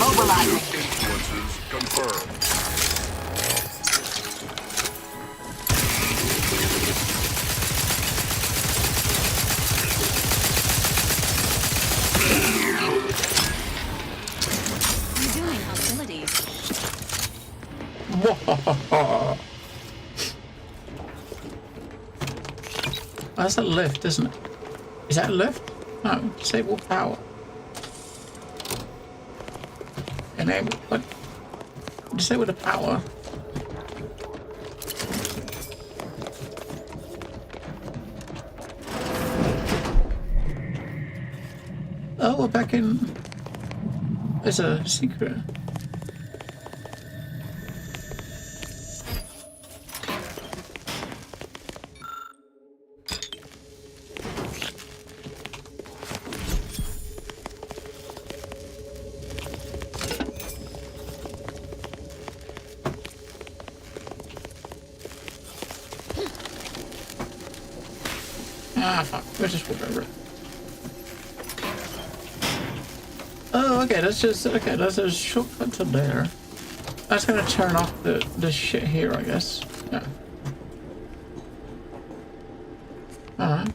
mobilizing. Influences confirmed. Resuming hostilities. that's a lift, isn't it? Is that a lift? No, disable power. Enable, what? Disable the power. Oh, we're back in. There's a secret. Ah, fuck. We'll just walk over it. Oh, okay, that's just, okay, that's a shortcut to there. That's gonna turn off the shit here, I guess. Yeah. Alright.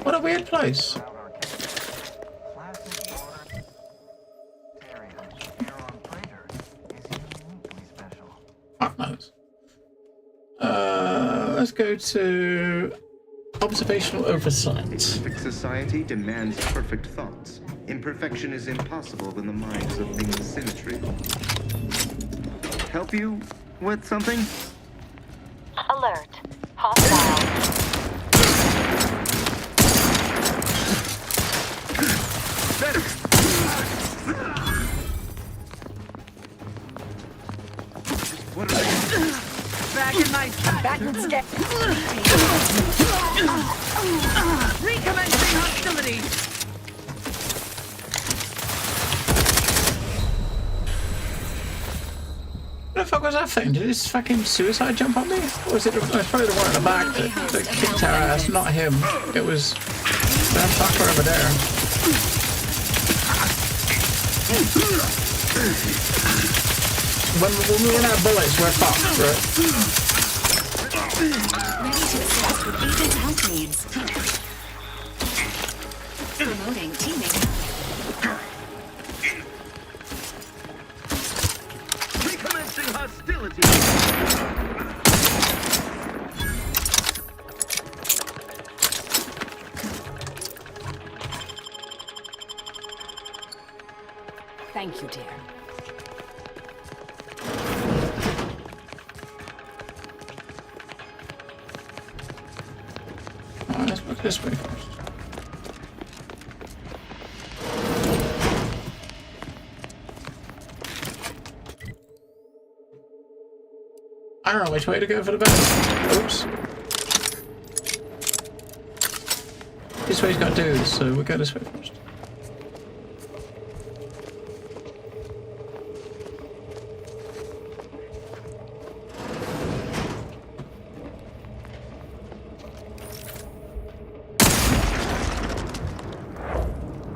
What a weird place. Fuck knows. Let's go to observational oversight. A perfect society demands perfect thoughts. Imperfection is impossible in the minds of things symmetry. Help you with something? Alert. Hostile. What are they? Back in my back instead. Recommencing hostility. What the fuck was that thing? Did this fucking suicide jump on me? Or was it probably the one at the back that kicked our ass? Not him. It was that fucker over there. When we run out of bullets, we're fucked, right? Ready to assist with agent health needs. Promoting teammate. Recommencing hostility. Thank you, dear. Let's look this way first. I don't know which way to go for the best. Oops. This way's got dudes, so we'll go this way first.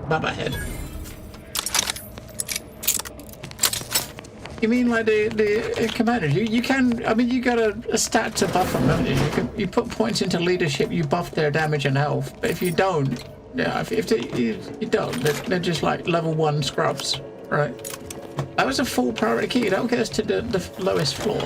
Baba head. You mean like the commanders? You can, I mean, you got a stat to buff them, don't you? You put points into leadership, you buff their damage and health. But if you don't, yeah, you don't, they're just like level 1 scrubs, right? That was a full priority key. That'll get us to the lowest floor.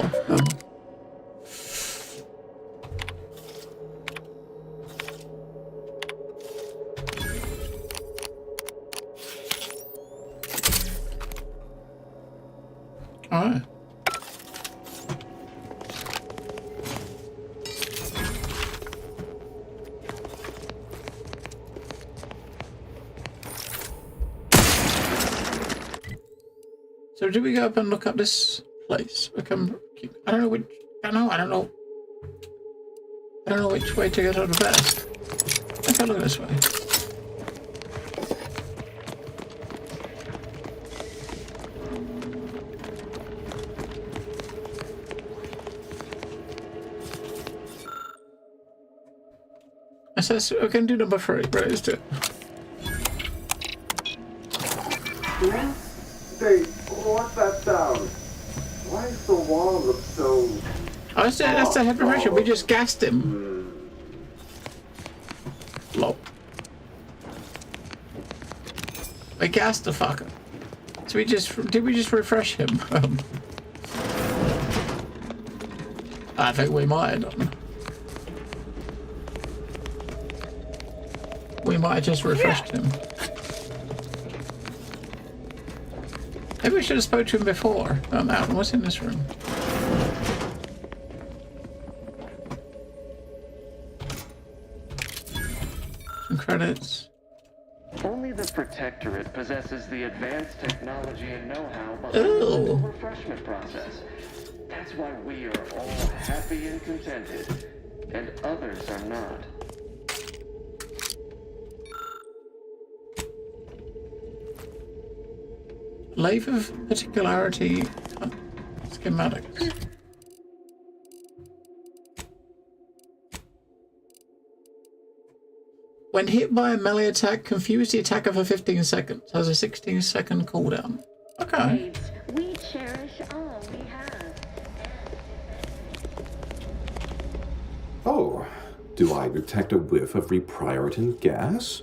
Alright. So do we go up and look up this place? I don't know which. I don't know which way to go to the best. Okay, look this way. We can do number 3, right? Let's do it. Hey, what's that sound? Why does the wall look so... Oh, that's the head profession. We just gassed him. Lol. We gassed the fucker. So did we just refresh him? I think we might have done. We might have just refreshed him. Maybe we should have spoke to him before. Alan, what's in this room? Some credits. Only the Protectorate possesses the advanced technology and know-how behind Ooh. the refreshment process. That's why we are all happy and contented, and others are not. Lave of particularity schematics. When hit by a melee attack, confuse the attacker for 15 seconds. Has a 16-second cooldown. Okay. We cherish all we have. Oh, do I detect a whiff of repriorant gas?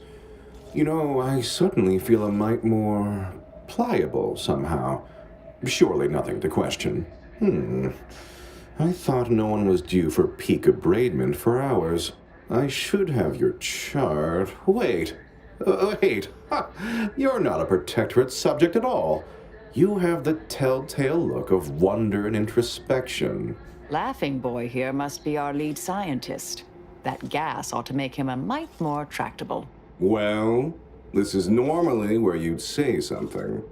You know, I suddenly feel a mite more pliable somehow. Surely nothing to question. I thought no one was due for peak abradement for hours. I should have your chart. Wait. Ha! You're not a Protectorate subject at all. You have the telltale look of wonder and introspection. Laughing Boy here must be our lead scientist. That gas ought to make him a mite more tractable. Well, this is normally where you'd say something.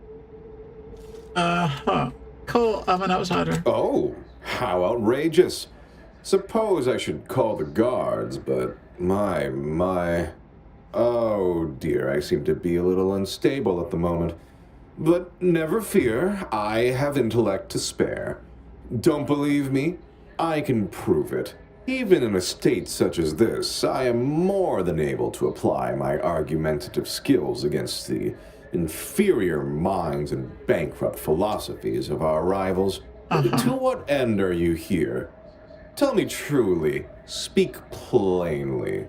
Cool, I'm an outsider. Oh, how outrageous. Suppose I should call the guards, but my... Oh dear, I seem to be a little unstable at the moment. But never fear, I have intellect to spare. Don't believe me? I can prove it. Even in a state such as this, I am more than able to apply my argumentative skills against the inferior minds and bankrupt philosophies of our rivals. To what end are you here? Tell me truly. Speak plainly.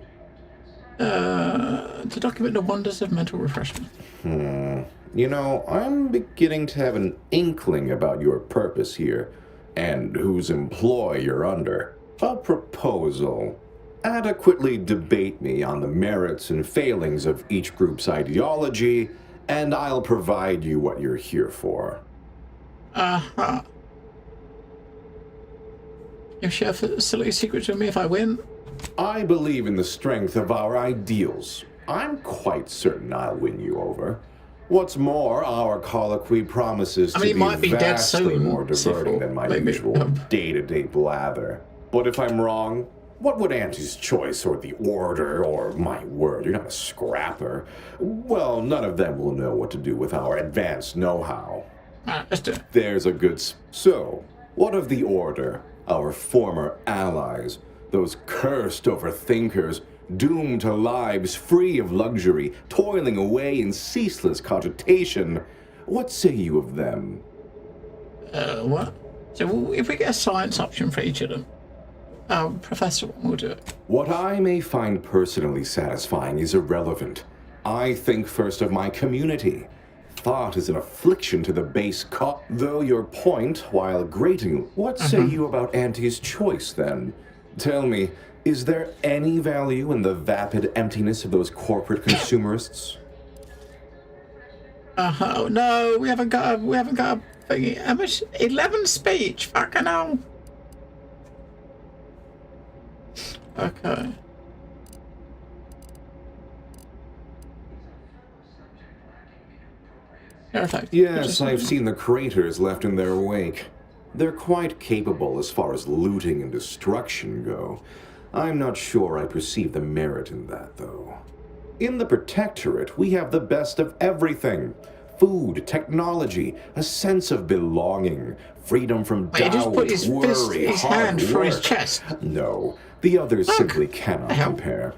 To document the wonders of mental refreshment. You know, I'm beginning to have an inkling about your purpose here, and whose employ you're under. A proposal. Adequately debate me on the merits and failings of each group's ideology, and I'll provide you what you're here for. You share facility secrets with me if I win? I believe in the strength of our ideals. I'm quite certain I'll win you over. What's more, our colloquy promises to be vastly more diverting than my usual day-to-day blather. But if I'm wrong, what would Auntie's choice or the Order or my word, you're not a scrapper? Well, none of them will know what to do with our advanced know-how. There's a good... So, what of the Order, our former allies, those cursed overthinkers, doomed to lives free of luxury, toiling away in ceaseless cogitation? What say you of them? What? So if we get a science option for each of them, Professor will do it. What I may find personally satisfying is irrelevant. I think first of my community. Thought is an affliction to the base Though your point, while grating, what say you about Auntie's choice, then? Tell me, is there any value in the vapid emptiness of those corporate consumerists? No, we haven't got a thingy. How much? 11 speech. Fucking hell. Okay. Yes, I've seen the craters left in their wake. They're quite capable as far as looting and destruction go. I'm not sure I perceive the merit in that, though. In the Protectorate, we have the best of everything. Food, technology, a sense of belonging, freedom from doubt, he just put his worry, his hard hand for his work. chest. No, the others simply cannot compare.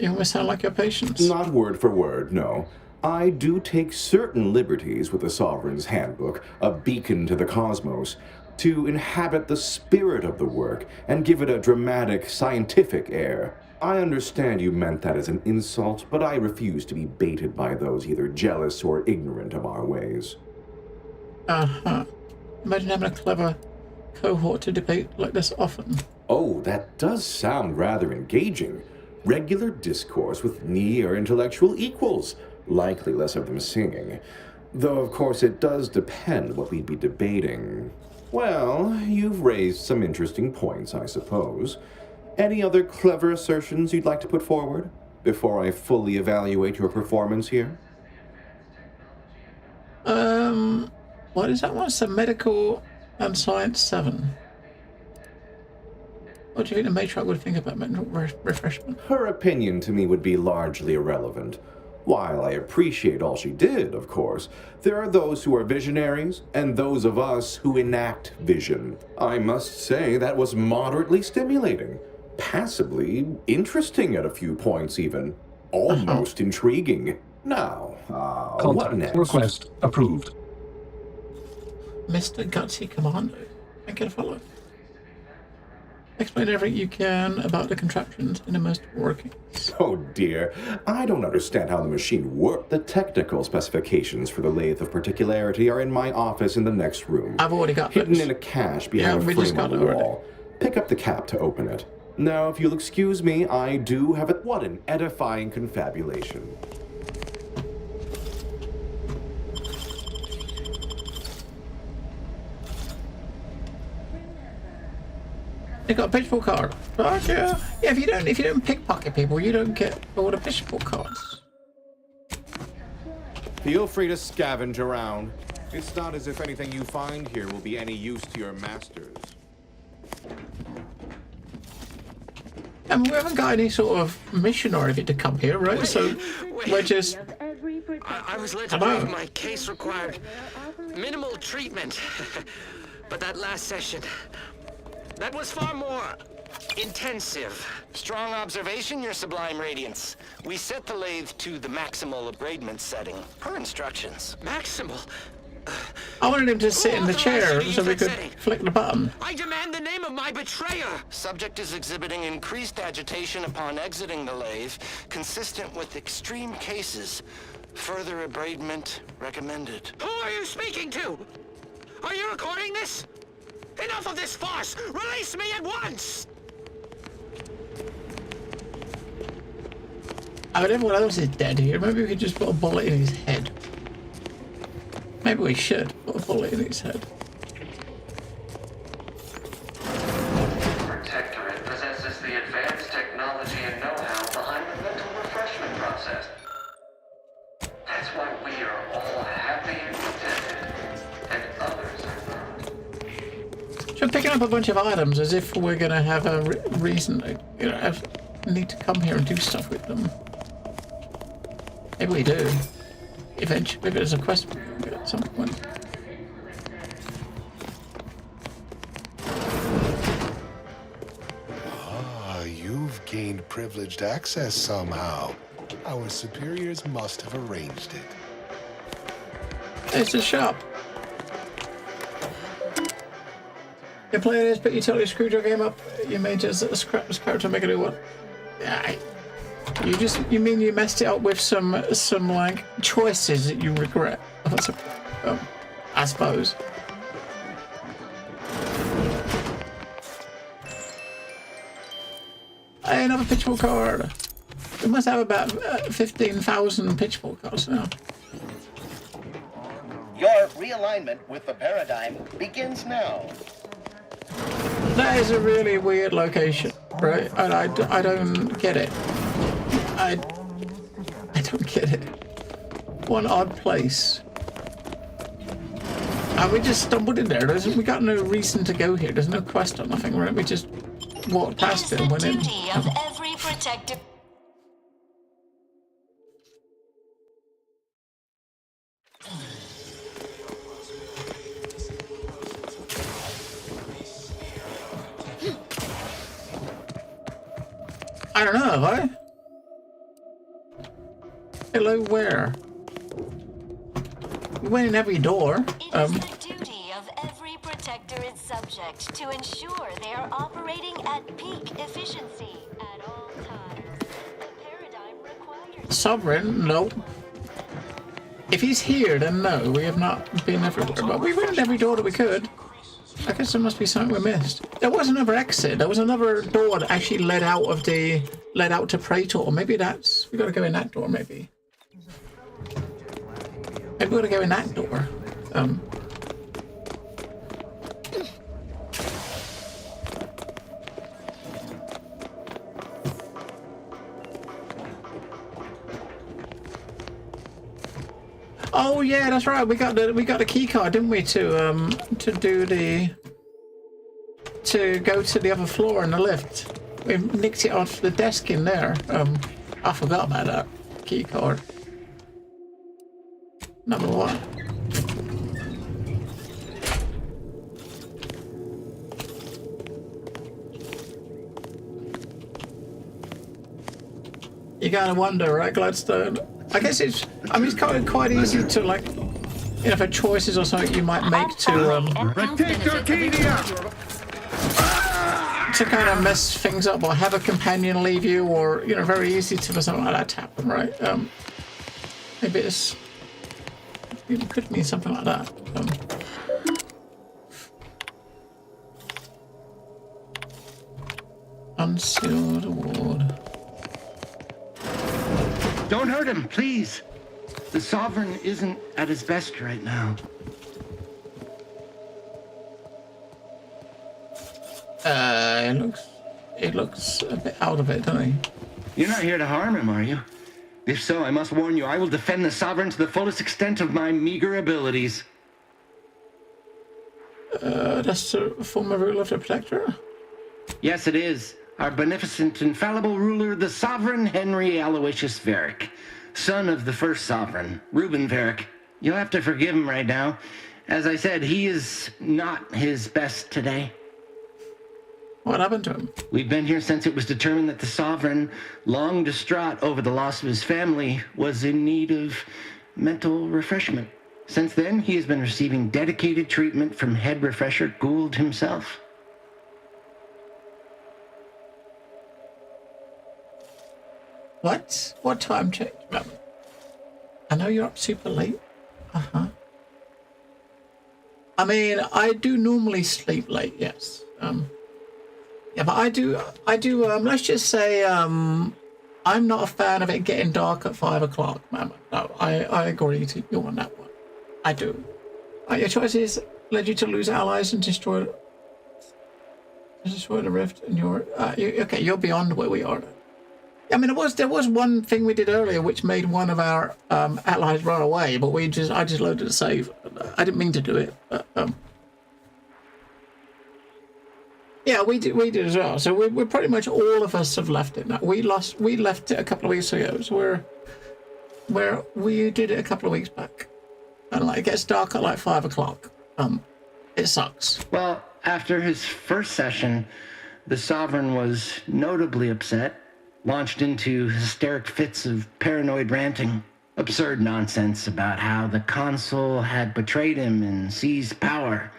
You almost sound like your patients. Not word for word, no. I do take certain liberties with the Sovereign's Handbook, a beacon to the cosmos, to inhabit the spirit of the work and give it a dramatic, scientific air. I understand you meant that as an insult, but I refuse to be baited by those either jealous or ignorant of our ways. Imagine having a clever cohort to debate like this often. Oh, that does sound rather engaging. Regular discourse with near intellectual equals. Likely less of them singing. Though, of course, it does depend what we'd be debating. Well, you've raised some interesting points, I suppose. Any other clever assertions you'd like to put forward before I fully evaluate your performance here? What is that one? It's a medical and science 7. What do you think the matriarch would think about mental refreshment? Her opinion to me would be largely irrelevant. While I appreciate all she did, of course, there are those who are visionaries and those of us who enact vision. I must say that was moderately stimulating. Passably interesting at a few points even. Almost intriguing. Now, what next? Request approved. Mr. Gutsy Commando. Thank you to follow. Explain everything you can about the contraptions in the most workings. Oh dear, I don't understand how the machine works. The technical specifications for the Lathe of Particularity are in my office in the next room. I've already got hidden those. in a cache behind a frame on the wall. Pick up the cap to open it. Now, if you'll excuse me, I do have it. What an edifying confabulation. You got a pitchfork card. Oh, yeah. Yeah, if you don't pickpocket people, you don't get all the pitchfork cards. Feel free to scavenge around. It's not as if anything you find here will be any use to your masters. And we haven't got any sort of mission or anything to come here, right? So we're just... I was led to believe my case required minimal treatment. But that last session, that was far more intensive. Strong observation, Your Sublime Radiance. We set the lathe to the maximal abradement setting, per instructions. Maximal? I wanted him to sit in the chair so we could flick the button. I demand the name of my betrayer! Subject is exhibiting increased agitation upon exiting the lathe, consistent with extreme cases. Further abradement recommended. Who are you speaking to? Are you recording this? Enough of this farce! Release me at once! I mean, everyone else is dead here. Maybe we could just put a bullet in his head. Maybe we should put a bullet in his head. Protectorate possesses the advanced technology and know-how behind the mental refreshment process. That's why we are all happy and contented, and others are not. So picking up a bunch of items as if we're going to have a reason to, need to come here and do stuff with them. Maybe we do. Eventually, maybe there's a quest at some point. Ah, you've gained privileged access somehow. Our superiors must have arranged it. It's a shop. You play this, but you tell your screwdriver game up. You may just scrap this character and make a new one. Yeah. You mean you messed it up with some like choices that you regret? I suppose. Hey, another pitchfork card. We must have about 15,000 pitchfork cards now. Your realignment with the paradigm begins now. That is a really weird location, right? And I don't get it. I don't get it. One odd place. And we just stumbled in there. We got no reason to go here. There's no quest or nothing, right? We just walked past it and went in. Of every protective. I don't know, have I? Hello, where? We went in every door. It is the duty of every protectorate subject to ensure they are operating at peak efficiency at all times. The paradigm requires... Sovereign? Nope. If he's here, then no, we have not been everywhere. But we went in every door that we could. I guess there must be something we missed. There was another exit. There was another door that actually led out to Praetor. Maybe that's... we got to go in that door, maybe. Maybe we got to go in that door. Oh yeah, that's right. We got the key card, didn't we, to go to the other floor in the lift. We nicked it off the desk in there. I forgot about that key card. Number 1. You gotta wonder, right, Gladstone? I guess it's quite easy to, like, you know, for choices or something you might make to kind of mess things up, or have a companion leave you, or, you know, very easy for something like that to happen, right? Maybe it could mean something like that. Unsealed award. Don't hurt him, please. The Sovereign isn't at his best right now. It looks a bit out of it, doesn't he? You're not here to harm him, are you? If so, I must warn you, I will defend the Sovereign to the fullest extent of my meager abilities. That's the former ruler of the Protectorate? Yes, it is. Our beneficent, infallible ruler, the Sovereign Henry Aloysius Varric, son of the first Sovereign, Reuben Varric. You'll have to forgive him right now. As I said, he is not his best today. What happened to him? We've been here since it was determined that the Sovereign, long distraught over the loss of his family, was in need of mental refreshment. Since then, he has been receiving dedicated treatment from Head Refresher Gould himself. What? What time change? I know you're up super late. Uh-huh. I mean, I do normally sleep late, yes. Yeah, but I do, let's just say, I'm not a fan of it getting dark at 5 o'clock, man. No, I agree to you on that one. I do. Your choices led you to lose allies and destroy the rift, and you're beyond where we are. I mean, there was one thing we did earlier which made one of our allies run away, but I just loaded a save. I didn't mean to do it. But, yeah, we did as well. So we're pretty much all of us have left it now. We left it a couple of weeks ago. So we did it a couple of weeks back, and like it gets dark at like 5 o'clock. It sucks. Well, after his first session, the Sovereign was notably upset. Launched into hysteric fits of paranoid ranting, absurd nonsense about how the consul had betrayed him and seized power.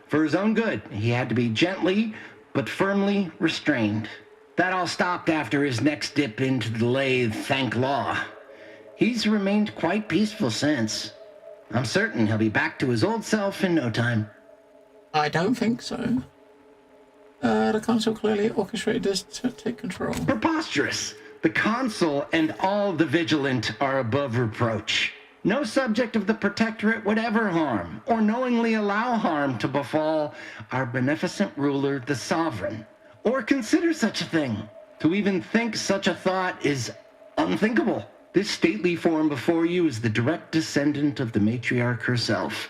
For his own good, he had to be gently but firmly restrained. That all stopped after his next dip into the lathe, thank law. He's remained quite peaceful since. I'm certain he'll be back to his old self in no time. I don't think so. The consul clearly orchestrated this to take control. Preposterous! The consul and all the vigilant are above reproach. No subject of the Protectorate would ever harm, or knowingly allow harm to befall our beneficent ruler, the Sovereign, or consider such a thing. To even think such a thought is unthinkable. This stately form before you is the direct descendant of the matriarch herself.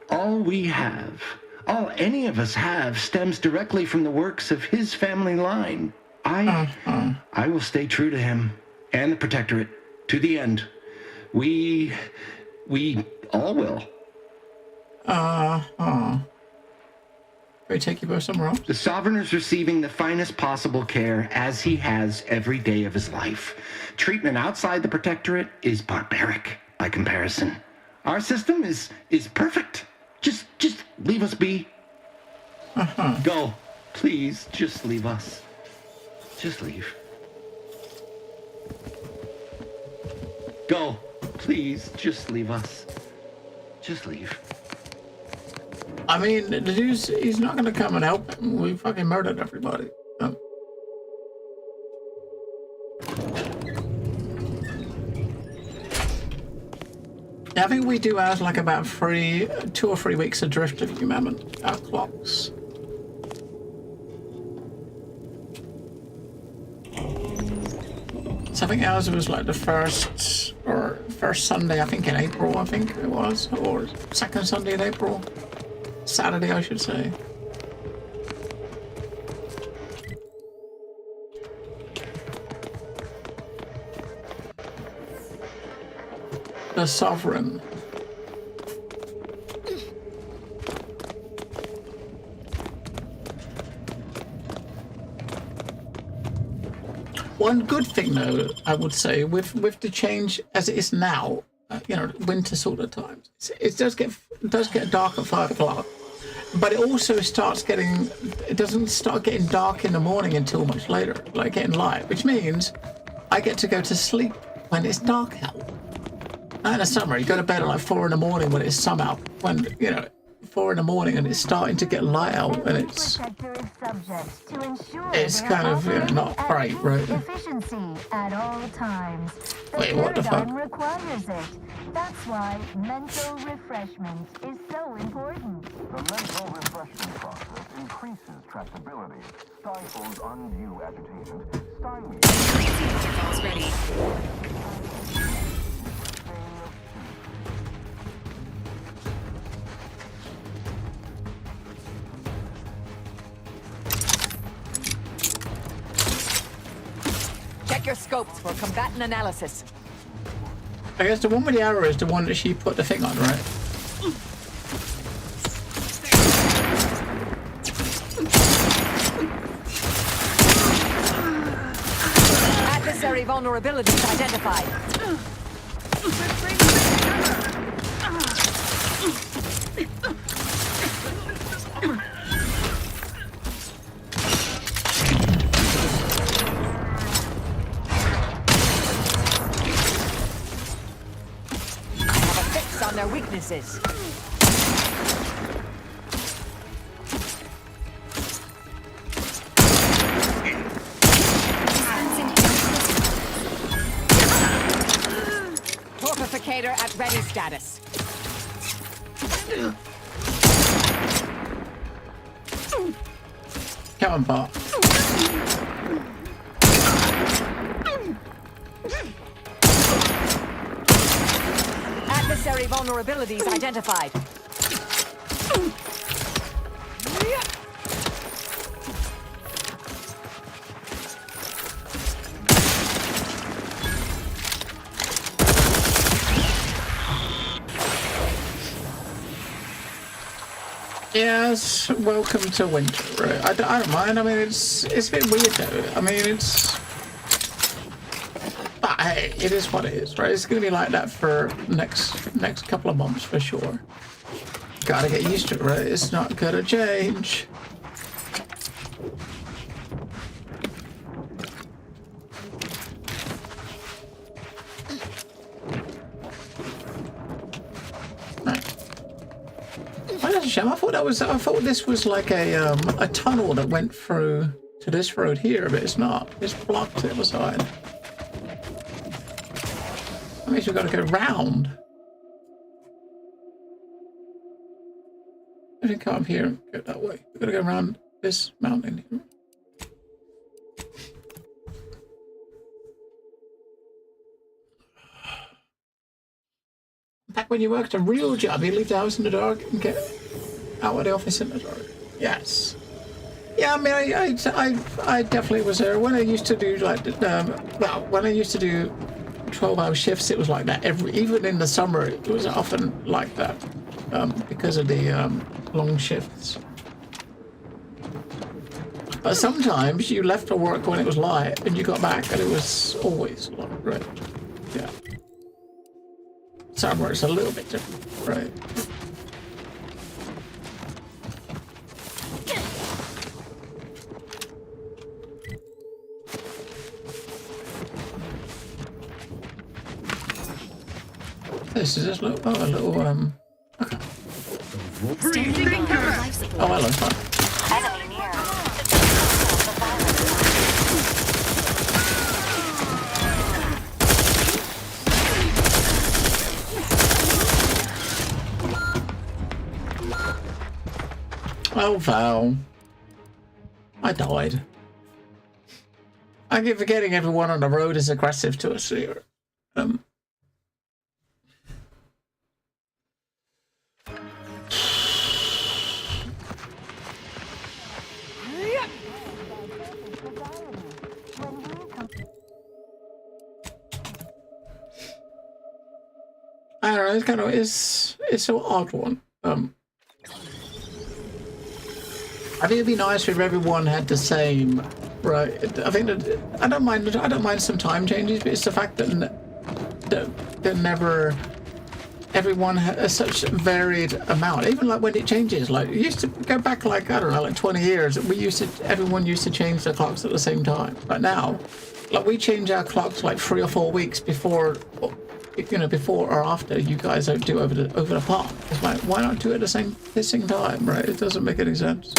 All we have, all any of us have, stems directly from the works of his family line. I will stay true to him and the Protectorate to the end. We all will. We take you both somewhere else? The Sovereign is receiving the finest possible care, as he has every day of his life. Treatment outside the Protectorate is barbaric by comparison. Our system is perfect. Just leave us be. Go. Please, just leave us. Just leave. Go. please, just leave us. Just leave. I mean, the dude's, he's not gonna come and help him. We fucking murdered everybody. I think we do have like about 2 or 3 weeks adrift of human our clocks. So I think ours was like the first Sunday, I think in April, I think it was, or second Sunday in April. Saturday, I should say. The Sovereign. One good thing, though, I would say, with the change as it is now, you know, winter sort of times, it does get dark at 5 o'clock, but it also starts getting, it doesn't start getting dark in the morning until much later, like getting light, which means I get to go to sleep when it's dark out. In the summer, you go to bed at like 4 in the morning when it's sun out, when, you know, 4 in the morning and it's starting to get light out, and it's kind of, you know, not great, right? Efficiency at all times. Wait, what the fuck? Requires it. That's why mental refreshment is so important. The mental refreshment process increases tractability, stifles undue agitation, stymies. Protocols ready. Check your scopes for combatant analysis. I guess the one with the arrow is the one that she put the thing on, right? Adversary vulnerabilities identified. On their weaknesses. Torpificator at ready status. Come on, Bart. Adversary vulnerabilities identified. Yes, welcome to winter. Right? I don't mind. I mean, it's a bit weird though. I mean, it's. But hey, it is what it is, right? It's gonna be like that for next couple of months for sure. Gotta get used to it, right? It's not gonna change. I thought this was like a tunnel that went through to this road here, but it's not. It's blocked to the other side. That means we've got to go round. I didn't come up here and go that way. We've got to go around this mountain here. Back when you worked a real job, you leave the house in the dark and get out of the office in the dark. Yes. Yeah, I mean, I definitely was there. When I used to do like, when I used to do 12-hour shifts, it was like that. Even in the summer, it was often like that because of the long shifts. But sometimes you left for work when it was light and you got back and it was always light, right? Yeah. Summer is a little bit different, right? This is just a little okay. Oh, hello, fine. Enemy near. Oh, Val. I died. I keep forgetting everyone on the road is aggressive to us here. I don't know, it's kind of, it's an odd one. I think it'd be nice if everyone had the same, right? I think that I don't mind some time changes, but it's the fact that never everyone has such varied amount. Even like when it changes, like it used to go back like I don't know, like 20 years. Everyone used to change their clocks at the same time. But now, like we change our clocks like 3 or 4 weeks before. You know, before or after you guys do over the park. It's like, why not do it at the same time, right? It doesn't make any sense.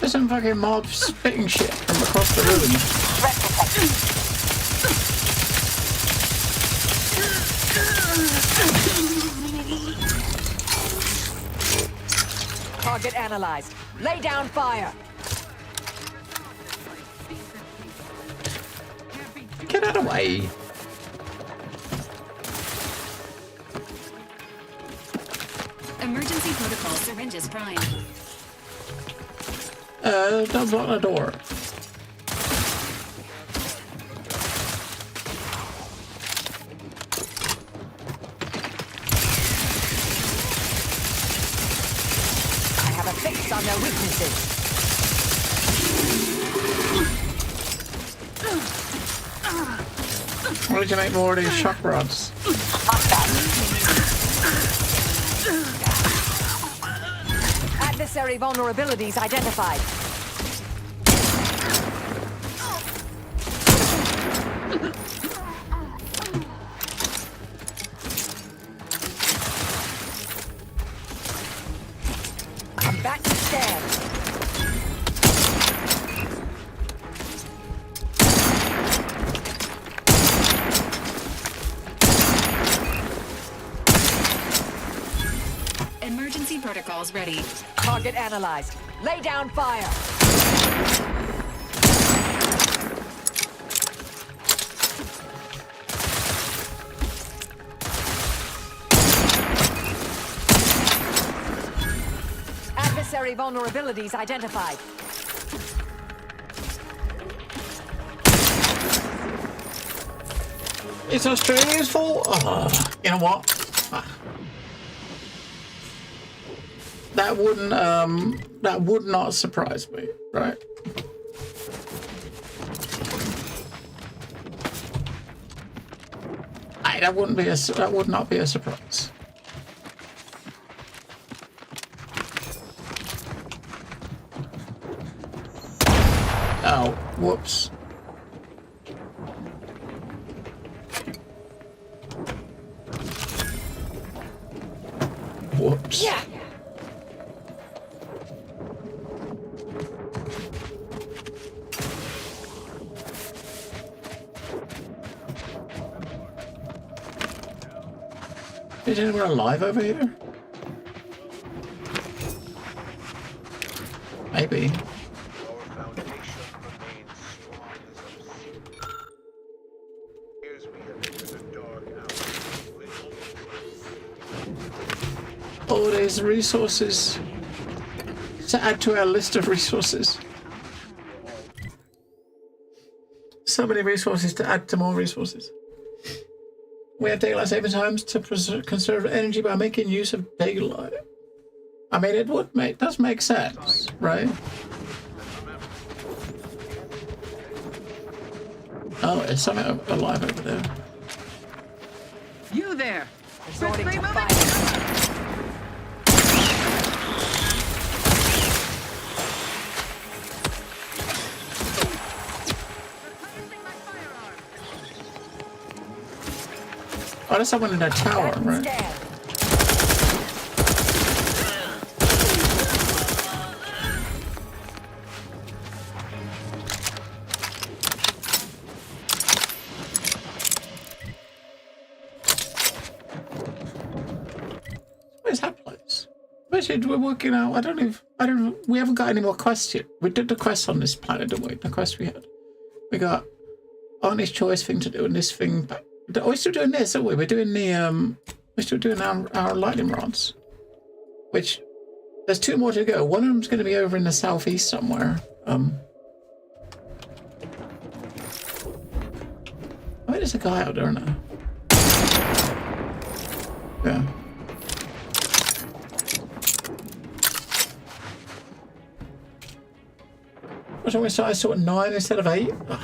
There's some fucking mobs spitting shit from across the room. Target analyzed. Lay down fire. Get out of the way. Emergency protocol syringes prime. Don't block the door. I have a fix on their weaknesses. Why did you make more of these shock rods? Adversary vulnerabilities identified. I'm back to stand. Emergency protocols ready. Target analyzed. Lay down fire. Adversary vulnerabilities identified. It's Australia's fault? You know what? That would not surprise me, right? That would not be a surprise. Oh, whoops. Whoops. Yeah. Is anyone alive over here? Maybe. All these resources. to add to our list of resources. So many resources to add to more resources. We have daylight saving times to conserve energy by making use of daylight. I mean, it does make sense, right? Oh, there's something alive over there. You there! Resorting to fire. Oh, there's someone in that tower, right? Where's that place? Basically, we're working out. I don't know. We haven't got any more quests yet. We did the quest on this planet, didn't we? The quest we had. We got Arnie's choice thing to do and this thing. But we're still doing this, aren't we? We're doing the we're still doing our lightning rods. Which there's 2 more to go. One of them's going to be over in the southeast somewhere. I mean, there's a guy out there now. Yeah. What's wrong with size sort of 9 instead of 8? Ugh.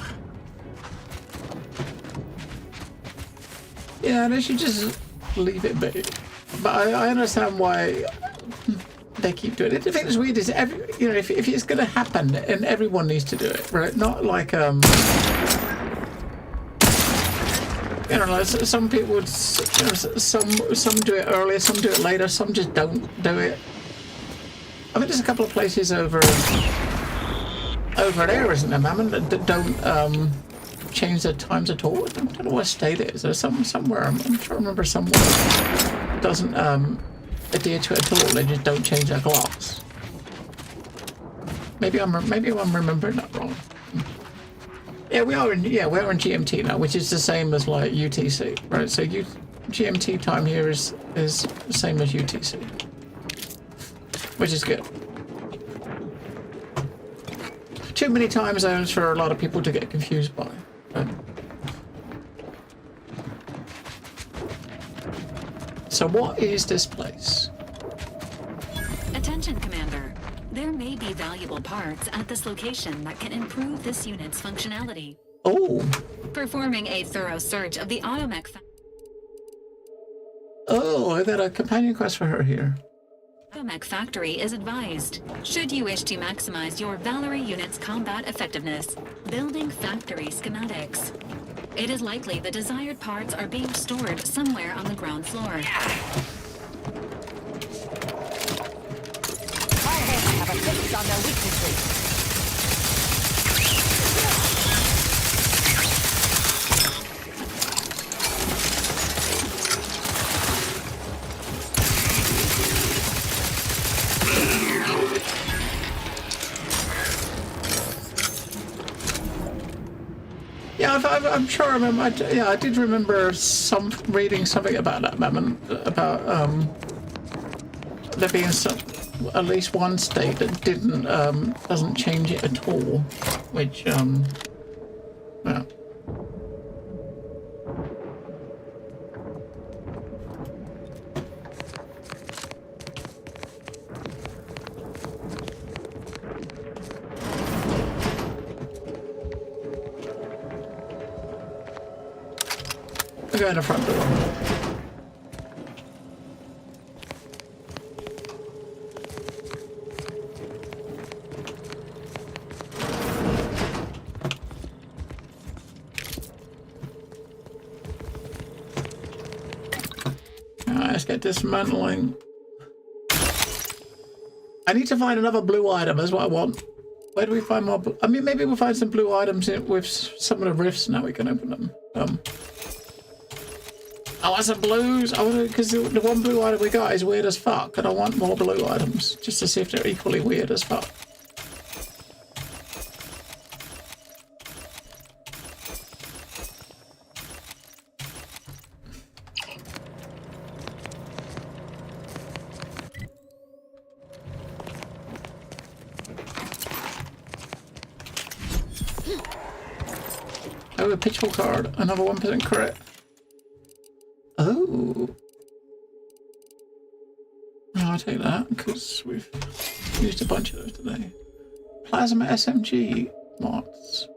Yeah, they should just leave it be. But I understand why they keep doing it. The thing that's weird is, if it's going to happen, and everyone needs to do it, right? Not like like some people would, some do it earlier, some do it later, some just don't do it. I think there's a couple of places over there, isn't there, Mammon, that don't change their times at all. I don't know what state it is. There's somewhere. I'm trying to remember somewhere that doesn't adhere to it at all. They just don't change their clocks. Maybe I'm remembering that wrong. Yeah, we're in GMT now, which is the same as like UTC, right? So GMT time here is the same as UTC, which is good. Too many time zones for a lot of people to get confused by. Right? So what is this place? Attention, Commander. There may be valuable parts at this location that can improve this unit's functionality. Oh. Performing a thorough search of the Automech Oh, I got a companion quest for her here. Automech factory is advised. Should you wish to maximize your Valerie unit's combat effectiveness, building factory schematics. It is likely the desired parts are being stored somewhere on the ground floor. Have a fix on their weaknesses. Yeah, I'm sure I remember. I did remember reading something about that, Mammon, about there being at least one state that doesn't change it at all, which yeah. I'll go in the front door. Let's get dismantling. I need to find another blue item, is what I want. Where do we find more I mean, maybe we'll find some blue items with some of the rifts now we can open them. I want some blues. I want because the one blue item we got is weird as fuck, and I want more blue items just to see if they're equally weird as fuck. Oh, a pitchfork card. Another 1% crit. Oh. I'll take that because we've used a bunch of those today. Plasma SMG mods.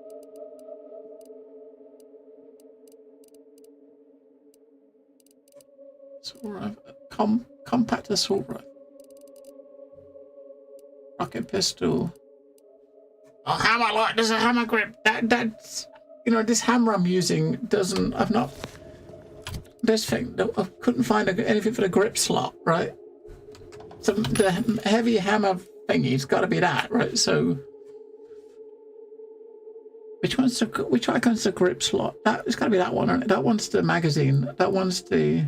Compact assault rifle. Rocket pistol. Oh, hammer! Look, there's a hammer grip. That's, you know, this hammer I'm using doesn't. I've not. This thing. I couldn't find anything for the grip slot, right? So the heavy hammer thingy's got to be that, right? So. Which icon's the grip slot? It's got to be that one, right? That one's the magazine. That one's the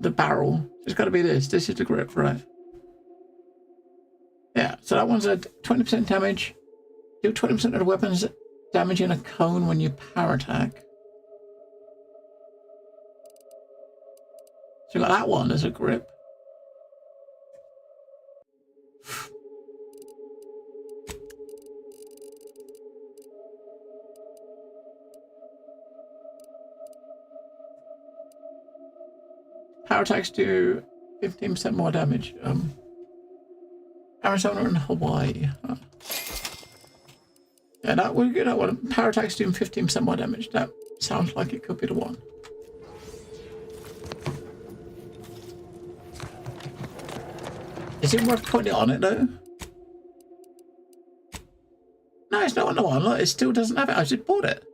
barrel. It's got to be this. This is the grip, right? Yeah. So that one's a 20% damage. Do 20% of the weapon's damage in a cone when you power attack. So you got that one as a grip. Power attacks do 15% more damage. Arizona and Hawaii. Yeah, that would get that one. Power attacks doing 15% more damage. That sounds like it could be the one. Is it worth putting it on it though? No, it's not on the one. Look, it still doesn't have it. I just bought it.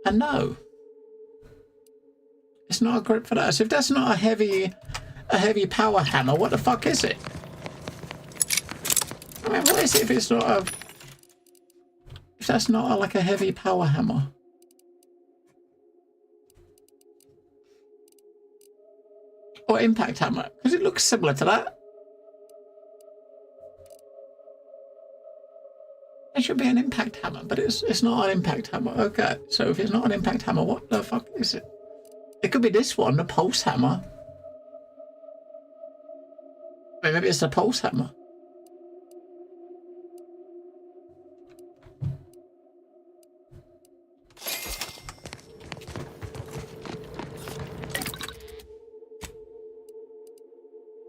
And no. It's not a grip for that. So if that's not a heavy power hammer, what the fuck is it? I mean, what is it if it's not a... If that's not like a heavy power hammer? Or impact hammer? Because it looks similar to that. It should be an impact hammer, but it's not an impact hammer. Okay, so if it's not an impact hammer, what the fuck is it? It could be this one, the pulse hammer. Maybe it's the pulse hammer.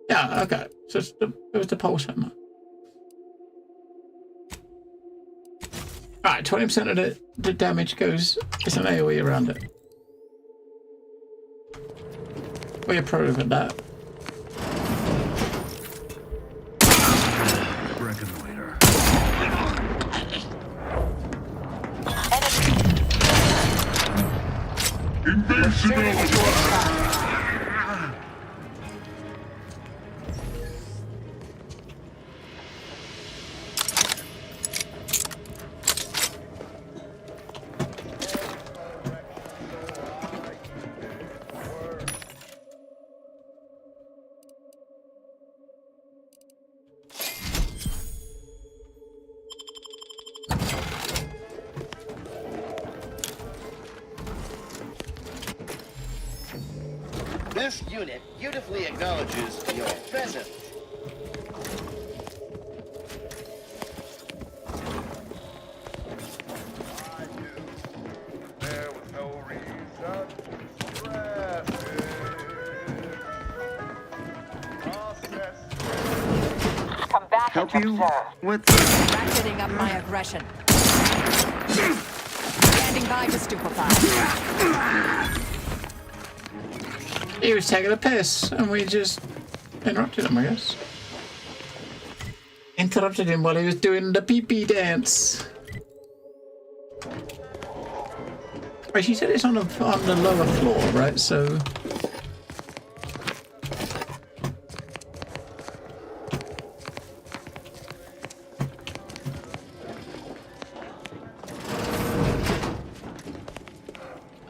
Yeah, okay. So it was the pulse hammer. Alright, 20% of the damage goes, it's an AoE around it. We approve of that. Reconnoiter. This unit beautifully acknowledges your presence. Come back Help and you observe. with Ratcheting up my aggression. Standing by to stupefy. He was taking a piss, and we just interrupted him, I guess. Interrupted him while he was doing the pee-pee dance. Right, she said it's on the lower floor, right? So...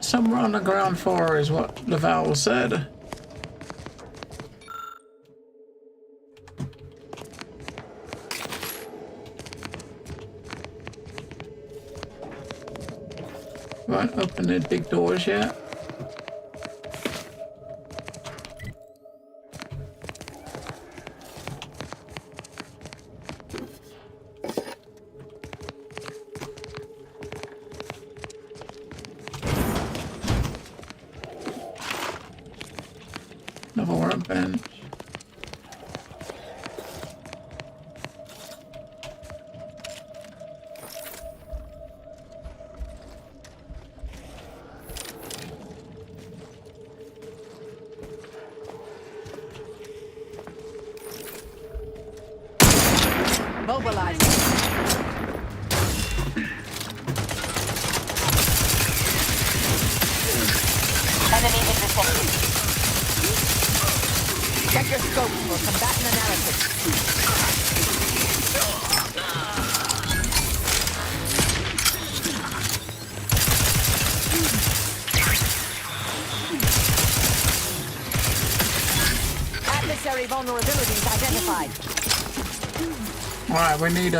somewhere on the ground floor is what the vowel said. Won't open the big doors yet. Mobilizing. Enemy in vicinity. Check your scopes for combatant analysis. Adversary vulnerabilities identified. Alright, we need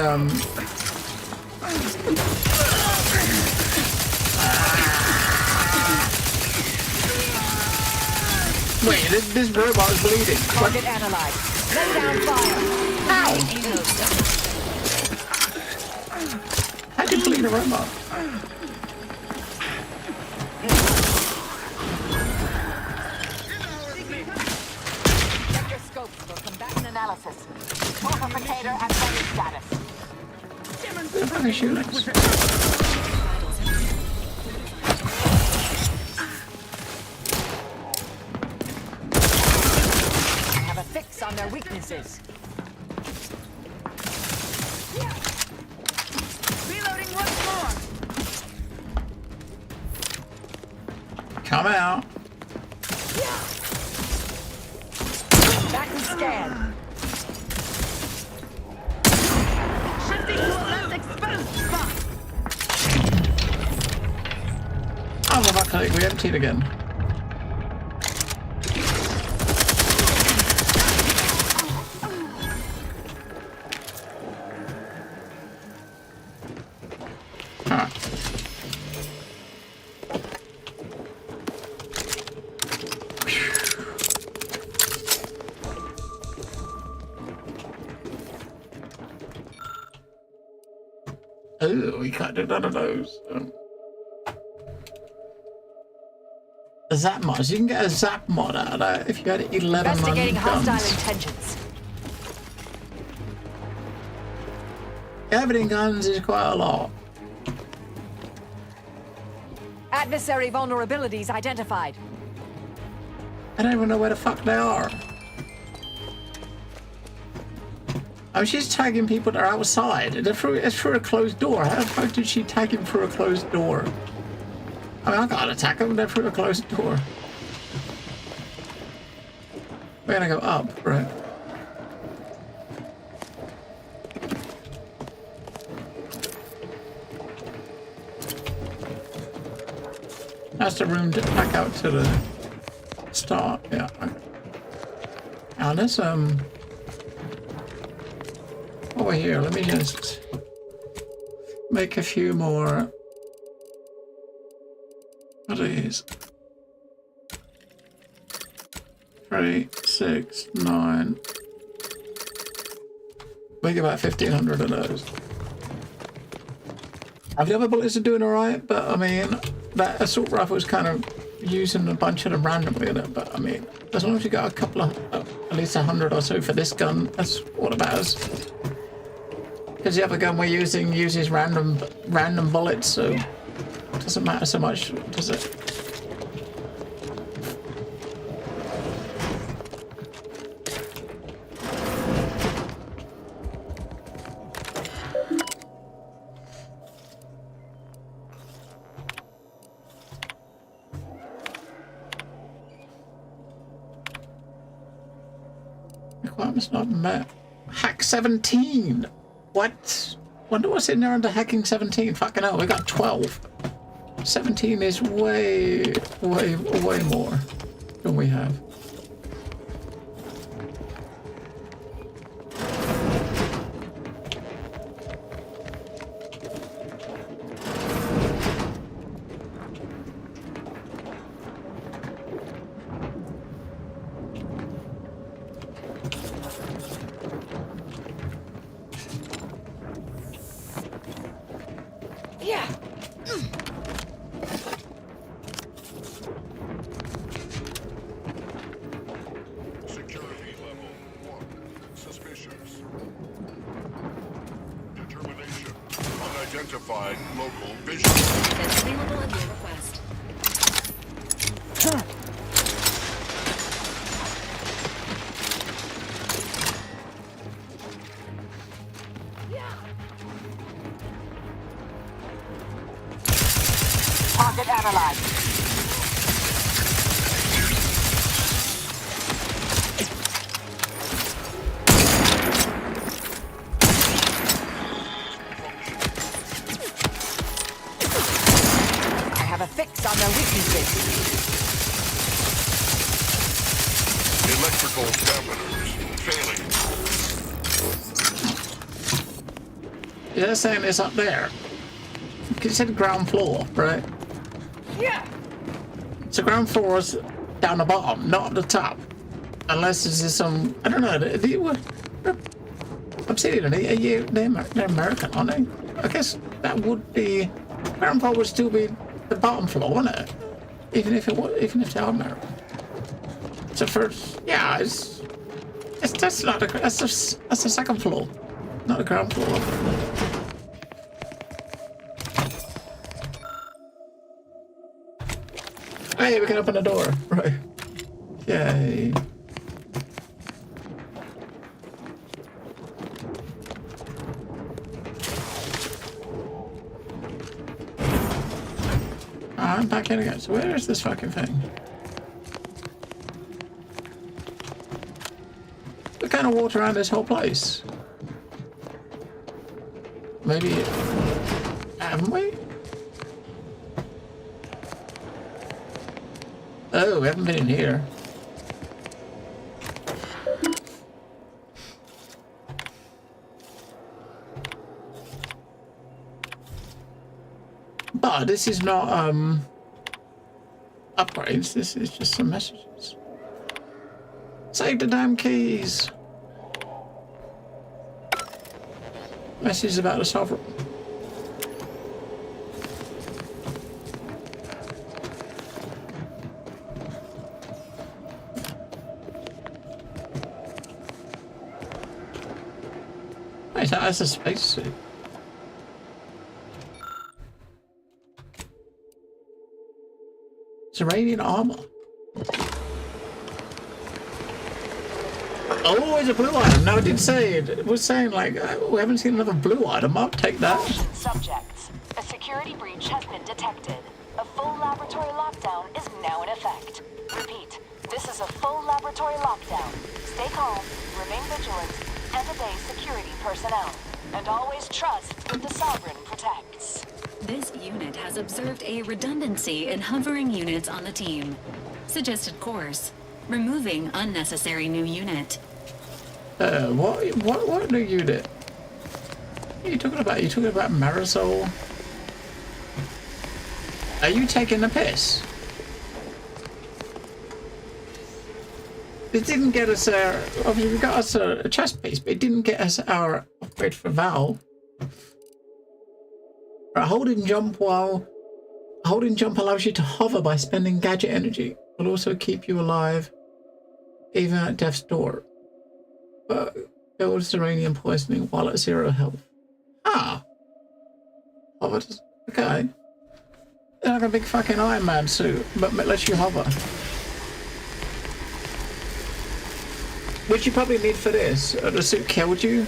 wait, this robot is bleeding. Target analyzed. Lay down fire. Ow! How'd you bleed a robot? Check your scopes for combatant analysis. Multiplicator at running status. Who the fuck is shooting? Have a fix on their weaknesses. Reloading once more. Come out. Back and scan. Shifting to a less exposed spot. Oh, the fuck, we emptied again. Oh, we can't do none of those. A zap mod. So you can get a zap mod out of that if you had 11 Investigating guns. hostile intentions. Having guns is quite a lot. Adversary vulnerabilities identified. I don't even know where the fuck they are. Oh, she's tagging people that are outside. It's through a closed door. How the fuck did she tag him through a closed door? I mean, I can't attack them. They're through a closed door. We're gonna go up, right? That's the room to back out to the start. Yeah. Now let's over here. Let me just make a few more of these. 3, 6, 9. Make about 1,500 of those. The other bullets are doing alright, but I mean, that assault rifle is kind of using a bunch of them randomly in it. But I mean, as long as you got a couple of, at least 100 or so for this gun, that's what it matters. Because the other gun we're using uses random bullets, so it doesn't matter so much, does it? Requirements not met. Hack 17. What? Wonder what's in there under hacking 17. Fucking hell, we got 12. 17 is way more than we have. Unidentified local visual. It's available at your request. Target analyzed. I have a fix on their weaknesses. Electrical dampeners failing. They're saying it's up there. You said ground floor, right? Yeah. So ground floor is down the bottom, not at the top. Unless this is some, I don't know. Obsidian, they're American, aren't they? I guess that would be, ground floor would still be the bottom floor, wouldn't it? Even if they are American. So first, yeah, that's not that's the second floor, not the ground floor. Hey, we can open the door. Right. Yay. I'm back in again. So where is this fucking thing? We kind of walked around this whole place. Maybe... haven't we? Oh, we haven't been in here. But this is not, upgrades. This is just some messages. Save the damn keys. Message about the sovereign. That's a spacesuit. It's Iranian armor. Oh, it's a blue item. No, it did say it. It was saying like we haven't seen another blue item. I'll take that. Subjects, a security breach has been detected. A full laboratory lockdown is now in effect. Repeat, this is a full laboratory lockdown. Stay calm, remain vigilant, and obey security personnel. And always trust that the Sovereign protects. This unit has observed a redundancy in hovering units on the team. Suggested course: removing unnecessary new unit. What new unit? What are you talking about? Are you talking about Marisol? Are you taking the piss? It didn't get us obviously we got us a chest piece, but it didn't get us our upgrade for Val. Right, holding jump allows you to hover by spending gadget energy. Will also keep you alive even at death's door. But builds uranium poisoning while at 0 health. Ah. Hover. Okay. It's like a big fucking Iron Man suit, but lets you hover. Which you probably need for this. The suit killed you.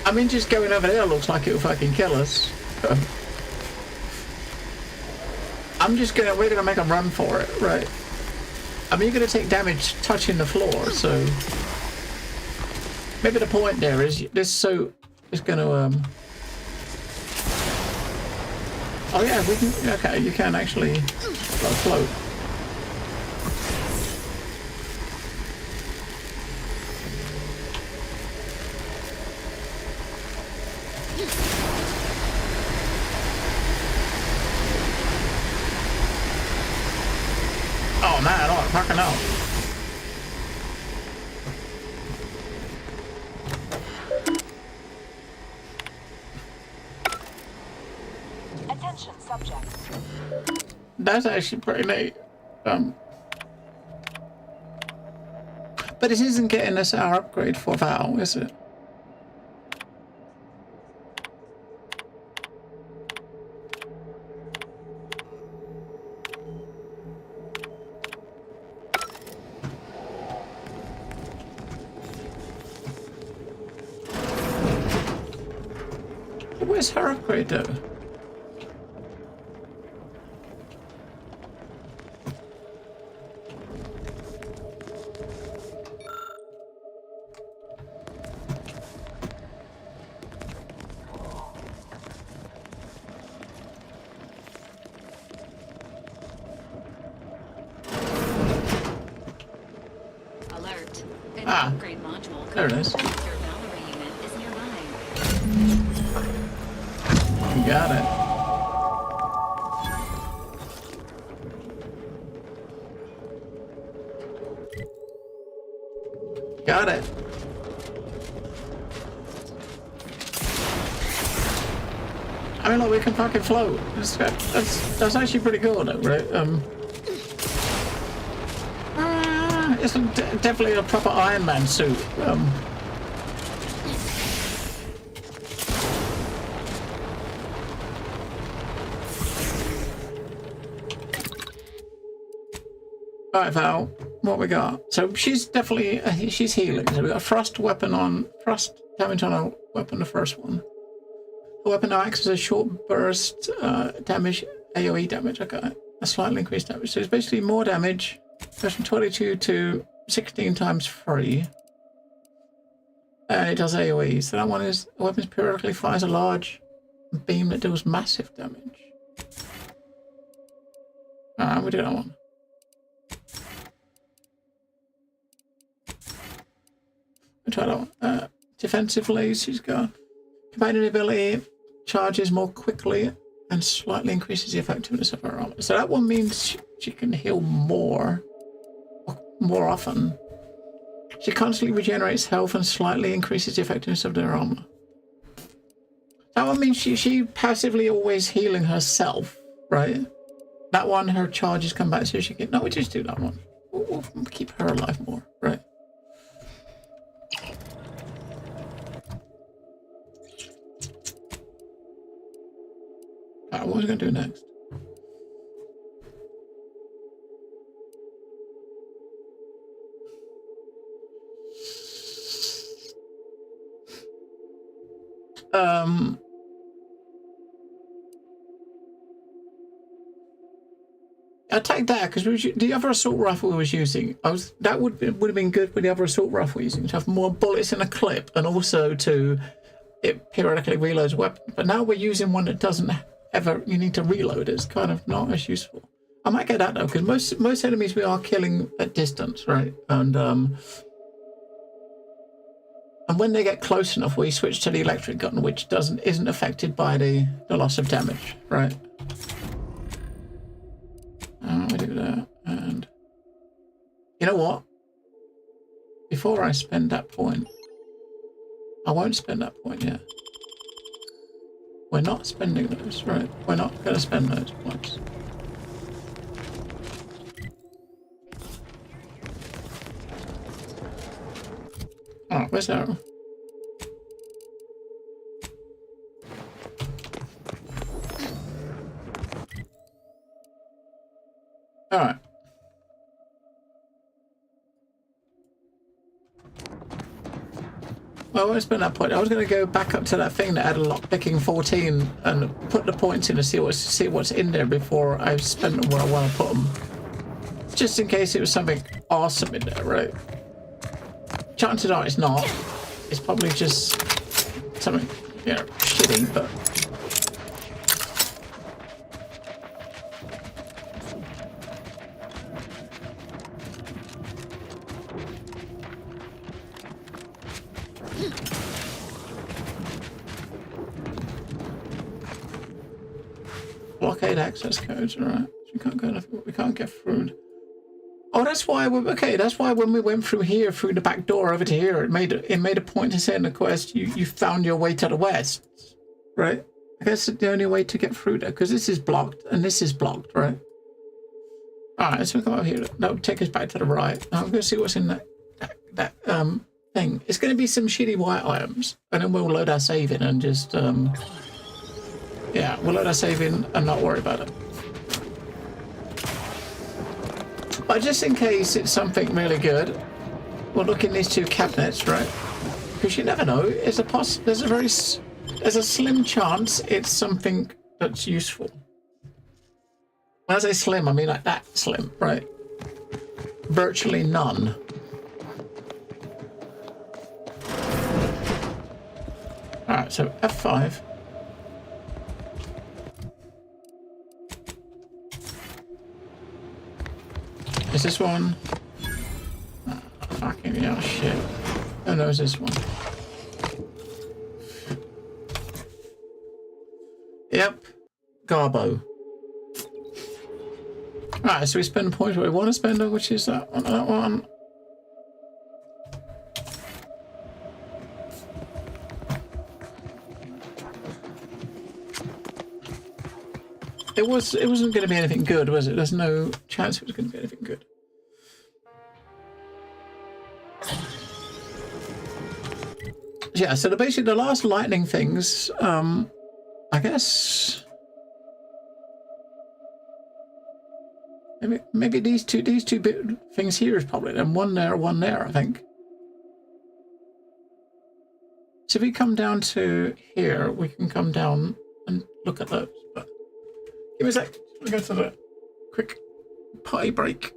I mean, just going over there looks like it'll fucking kill us. We're gonna make a run for it, right? I mean, you're gonna take damage touching the floor, so maybe the point there is this suit is gonna oh yeah, we can. Okay, you can actually float. Oh man, oh, fucking hell. Attention, subjects. That's actually pretty neat. But it isn't getting us our upgrade for Val, is it? where's her upgrade though? Alert. An Ah. upgrade module There it is. your Valerie unit is nearby. Got it. Got it. I mean, look, we can fucking float. That's actually pretty cool, though, right? It's definitely a proper Iron Man suit. Alright, Val, what we got? So she's definitely, she's healing. So we got a thrust weapon on, thrust damage on a weapon, the first one. The weapon now acts as a short burst damage, AoE damage, okay. A slightly increased damage. So it's basically more damage, goes from 22 to 16 times 3. And it does AoE. So that one is, the weapon periodically fires a large beam that deals massive damage. Alright, we do that one. Try that one. Defensively, she's got companion ability, charges more quickly and slightly increases the effectiveness of her armor. So that one means she can heal more often. She constantly regenerates health and slightly increases the effectiveness of their armor. That one means she passively always healing herself, right? That one, her charges come back so she can... No, we just do that one. We'll keep her alive more, right? Alright, what was I going to do next? I'll take that because the other assault rifle we was using, that would have been good with the other assault rifle using to have more bullets in a clip and also to it periodically reloads weapon. But now we're using one that doesn't ever, you need to reload. It's kind of not as useful. I might get that though because most enemies we are killing at distance, right? And when they get close enough, we switch to the electric gun, which isn't affected by the loss of damage, right? We do that, and you know what? Before I spend that point, I won't spend that point yet. We're not spending those, right? We're not going to spend those points. Oh, where's that? All right. Well, I won't spend that point. I was going to go back up to that thing that had a lockpicking 14 and put the points in to see what's in there before I spent them where I want to put them. Just in case it was something awesome in there, right? Chances are it's not. It's probably just something, you know, shitty, but... Blockade access codes, alright. So we can't get through. Oh, that's why that's why when we went through here, through the back door over to here, it made a point to say in the quest you found your way to the west. Right? I guess it's the only way to get through there, because this is blocked and this is blocked, right? Alright, let's come over here. That'll take us back to the right. Now I'm gonna see what's in that thing. It's gonna be some shitty white items, and then we'll load our save in and just yeah, we'll let our save in and not worry about it. But just in case it's something really good, we'll look in these two cabinets, right? Because you never know. There's a very there's a slim chance it's something that's useful. When I say slim, I mean like that slim, right? Virtually none. Alright, so F5. Is this one? Oh, fucking hell, shit. Oh no, it's this one. Yep. Garbo. Alright, so we spend points where we want to spend it, which is that one. That one. It wasn't going to be anything good, was it? There's no chance it was going to be anything good. Yeah, so basically the last lightning things, I guess maybe these two things here is probably them. One there, I think. So if we come down to here, we can come down and look at those. But give me a sec. We'll go to the quick potty break.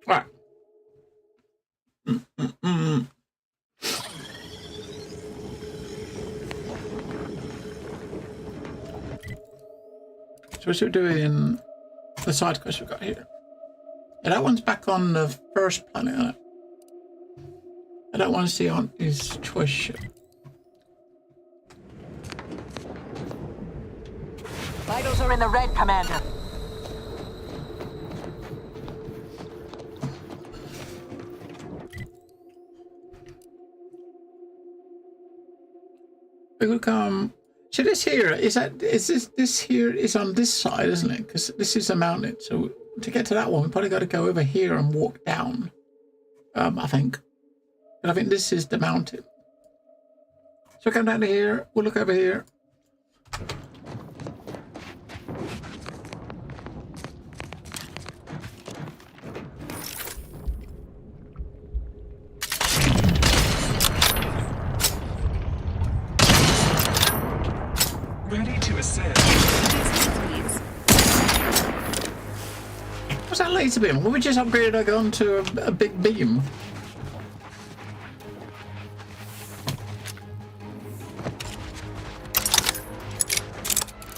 Right. So what should we do in the side quest we've got here? Yeah, that one's back on the first planet, isn't it? I don't want to see on his choice ship. Vitals are in the red, Commander. Look, so this here is this here is on this side, isn't it? Because this is a mountain. So to get to that one, we probably got to go over here and walk down. I think, and I think this is the mountain. So come down to here. We'll look over here. Ready to ascend. What's that laser beam? Well, we just upgraded our gun to a big beam.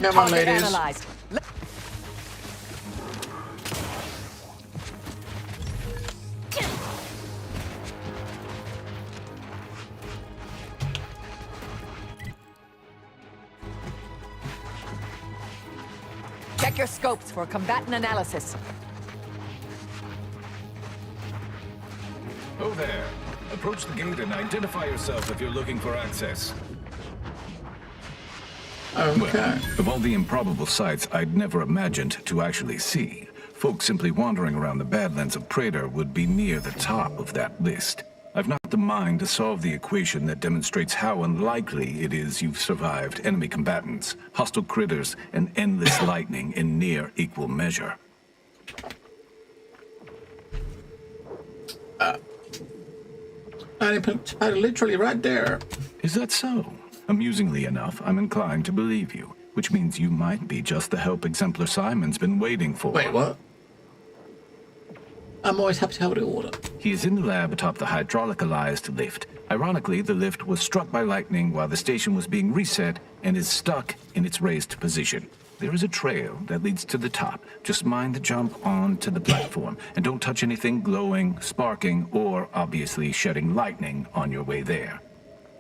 Come on, ladies. Analyzed. Check your scopes for combatant analysis. Oh there. Approach the gate and identify yourself if you're looking for access. Okay. Well, of all the improbable sights I'd never imagined to actually see, folks simply wandering around the Badlands of Praetor would be near the top of that list. I've not the mind to solve the equation that demonstrates how unlikely it is you've survived enemy combatants, hostile critters, and endless lightning in near equal measure. Literally right there. Is that so? Amusingly enough, I'm inclined to believe you, which means you might be just the help Exemplar Simon's been waiting for. Wait, what? I'm always happy to help the order. He is in the lab atop the hydraulicalized lift. Ironically, the lift was struck by lightning while the station was being reset and is stuck in its raised position. There is a trail that leads to the top. Just mind the jump onto the platform, and don't touch anything glowing, sparking, or obviously shedding lightning on your way there.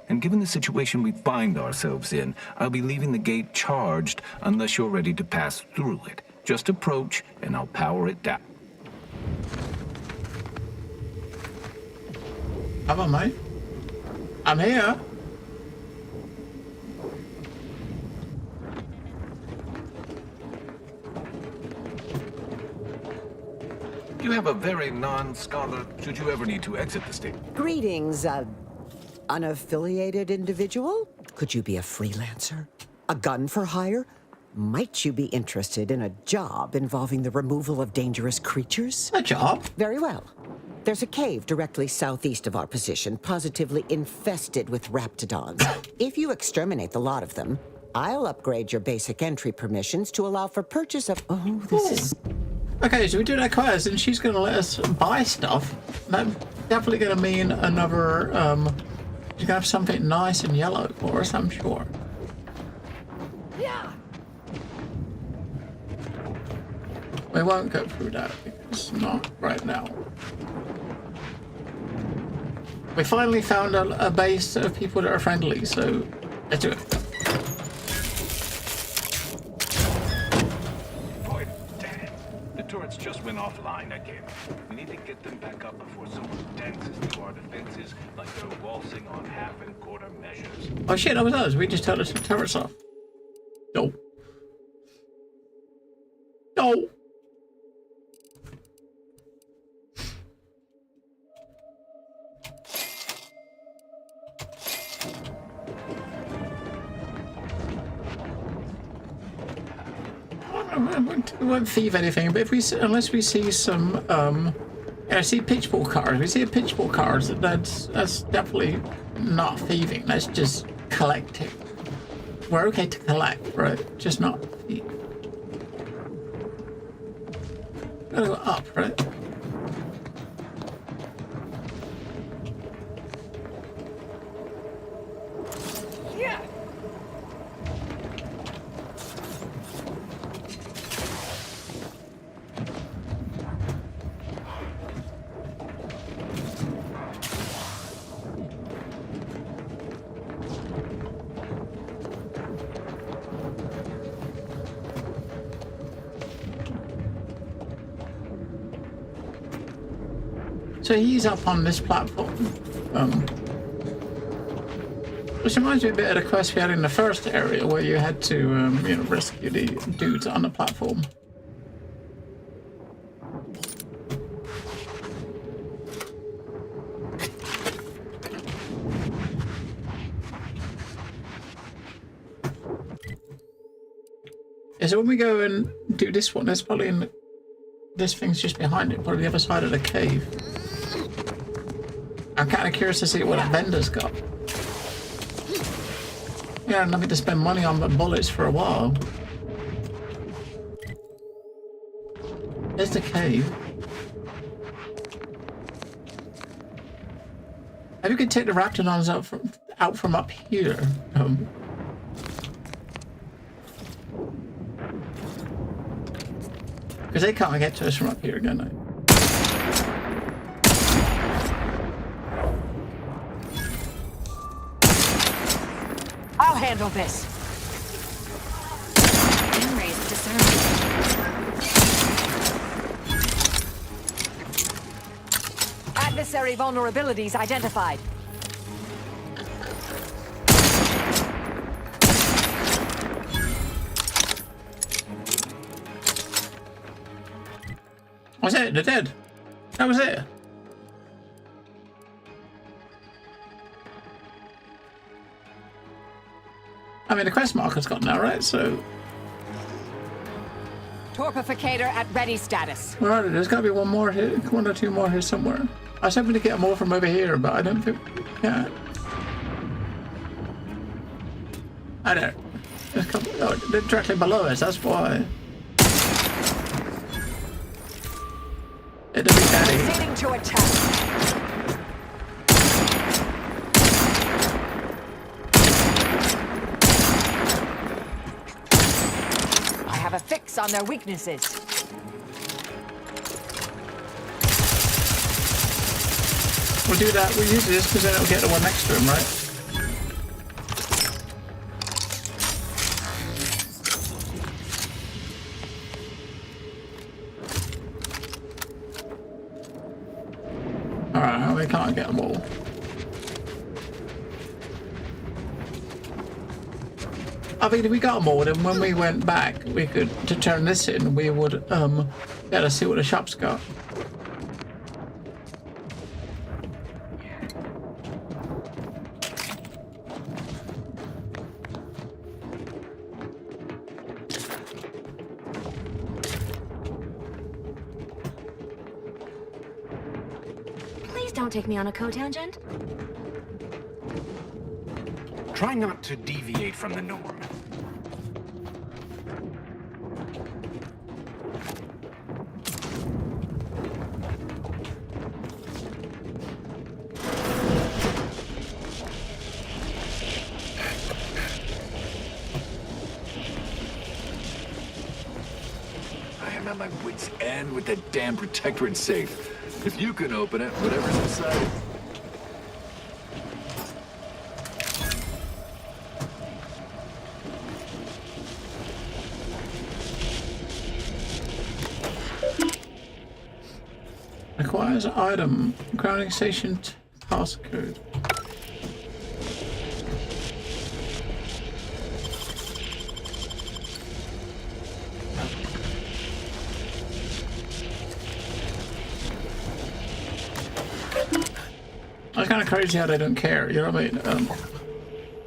And given the situation we find ourselves in, I'll be leaving the gate charged unless you're ready to pass through it. Just approach, and I'll power it down. Come on, mate. I'm here. You have a very non-scholar should you ever need to exit the state. Greetings, unaffiliated individual? Could you be a freelancer? A gun for hire? Might you be interested in a job involving the removal of dangerous creatures? A job? Very well. There's a cave directly southeast of our position, positively infested with raptidons. If you exterminate the lot of them, I'll upgrade your basic entry permissions to allow for purchase of... Oh, this is... Okay, so we do that quest, and she's going to let us buy stuff. That's definitely going to mean another, she's going to have something nice and yellow for us, I'm sure. Yeah. We won't go through that, because not right now. We finally found a base of people that are friendly, so let's do it. Turrets just went offline again. We need to get them back up before someone dances to our defenses like they're waltzing on half and quarter measures. Oh shit, that was us. We just turned the turrets off. No. No. We won't thieve anything, but if we unless we see some see pitchfork cards. We see a pitchfork cards. That's definitely not thieving. That's just collecting. We're okay to collect, right? Just not thieve. Gotta go up, right? Yeah. So he's up on this platform. Which reminds me a bit of the quest we had in the first area where you had to, rescue the dudes on the platform. Yeah, so when we go and do this one, there's probably this thing's just behind it, probably the other side of the cave. I'm kind of curious to see what that vendor's got. Yeah, I'm having to spend money on bullets for a while. There's the cave. Maybe we could take the raptidons out from up here. Because they can't get to us from up here, can they? I'll handle this. Raise discernment. Adversary vulnerabilities identified. Was it? They're dead. That was it. I mean, the quest marker's got now, right? So. Torpificator at ready status. Where are they? There's got to be one more here, one or two more here somewhere. I was hoping to get more from over here, but I don't think we can. I don't. There's a couple, oh, they're directly below us. That's why. It'll be daddy. Proceeding to attack. I have a fix on their weaknesses. We'll do that. We'll use this because then it'll get the one next to him, right? Alright, we can't get them all. I mean, if we got them all, then when we went back, we could, to turn this in, we would, be able to see what the shop's got. Don't take me on a cotangent. Try not to deviate from the norm. I am at my wit's end with that damn protectorate safe. If you can open it, whatever's inside. Requires item. Grounding station passcode. It's kind of crazy how they don't care, you know what I mean?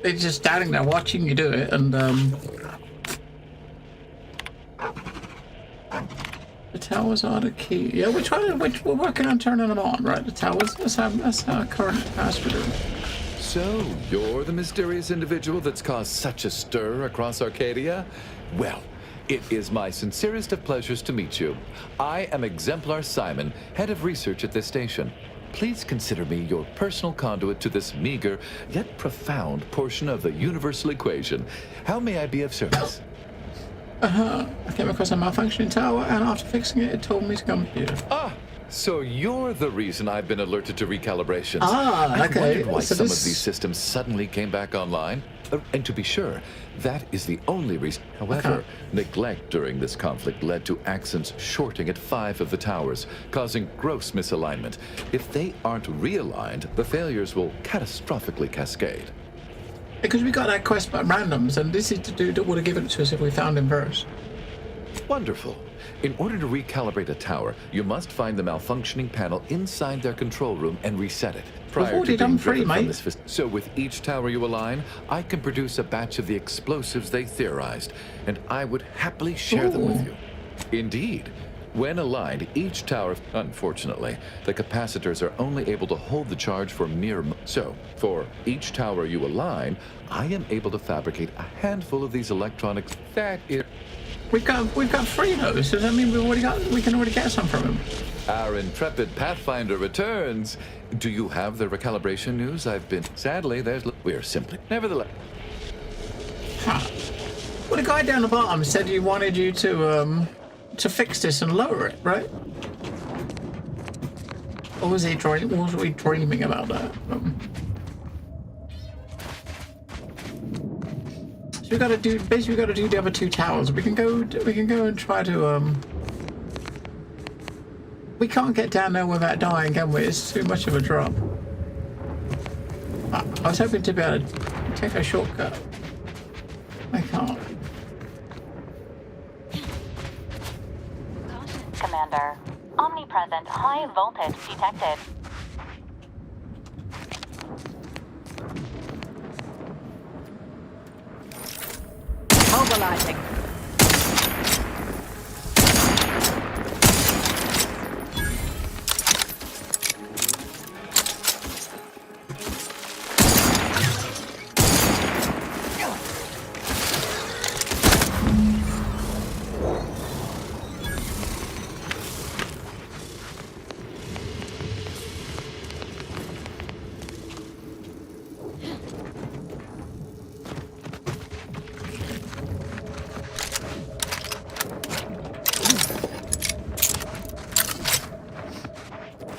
They're just standing there watching you do it, and the towers are the key. Yeah, we're working on turning them on, right? The towers. That's our current task we're doing. So you're the mysterious individual that's caused such a stir across Arcadia? Well, it is my sincerest of pleasures to meet you. I am Exemplar Simon, head of research at this station. Please consider me your personal conduit to this meager, yet profound portion of the universal equation. How may I be of service? I came across a malfunctioning tower, and after fixing it, it told me to come here. Ah, so you're the reason I've been alerted to recalibrations. Ah, okay. I wondered why So some this- of these systems suddenly came back online. And to be sure, that is the only reason. However, neglect during this conflict led to Axon's shorting at 5 of the towers, causing gross misalignment. If they aren't realigned, the failures will catastrophically cascade. Because we got that quest about randoms, and this is the dude that would have given it to us if we found him first. Wonderful. In order to recalibrate a tower, you must find the malfunctioning panel inside their control room and reset it. We've already done 3, mate. So with each tower you align, I can produce a batch of the explosives they theorized, and I would happily share them with you. Indeed. When aligned, each tower, unfortunately, the capacitors are only able to hold the charge for So, for each tower you align, I am able to fabricate a handful of these electronics. That is... We've got 3 of those. Does that mean we can already get some from him? Our intrepid Pathfinder returns. Do you have the recalibration news? Sadly, we're simply... Nevertheless... Huh. Well, the guy down the bottom said he wanted you to fix this and lower it, right? Or was he dreaming about that? So we got to do the other 2 towers. We can go and try to We can't get down there without dying, can we? It's too much of a drop. I was hoping to be able to take a shortcut. I can't. Commander, omnipresent high voltage detected. Stabilizing.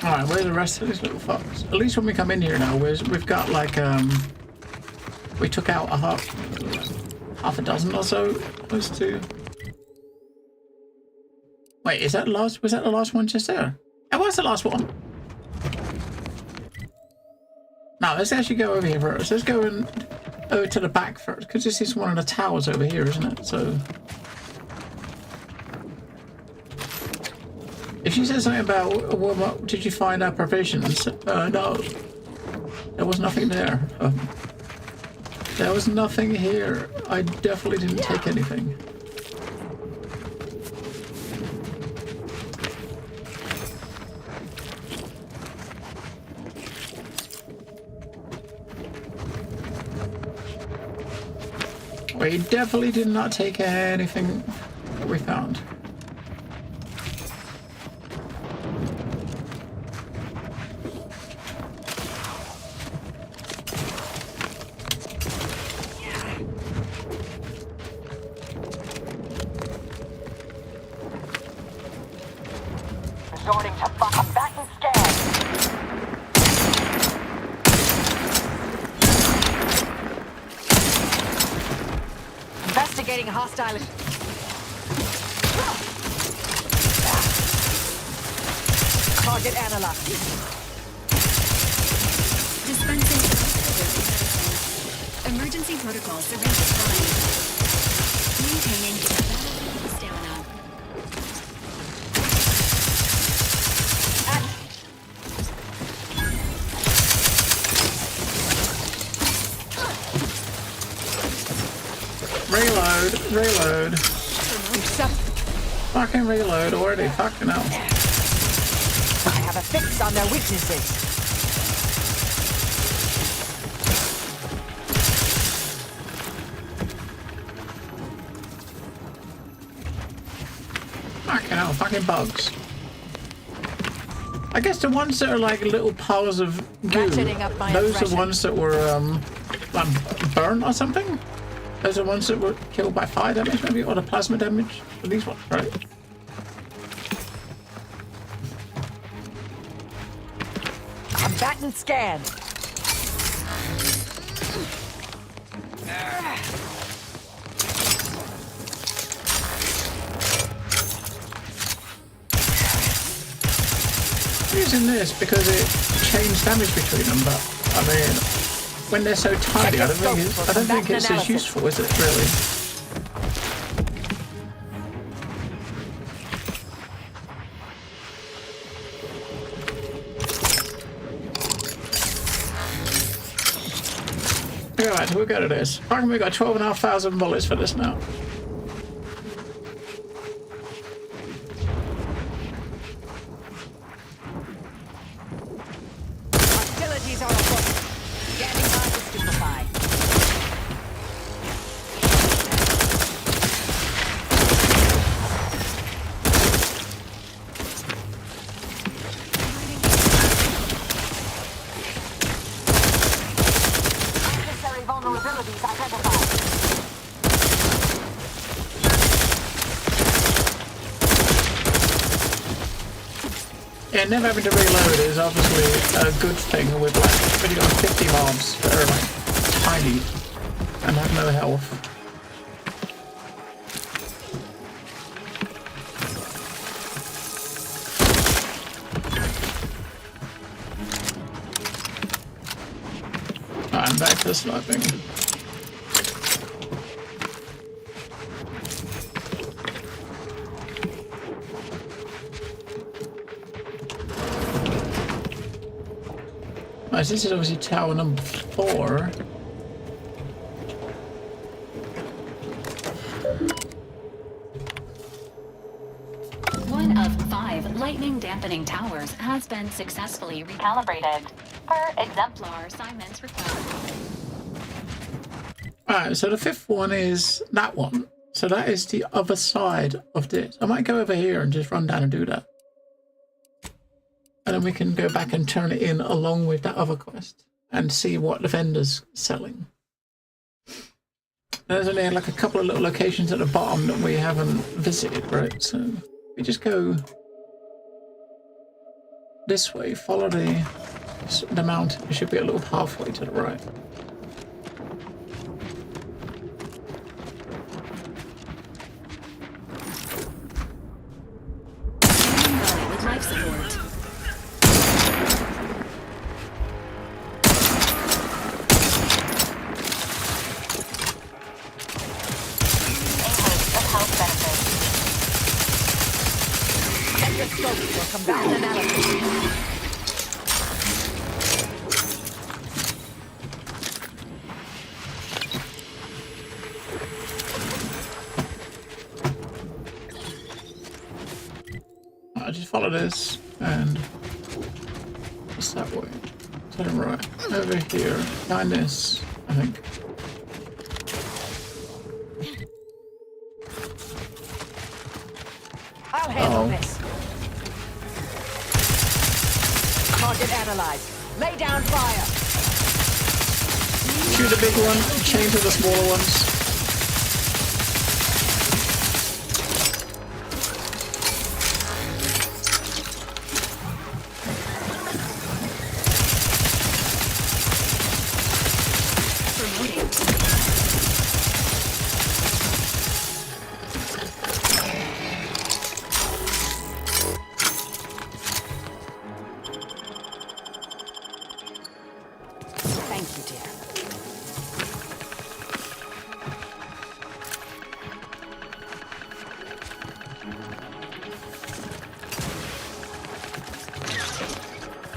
Alright, where's the rest of these little fucks? At least when we come in here now, we've got like, we took out a half a dozen or so. Close to... Wait, is that last? Was that the last one just there? That was the last one. Now, let's actually go over here first. Let's go over to the back first, because this is one of the towers over here, isn't it? So... If she says something about, well, what, did you find our provisions? No. There was nothing there. There was nothing here. I definitely didn't take anything. We definitely did not take anything that we found. Resorting to combatant scan. Investigating hostile. Target analyzed. Dispensing emergency protocol surveillance fine. Maintaining stamina. Reload. Fucking reload already, fucking hell. I have a fix on their weaknesses. Fucking hell, fucking bugs. I guess the ones that are like little piles of goo, those are the ones that were burnt or something? Those are the ones that were killed by fire damage, maybe, or the plasma damage. These ones, right? Combatant scan. I'm using this because it changed damage between them, but I mean, when they're so tiny, I don't think it's as useful, is it, really? Alright, we'll go to this. I reckon we got 12,500 bullets for this now. Hostilities are afoot. Scanning by to stupefy. Unnecessary vulnerabilities identified. Yeah, never having to reload is obviously a good thing with like when you got 50 mobs that are like tiny and have no health. Right, I'm back to sniping. Right, this is obviously tower number 4. lightning dampening towers has been successfully recalibrated. Per exemplar Simon's request. Alright, so the fifth one is that one. So that is the other side of this. I might go over here and just run down and do that. And then we can go back and turn it in along with that other quest and see what the vendor's selling. There's only like a couple of little locations at the bottom that we haven't visited, right? So we just go this way, follow the mountain. It should be a little halfway to the right. With life support. Come back and analysis. I just follow this and it's that way. To the right. Over here. Behind this, I think. I'll handle this. Target analyzed. Lay down fire. Shoot the big one, chain to the smaller ones.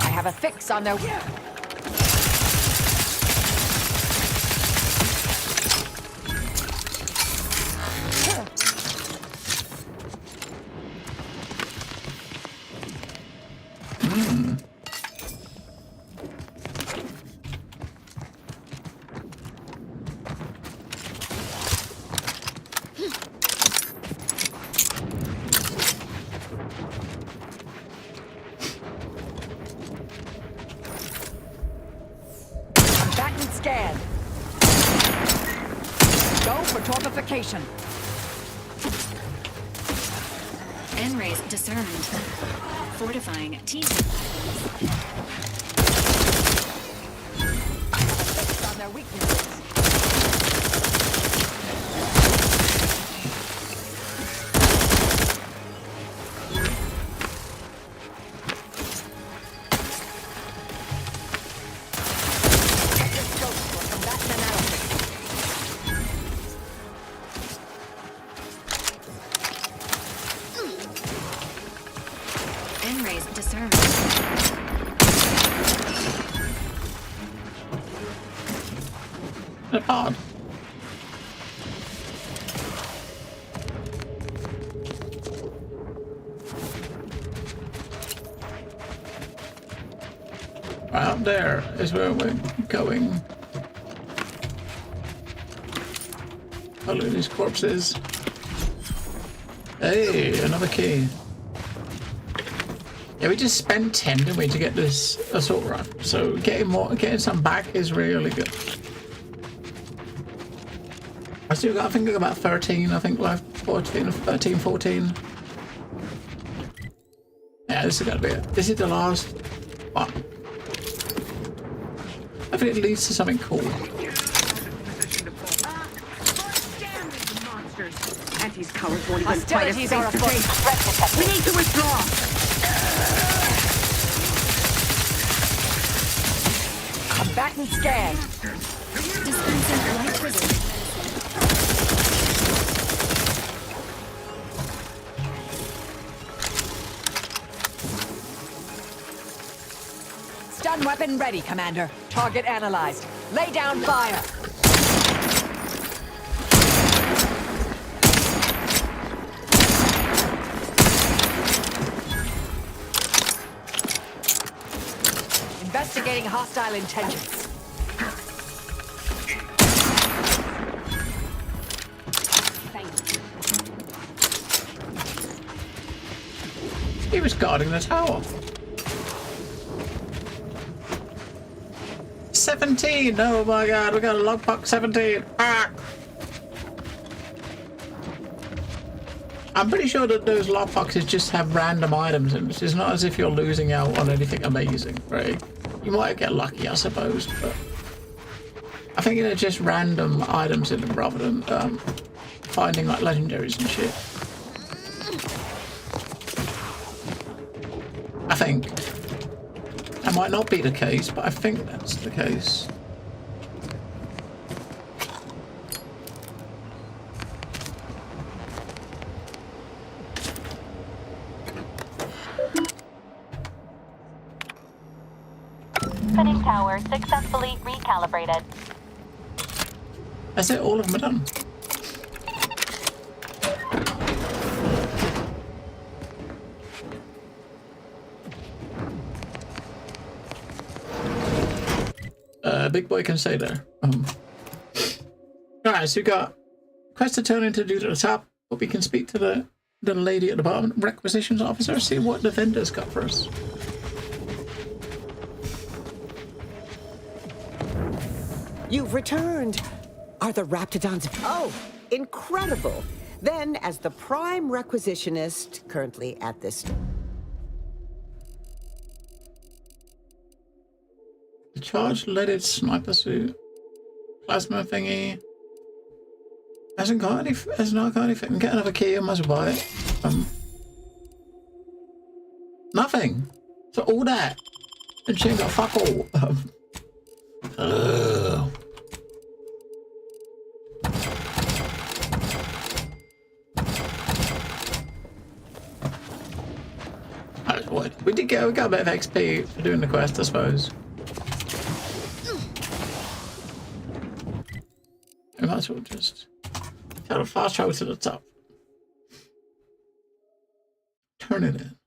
Have a fix on their... Scan. Go for torpification. N-rays discerned. Fortifying T. On their weaknesses. N-rays discerned. They're hard. Right up there is where we're going. Oh, look at these corpses. Hey, another key. Yeah, we just spent 10, didn't we, to get this assault rifle? So getting some back is really good. I still got, I think I got about 13, I think left, 14, 13, 14. Yeah, this is gonna be it. This is the last one. I think it leads to something cool. These cowards won't even fight us face to face. We need to withdraw. Combatant scan. Dispensing light resistance. Stun weapon ready, Commander. Target analyzed. Lay down fire. Investigating hostile intentions. He was guarding the tower. 17! Oh my god, we got a logbook 17! Ah! I'm pretty sure that those lockboxes just have random items in it. It's not as if you're losing out on anything amazing, right? You might get lucky, I suppose, but I think they're just random items in them rather than finding like legendaries and shit. I think. That might not be the case, but I think that's the case. Fitting tower successfully recalibrated. That's it, all of them are done. Big boy can stay there. Alright, so we got quest to turn into dude at the top, but we can speak to the lady at the bottom, requisitions officer, see what the vendor's got for us. You've returned. Are the Raptidons... Oh, incredible. Then, as the prime requisitionist currently at this... The charged leaded sniper suit. Plasma thingy. Hasn't got any... Has not got anything. Get another key, I must buy it. Nothing. So all that. And she ain't got fuck all. What? We got a bit of XP for doing the quest, I suppose. We might as well just tell a fast travel to the top. Turn it in.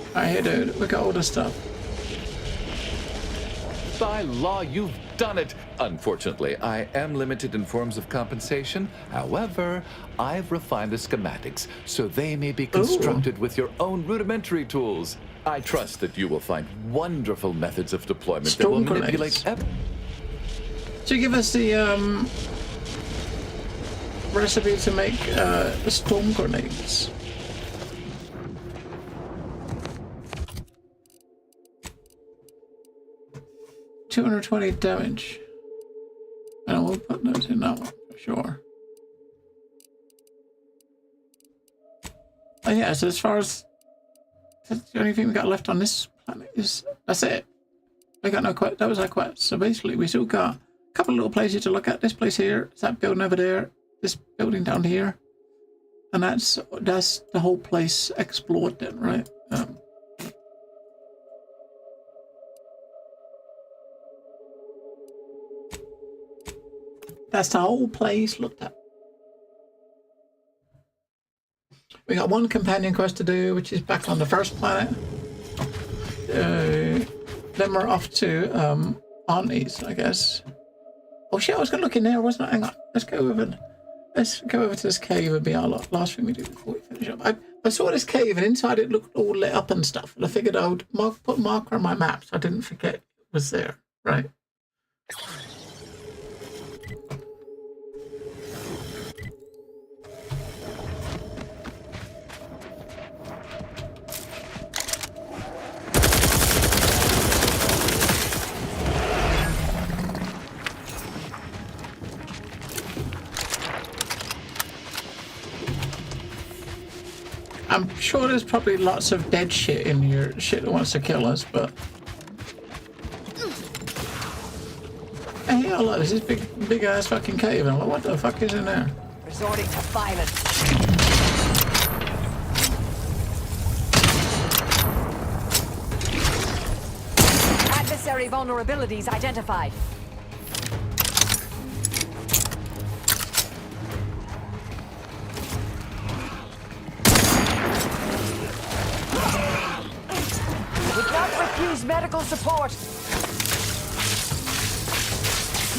Alright, here, dude. We got all this stuff. By law, you've done it. Unfortunately, I am limited in forms of compensation. However, I've refined the schematics so they may be constructed with your own rudimentary tools. I trust that you will find wonderful methods of deployment that will manipulate... So give us the recipe to make the storm grenades. $220 damage. And we'll put those in that one for sure. Oh yeah, so as far as that's the only thing we got left on this planet is that's it. We got no quest. That was our quest. So basically, we still got a couple of little places to look at. This place here, is that building over there, this building down here, and that's the whole place explored then, right? That's the whole place looked at. We got one companion quest to do, which is back on the first planet. Then we're off to Auntie's, I guess. Oh shit, I was gonna look in there, wasn't I? Hang on, let's go over to this cave and be our last thing we do before we finish up. I saw this cave and inside it looked all lit up and stuff, and I figured I would put a marker on my map so I didn't forget it was there, right? I'm sure there's probably lots of dead shit in here, shit that wants to kill us, but... Hey, hello, this is big ass fucking cave, and I'm like, what the fuck is in there? Resorting to violence. Adversary vulnerabilities identified. Where's medical support?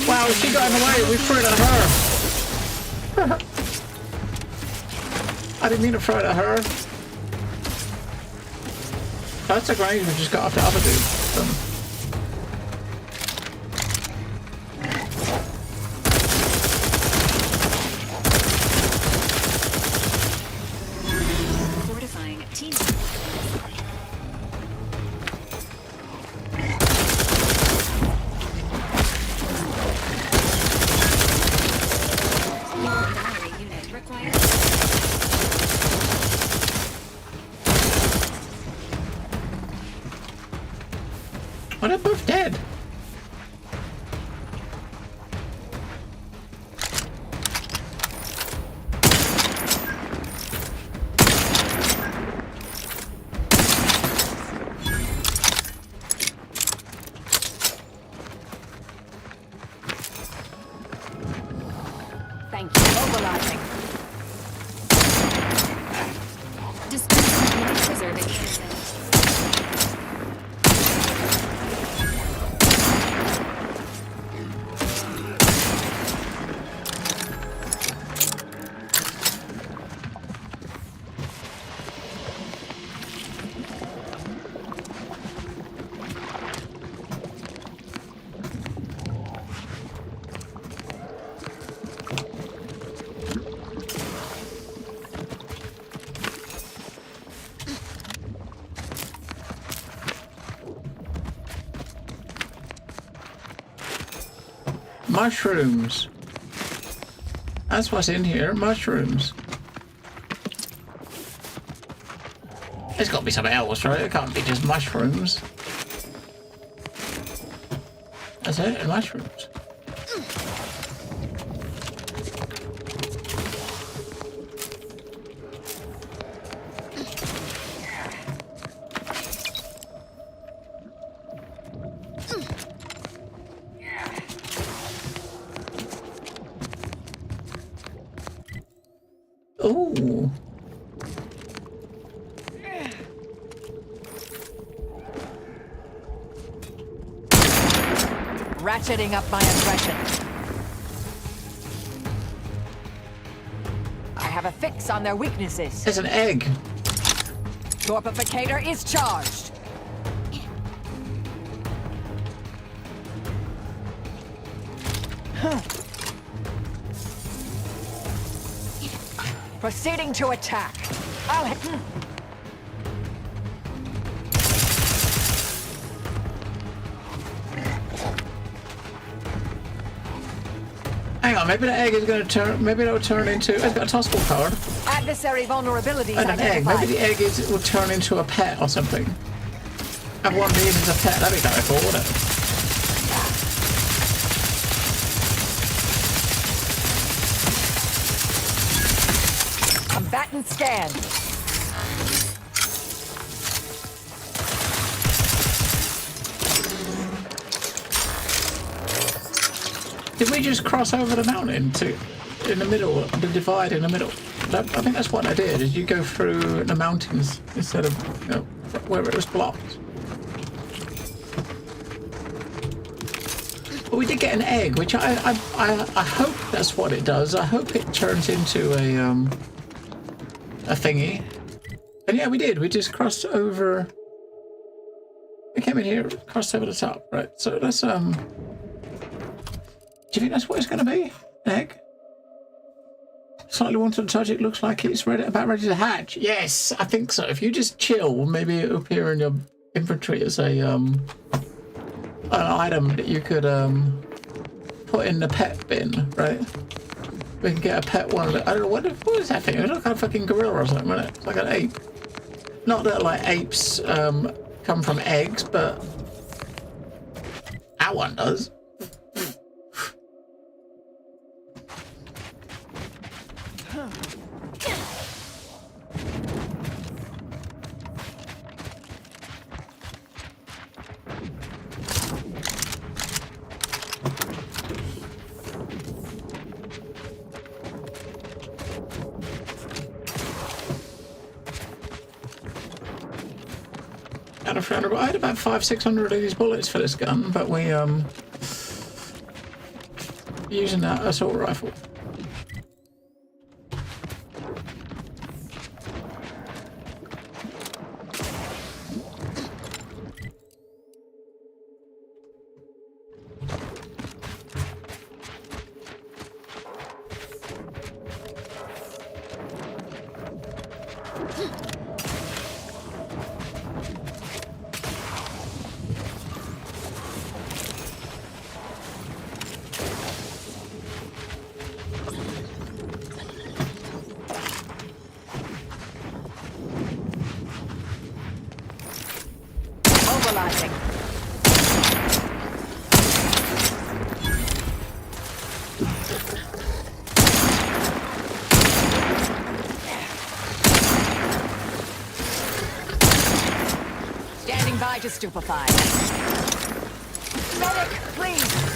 Wow, she got in the way. We threw it at her. I didn't mean to throw it at her. That's a grenade we just got off the other dude. Fortifying team. Battery unit required. Oh, they're both dead. Thank you. Mobilizing. Dispensing unit preserving innocent. Mushrooms. That's what's in here. Mushrooms. There's got to be something else, right? It can't be just mushrooms. That's it, mushrooms. Ooh. Ratcheting up my aggression. I have a fix on their weaknesses. There's an egg. Torpificator is charged. Proceeding to attack. I'll hit. Hang on, maybe the egg is going to turn. Maybe it'll turn into. It's got a tossable card. Adversary vulnerabilities And an egg. identified. Maybe the egg will turn into a pet or something. Have one of these as a pet. That'd be kind of cool, wouldn't it? Combatant scan. Did we just cross over the mountain to in the middle, the divide in the middle? I think that's what I did. Is you go through the mountains instead of where it was blocked. But we did get an egg, which I hope that's what it does. I hope it turns into a thingy. And yeah, we did. We just crossed over. We came in here, crossed over the top, right? So let's Do you think that's what it's going to be? An egg? Slightly wanted to touch it. Looks like it's about ready to hatch. Yes, I think so. If you just chill, maybe it'll appear in your inventory as a an item that you could put in the pet bin, right? We can get a pet one. I don't know what is that thing? It's like a fucking gorilla or something, isn't it? It's like an ape. Not that like apes come from eggs, but that one does. Out of 300. I had about 500-600 of these bullets for this gun, but we using that assault rifle. Standing by to stupefy. Medic, please!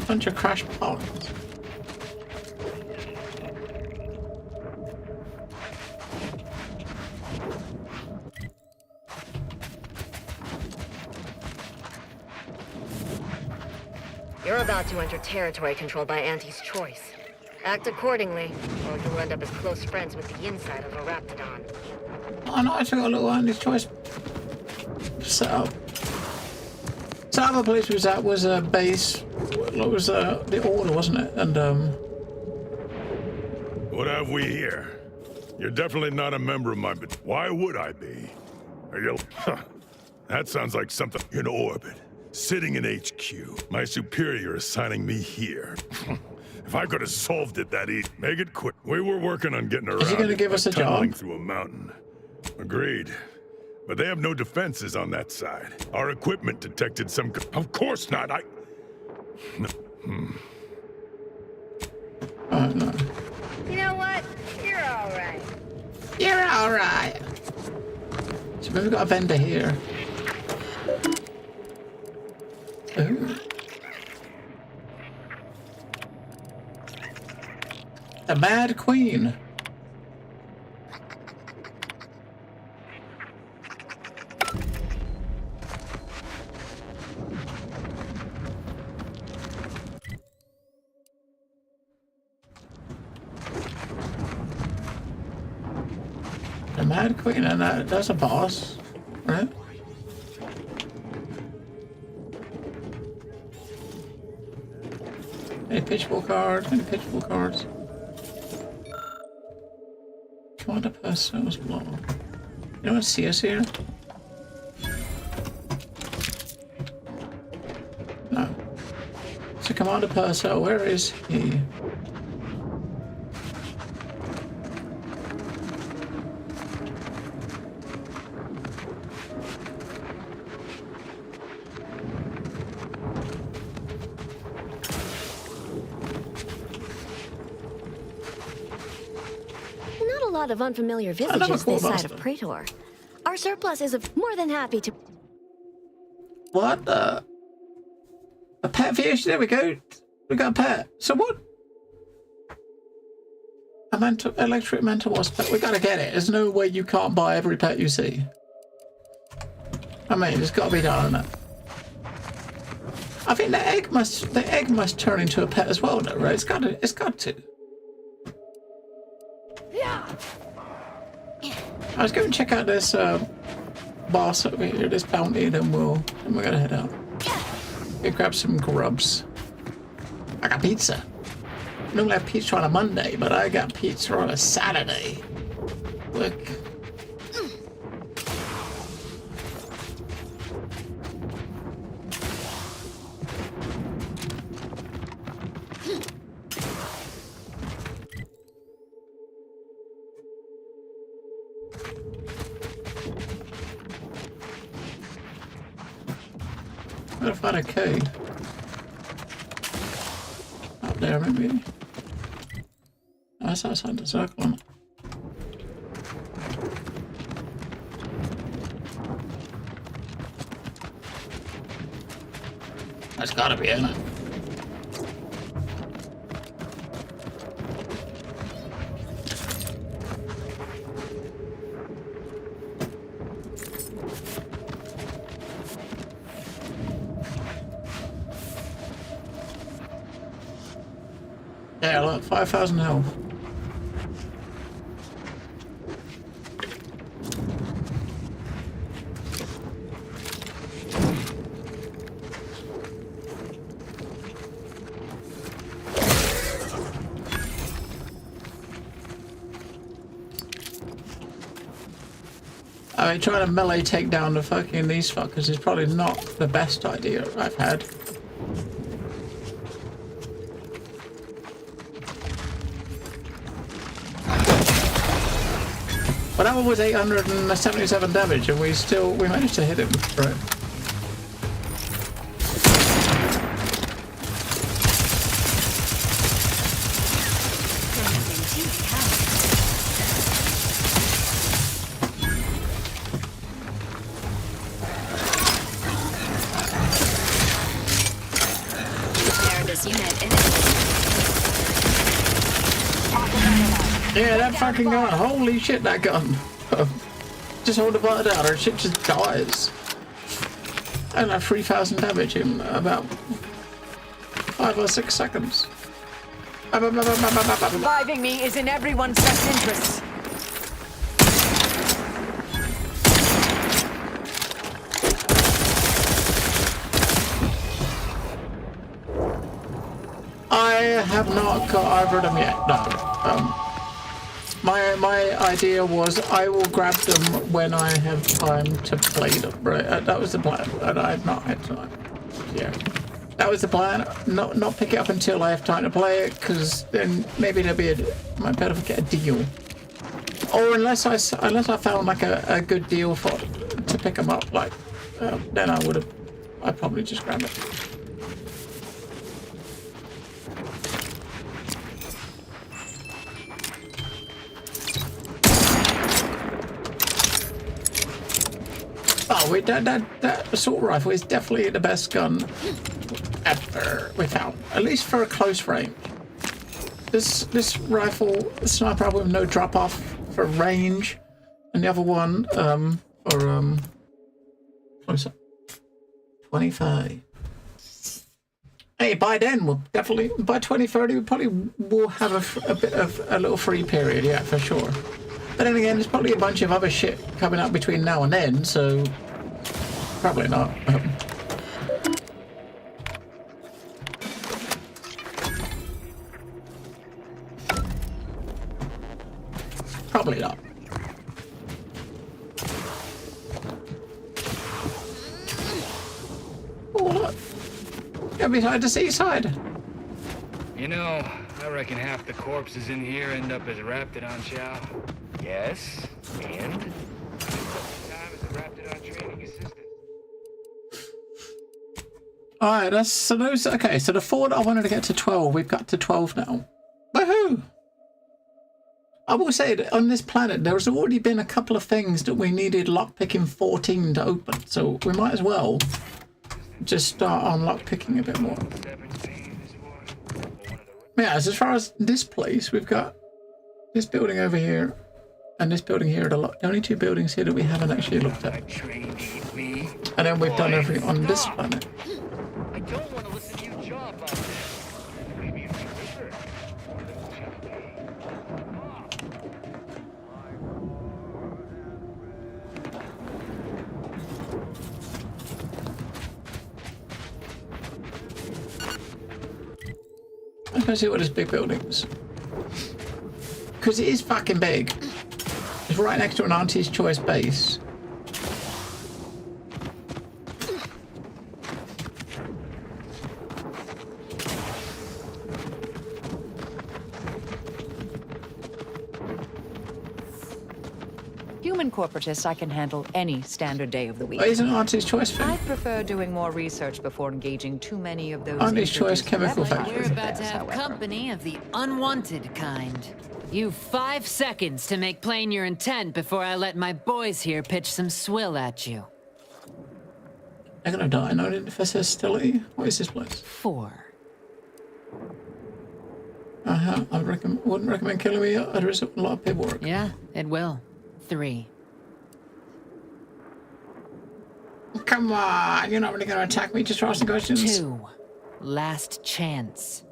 Bunch of crash parts. You're about to enter territory controlled by Auntie's choice. Act accordingly, or you'll end up as close friends with the inside of a Raptidon. Oh no, I took a little Auntie's choice set up. So the other place was at was a base. It was the Order, wasn't it? And What have we here? You're definitely not a member of my, but why would I be? Are you? Huh. That sounds like something in orbit, sitting in HQ. My superior assigning me here. If I could have solved it that easy, make it quick. We were working on getting around. Is he going to give us a tunneling job? Through a mountain. Agreed. But they have no defenses on that side. Our equipment detected some. Of course not. No. no. You know what? You're all right. You're all right. So we've got a vendor here. Ooh. The Mad Queen. The Mad Queen, and that's a boss, right? Any pitchable cards? Any pitchable cards? Commander Purcell's Law. You don't see us here? No. So Commander Purcell, where is he? Of unfamiliar visages this side of Praetor. Our surplus is more than happy to. What the? A pet fish? There we go. We got a pet. So what? A electric mental wasp pet. We gotta get it. There's no way you can't buy every pet you see. I mean, it's gotta be done, isn't it? I think the egg must turn into a pet as well, though, right? It's got to. Let's go and check out this boss over here, this bounty, then we're gonna head out. Go grab some grubs. Like a pizza. normally have pizza on a Monday, but I got pizza on a Saturday. Look. What if I had a code? Up there, maybe. Oh, that's outside the circle, isn't it? That's gotta be, isn't it? Yeah, look, 5,000 health. I mean, trying to melee take down the fucking these fuckers is probably not the best idea I've had. But that one was 877 damage, and we managed to hit him, right? Yeah, that fucking gun. Holy shit, that gun. Just hold the button down, or shit just dies. And have 3,000 damage in about 5 or 6 seconds. Reviving me is in everyone's best interest. I have not got either of them yet, no. My idea was I will grab them when I have time to play them, right? That was the plan, and I have not had time. Yeah, that was the plan. Not pick it up until I have time to play it, because then maybe there'll be might better get a deal. Or unless I found like a good deal to pick them up, like then I'd probably just grab it. Oh, that assault rifle is definitely the best gun ever we found, at least for a close range. This rifle, sniper rifle with no drop off for range, and the other one for close up 25. Hey, by then we'll definitely by 2030 we probably will have a little free period, yeah, for sure. But then again, there's probably a bunch of other shit coming up between now and then, so probably not. Probably not. Oh, look. Get beside the seaside. You know, I reckon half the corpses in here end up as Raptidon chow. Yes, and? Time as a Raptidon training assistant. Alright, so the 4 that I wanted to get to 12, we've got to 12 now. Woohoo! I will say that on this planet, there's already been a couple of things that we needed lockpicking 14 to open, so we might as well just start on lockpicking a bit more. Yeah, as far as this place, we've got this building over here and this building here. The only 2 buildings here that we haven't actually looked at. And then we've done everything on this planet. I don't want to listen to you jaw about this. Maybe if you whisper. I'm gonna see what this big building is. Because it is fucking big. It's right next to an Auntie's Choice base. Human corporatists, I can handle any standard day of the week. Oh, isn't Auntie's Choice thing? I prefer doing more research before engaging too many of those. Auntie's Choice chemical factory. We're about to have company of the unwanted kind. You've 5 seconds to make plain your intent before I let my boys here pitch some swill at you. They're gonna die. No hostility. What is this place? 4. I wouldn't recommend killing me. There is a lot of paperwork. Yeah, it will. 3. Come on, you're not really gonna attack me. Just asking questions. 2. Last chance.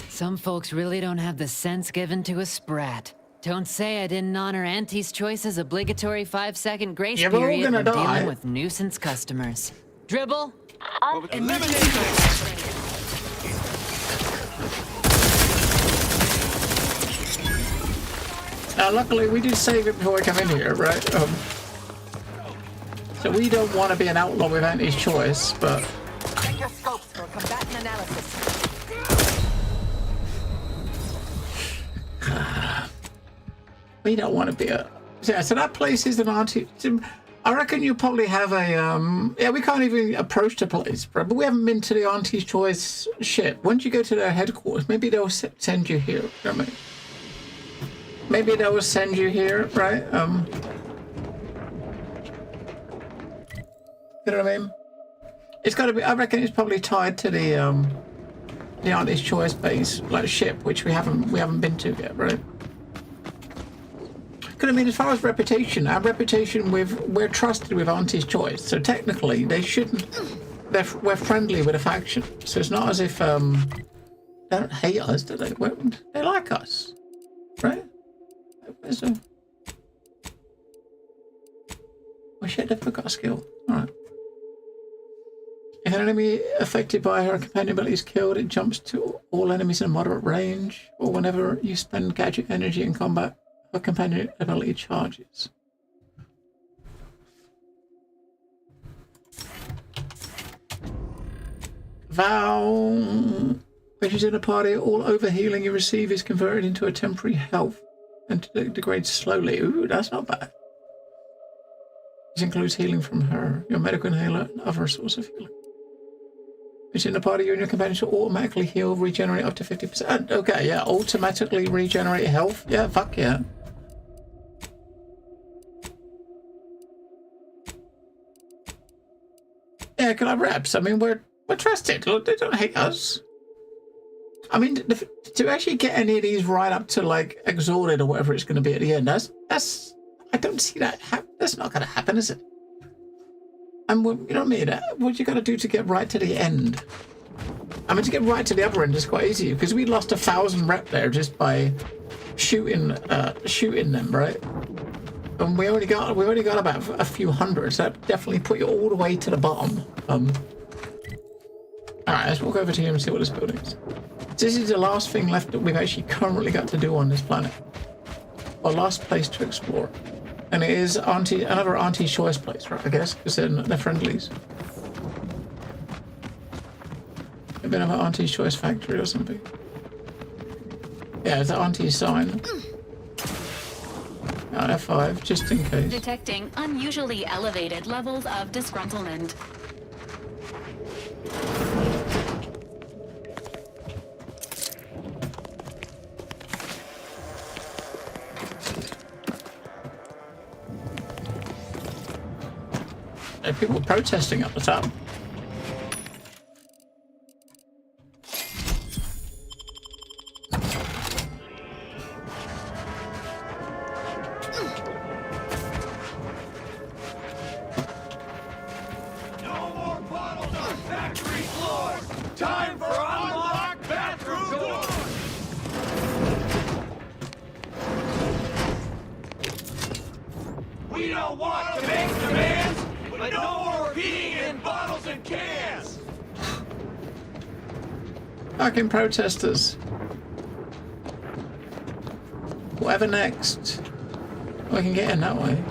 Some folks really don't have the sense given to a sprat. Don't say I didn't honor Auntie's Choice's obligatory 5-second grace Yeah, but we're period gonna when die. dealing with nuisance customers. Dribble. Now, luckily, we did save it before we come in here, right? So we don't want to be an outlaw with Auntie's Choice, but Check your scopes for combatant analysis. we don't want to be a. Yeah, so that place is an Auntie. I reckon you probably have a. Yeah, we can't even approach the place, bro. But we haven't been to the Auntie's Choice ship. Once you go to their headquarters, maybe they'll send you here. You know what I mean? Maybe they will send you here, right? You know what I mean? It's got to be. I reckon it's probably tied to the Auntie's Choice base, like ship, which we haven't been to yet, right? Because I mean, as far as reputation, our reputation we're trusted with Auntie's Choice, so technically they shouldn't. We're friendly with a faction, so it's not as if they don't hate us, do they? They like us, right? Oh shit, they forgot a skill. Alright. If an enemy affected by her companion ability is killed, it jumps to all enemies in a moderate range, or whenever you spend gadget energy in combat, her companion ability charges. Vow. When she's in a party, all overhealing you receive is converted into a temporary health and degrades slowly. Ooh, that's not bad. This includes healing from her, your medical inhaler, and other source of healing. When she's in a party, you and your companions will automatically heal, regenerate up to 50%. Okay, yeah, automatically regenerate health. Yeah, fuck yeah. Yeah, can I reps? I mean, we're trusted. Look, they don't hate us. I mean, to actually get any of these right up to like exalted or whatever it's going to be at the end, that's I don't see that. That's not going to happen, is it? And you know what I mean? What you got to do to get right to the end? I mean, to get right to the other end is quite easy because we lost 1,000 rep there just by shooting them, right? And we only got about a few hundred. So that definitely put you all the way to the bottom. All right, let's walk over to here and see what this building is. This is the last thing left that we've actually currently got to do on this planet. Our last place to explore. And it is another Auntie's Choice place, right, I guess, because they're friendlies. Maybe another Auntie's Choice factory or something. Yeah, it's the Auntie's sign. F5, just in case. Detecting unusually elevated levels of disgruntlement. There are people protesting at the top. No more bottles on factory floor! Time for unlocked bathroom doors! We don't want to make demands! But no more peeing in bottles and cans! Fucking protesters. Whatever next. We can get in that way.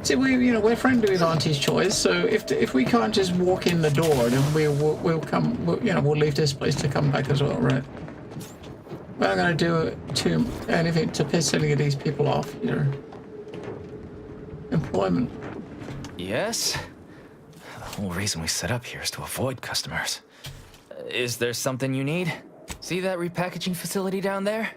See, we're friendly with Auntie's Choice, so if we can't just walk in the door, then we'll leave this place to come back as well, right? We're not gonna do anything to piss any of these people off either. Employment. Yes? The whole reason we set up here is to avoid customers. Is there something you need? See that repackaging facility down there?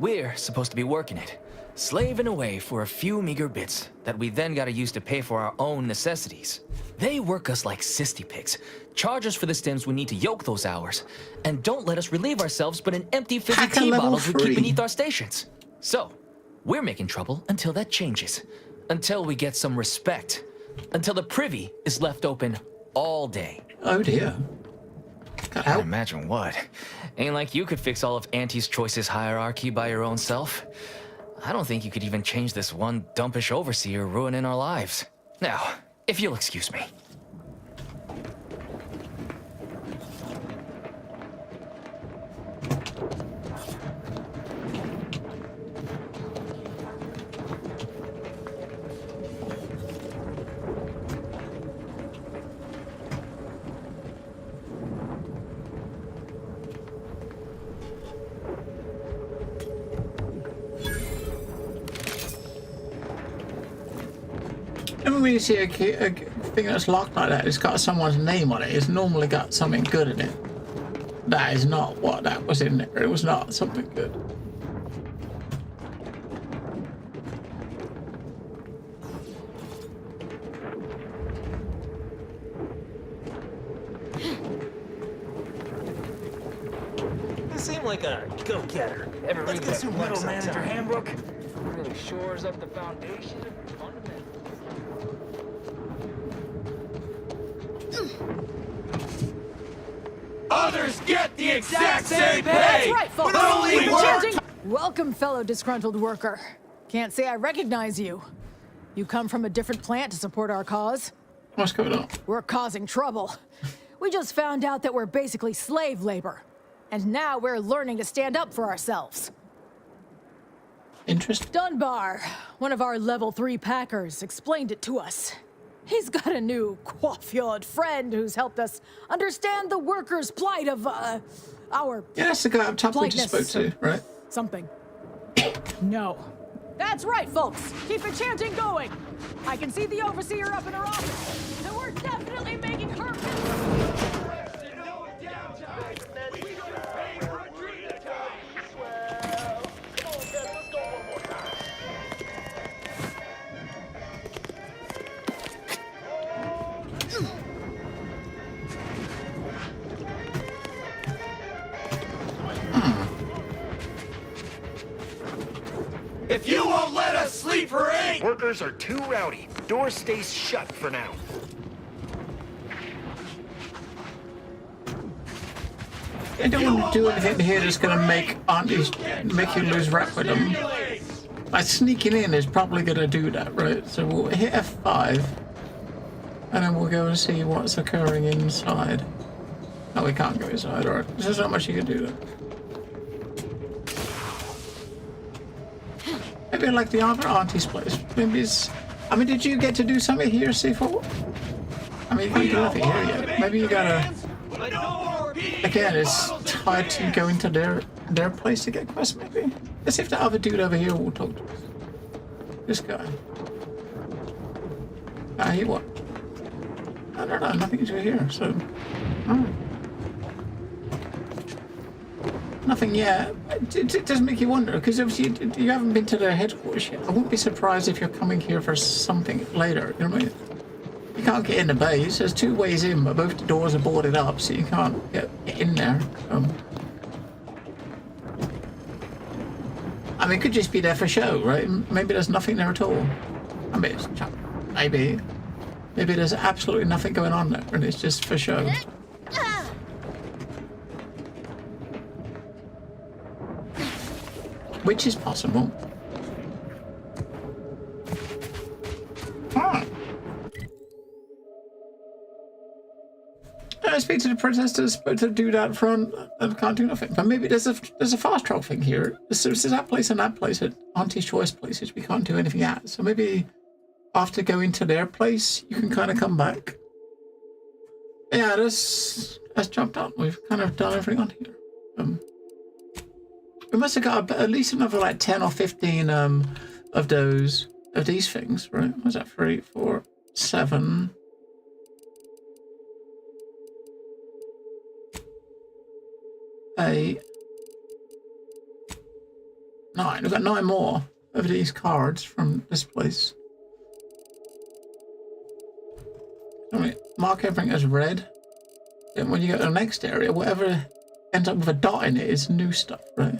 We're supposed to be working it, slaving away for a few meager bits that we then gotta use to pay for our own necessities. They work us like cysty pigs, charge us for the stems we need to yoke those hours, and don't let us relieve ourselves but in empty fizzy tea bottles we keep beneath our stations. So, we're making trouble until that changes. Until we get some respect. Until the privy is left open all day. Oh dear. Can't imagine what. Ain't like you could fix all of Auntie's Choice's hierarchy by your own self. I don't think you could even change this one dumpish overseer ruining our lives. Now, if you'll excuse me. When you see a thing that's locked like that, it's got someone's name on it, it's normally got something good in it. That is not what that was in there. It was not something good. You seem like a go-getter. Ever read the Middle Manager Handbook? Really shores up the foundation of fundamentals. Others get the exact same pay! That's right, folks. But only work! Welcome, fellow disgruntled worker. Can't say I recognize you. You come from a different plant to support our cause? What's going on? We're causing trouble. We just found out that we're basically slave labor. And now we're learning to stand up for ourselves. Interesting. Dunbar, one of our level 3 packers, explained it to us. He's got a new coiffeured friend who's helped us understand the workers' plight of, our... Yeah, that's the guy up top we just spoke to, right? Something. No. That's right, folks. Keep the chanting going. I can see the overseer up in her office. And we're definitely making her... If you won't let us sleep for 8! Workers are too rowdy. Door stays shut for now. I don't want to do anything here that's going to make you lose rep with them. By sneaking in is probably going to do that, right? So we'll hit F5, and then we'll go and see what's occurring inside. No, we can't go inside, alright. There's not much you can do there. Maybe like the other auntie's place. Maybe it's... I mean, did you get to do something here, C4? I mean, you can't do nothing here yet. Maybe you gotta... Again, it's tied to going to their place to get quests, maybe? Let's see if the other dude over here will talk to us. This guy. He what? I don't know, nothing's here, so... Oh. Nothing yet. It does make you wonder, because obviously you haven't been to their headquarters yet. I wouldn't be surprised if you're coming here for something later, you know what I mean? You can't get in the base. There's 2 ways in, but both the doors are boarded up, so you can't get in there. I mean, it could just be there for show, right? Maybe there's nothing there at all. I mean, maybe there's absolutely nothing going on there, and it's just for show. Which is possible. I speak to the protesters, but to do that front, and can't do nothing. But maybe there's a fast travel thing here. There's that place and that place at Auntie's Choice places we can't do anything at. So maybe after going to their place, you can kind of come back. Yeah, let's jump down. We've kind of done everything on here. We must have got at least another like 10 or 15 of these things, right? Was that 3, 4, 7? 8, 9. We've got 9 more of these cards from this place. So we mark everything as red. And when you go to the next area, whatever ends up with a dot in it is new stuff, right?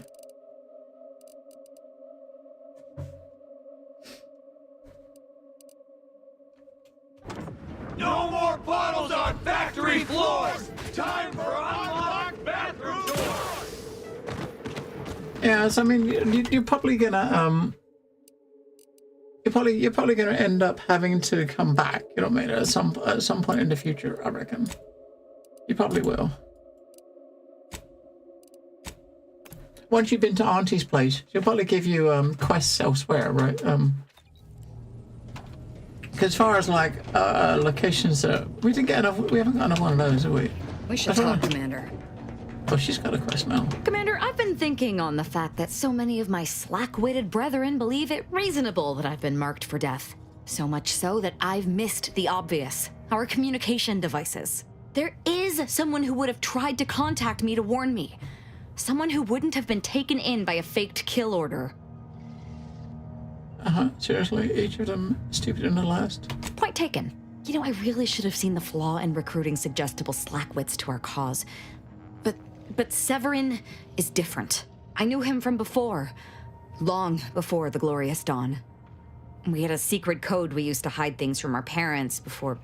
No more bottles on factory floors! Time for unlocked bathroom doors! Yeah, so I mean, you're probably gonna you're probably gonna end up having to come back. You know what I mean? At some point in the future, I reckon. You probably will. Once you've been to Auntie's place, she'll probably give you quests elsewhere, right? Because as far as like locations, we didn't get enough. We haven't got enough one of those, have we? We should talk, Commander. Oh, she's got a quest now. Commander, I've been thinking on the fact that so many of my slack-witted brethren believe it reasonable that I've been marked for death. So much so that I've missed the obvious, our communication devices. There is someone who would have tried to contact me to warn me. Someone who wouldn't have been taken in by a faked kill order. Seriously, each of them stupider than the last. Point taken. You know, I really should have seen the flaw in recruiting suggestible slackwits to our cause. But Severin is different. I knew him from before. Long before the Glorious Dawn. We had a secret code we used to hide things from our parents before...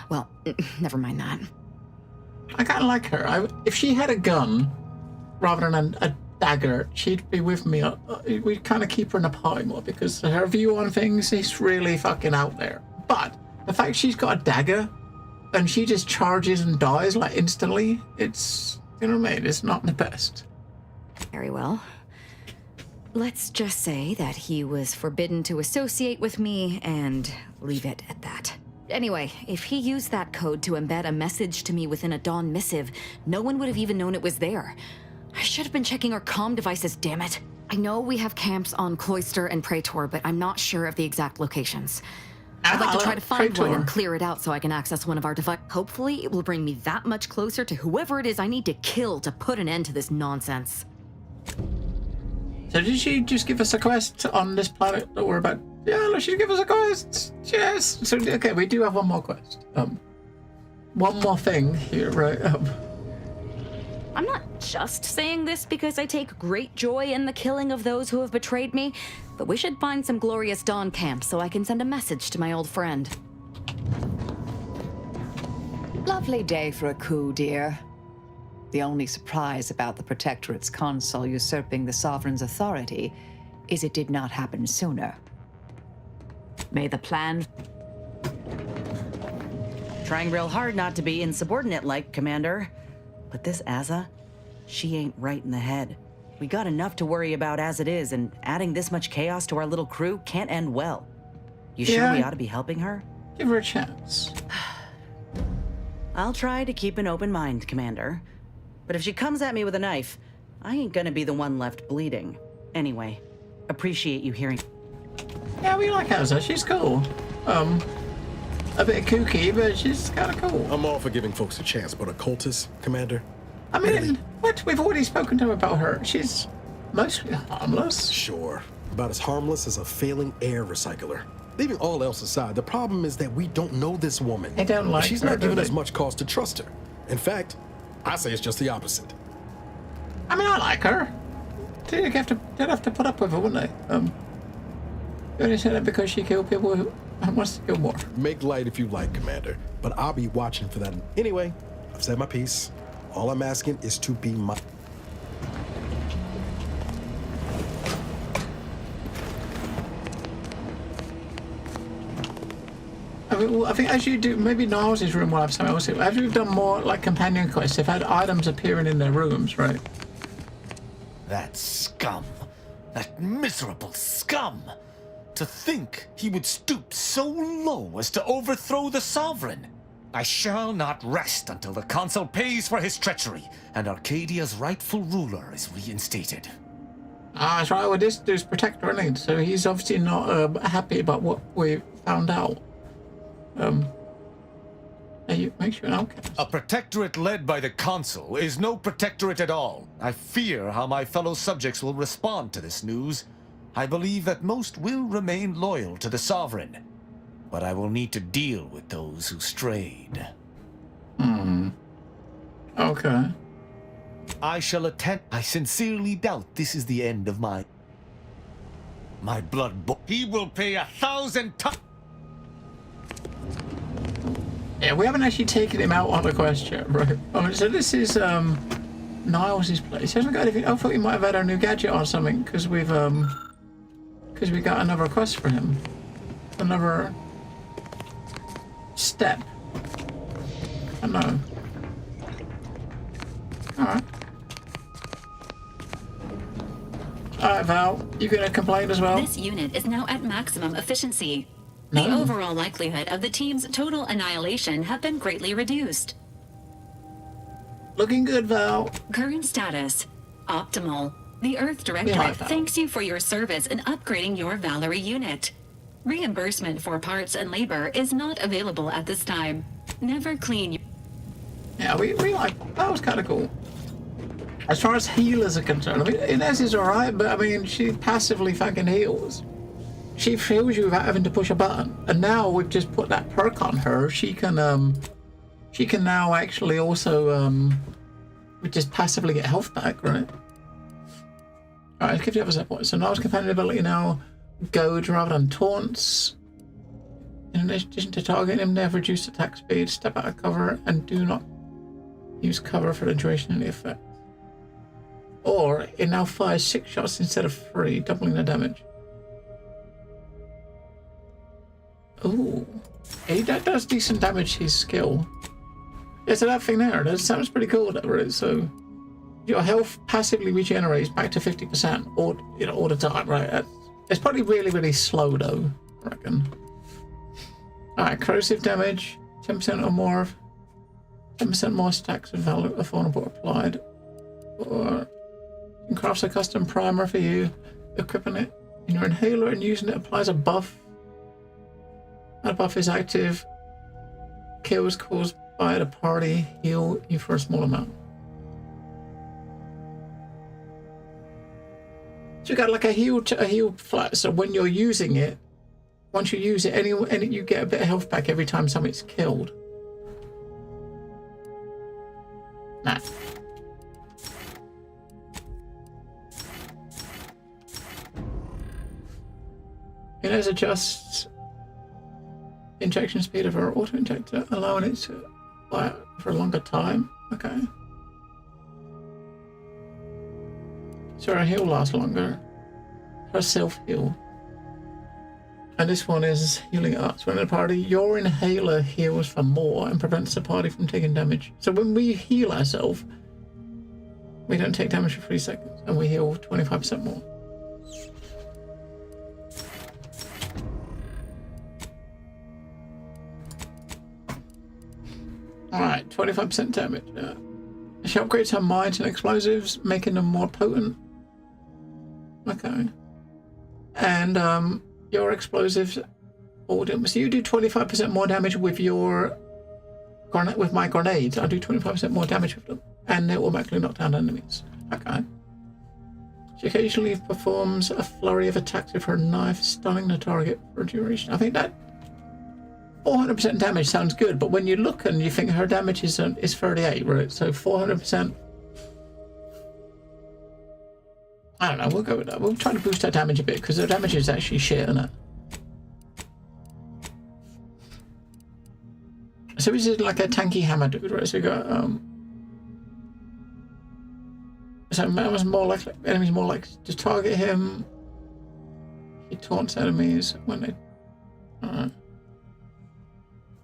Well, never mind that. I kind of like her. If she had a gun rather than a dagger, she'd be with me. We'd kind of keep her in a party more because her view on things is really fucking out there. But the fact she's got a dagger and she just charges and dies like instantly, it's, you know what I mean? It's not the best. Very well. Let's just say that he was forbidden to associate with me and leave it at that. Anyway, if he used that code to embed a message to me within a Dawn missive, no one would have even known it was there. I should have been checking our comm devices, damn it. I know we have camps on Cloister and Praetor, but I'm not sure of the exact locations. I'd like to try to find one and clear it out so I can access one of our devices. Hopefully, it will bring me that much closer to whoever it is I need to kill to put an end to this nonsense. So did she just give us a quest on this planet that we're about? Yeah, let's just give us a quest. Yes. So okay, we do have one more quest. One more thing here, right? I'm not just saying this because I take great joy in the killing of those who have betrayed me, but we should find some Glorious Dawn camps so I can send a message to my old friend. Lovely day for a coup, dear. The only surprise about the Protectorate's consul usurping the Sovereign's authority is it did not happen sooner. May the plan... Trying real hard not to be insubordinate-like, Commander. But this Azza, she ain't right in the head. We got enough to worry about as it is, and adding this much chaos to our little crew can't end well. You sure we ought to be helping her? Give her a chance. I'll try to keep an open mind, Commander. But if she comes at me with a knife, I ain't gonna be the one left bleeding. Anyway, appreciate you hearing. Yeah, we like Azza. She's cool. A bit kooky, but she's kind of cool. I'm all for giving folks a chance, but a cultist, Commander? I mean, what? We've already spoken to her about her. She's mostly harmless. Sure. About as harmless as a failing air recycler. Leaving all else aside, the problem is that we don't know this woman. I don't like She's her, not giving do us they? much cause to trust her. In fact, I say it's just the opposite. I mean, I like her. They'd have to put up with her, wouldn't they? You only said that because she killed people who wants to kill more. Make light if you like, Commander, but I'll be watching for that. Anyway, I've said my piece. All I'm asking is to be my... I think as you do, maybe Niles' room will have something else. As we've done more like companion quests, they've had items appearing in their rooms, right? That scum. That miserable scum. To think he would stoop so low as to overthrow the Sovereign. I shall not rest until the Consul pays for his treachery and Arcadia's rightful ruler is reinstated. Ah, that's right. Well, this dude's Protector, isn't he? So he's obviously not happy about what we found out. Makes you an outcast. A protectorate led by the Consul is no protectorate at all. I fear how my fellow subjects will respond to this news. I believe that most will remain loyal to the Sovereign, but I will need to deal with those who strayed. Okay. I shall attend. I sincerely doubt this is the end of my blood. He will pay 1,000 times. Yeah, we haven't actually taken him out on the quest yet, right? Oh, so this is Niles' place. He hasn't got anything. I thought he might have had a new gadget or something because we got another quest for him, another step. I don't know. All right. Alright, Val, you gonna complain as well? This unit is now at maximum efficiency. No. The overall likelihood of the team's total annihilation have been greatly reduced. Looking good, Val. Current status: optimal. The Earth Directorate thanks you for your service in upgrading your Valerie unit. Reimbursement for parts and labor is not available at this time. Never clean your... Yeah, we like that was kind of cool. As far as healers are concerned, I mean, Inez is alright, but I mean, she passively fucking heals. She heals you without having to push a button. And now we've just put that perk on her. She can now actually also, we just passively get health back, right? Alright, let's give the other set points. So Niles' companion ability now goads rather than taunts. In addition to targeting him, they have reduced attack speed, step out of cover, and do not use cover for the duration of the effect. Or it now fires 6 shots instead of 3, doubling the damage. Ooh. Hey, that does decent damage, his skill. Yeah, so that thing there, that sounds pretty cool, right? So your health passively regenerates back to 50% all the time, right? It's probably really, really slow though, I reckon. Alright, corrosive damage, 10% or more, 10% more stacks of vulnerable applied. Or you can craft a custom primer for you, equipping it in your inhaler and using it applies a buff. That buff is active. Kills caused by the party heal you for a small amount. So you got like a heal flat. So when you're using it, once you use it, you get a bit of health back every time something's killed. Nah. It has adjusts injection speed of our auto-injector, allowing it to fire for a longer time. Okay. So our heal lasts longer. Her self-heal. And this one is healing us. When in a party, your inhaler heals for more and prevents the party from taking damage. So when we heal ourselves, we don't take damage for 3 seconds, and we heal 25% more. Alright, 25% damage. She upgrades her mines and explosives, making them more potent. Okay. And your explosives, so you do 25% more damage with your with my grenades. I do 25% more damage with them, and they automatically knock down enemies. Okay. She occasionally performs a flurry of attacks with her knife, stunning the target for a duration. I think that 400% damage sounds good, but when you look and you think her damage is 38, right? So 400%. I don't know, we'll go with that. We'll try to boost her damage a bit, because her damage is actually shit, isn't it? So this is like a tanky hammer dude, right? So we got, so enemies more likely to target him. He taunts enemies when they,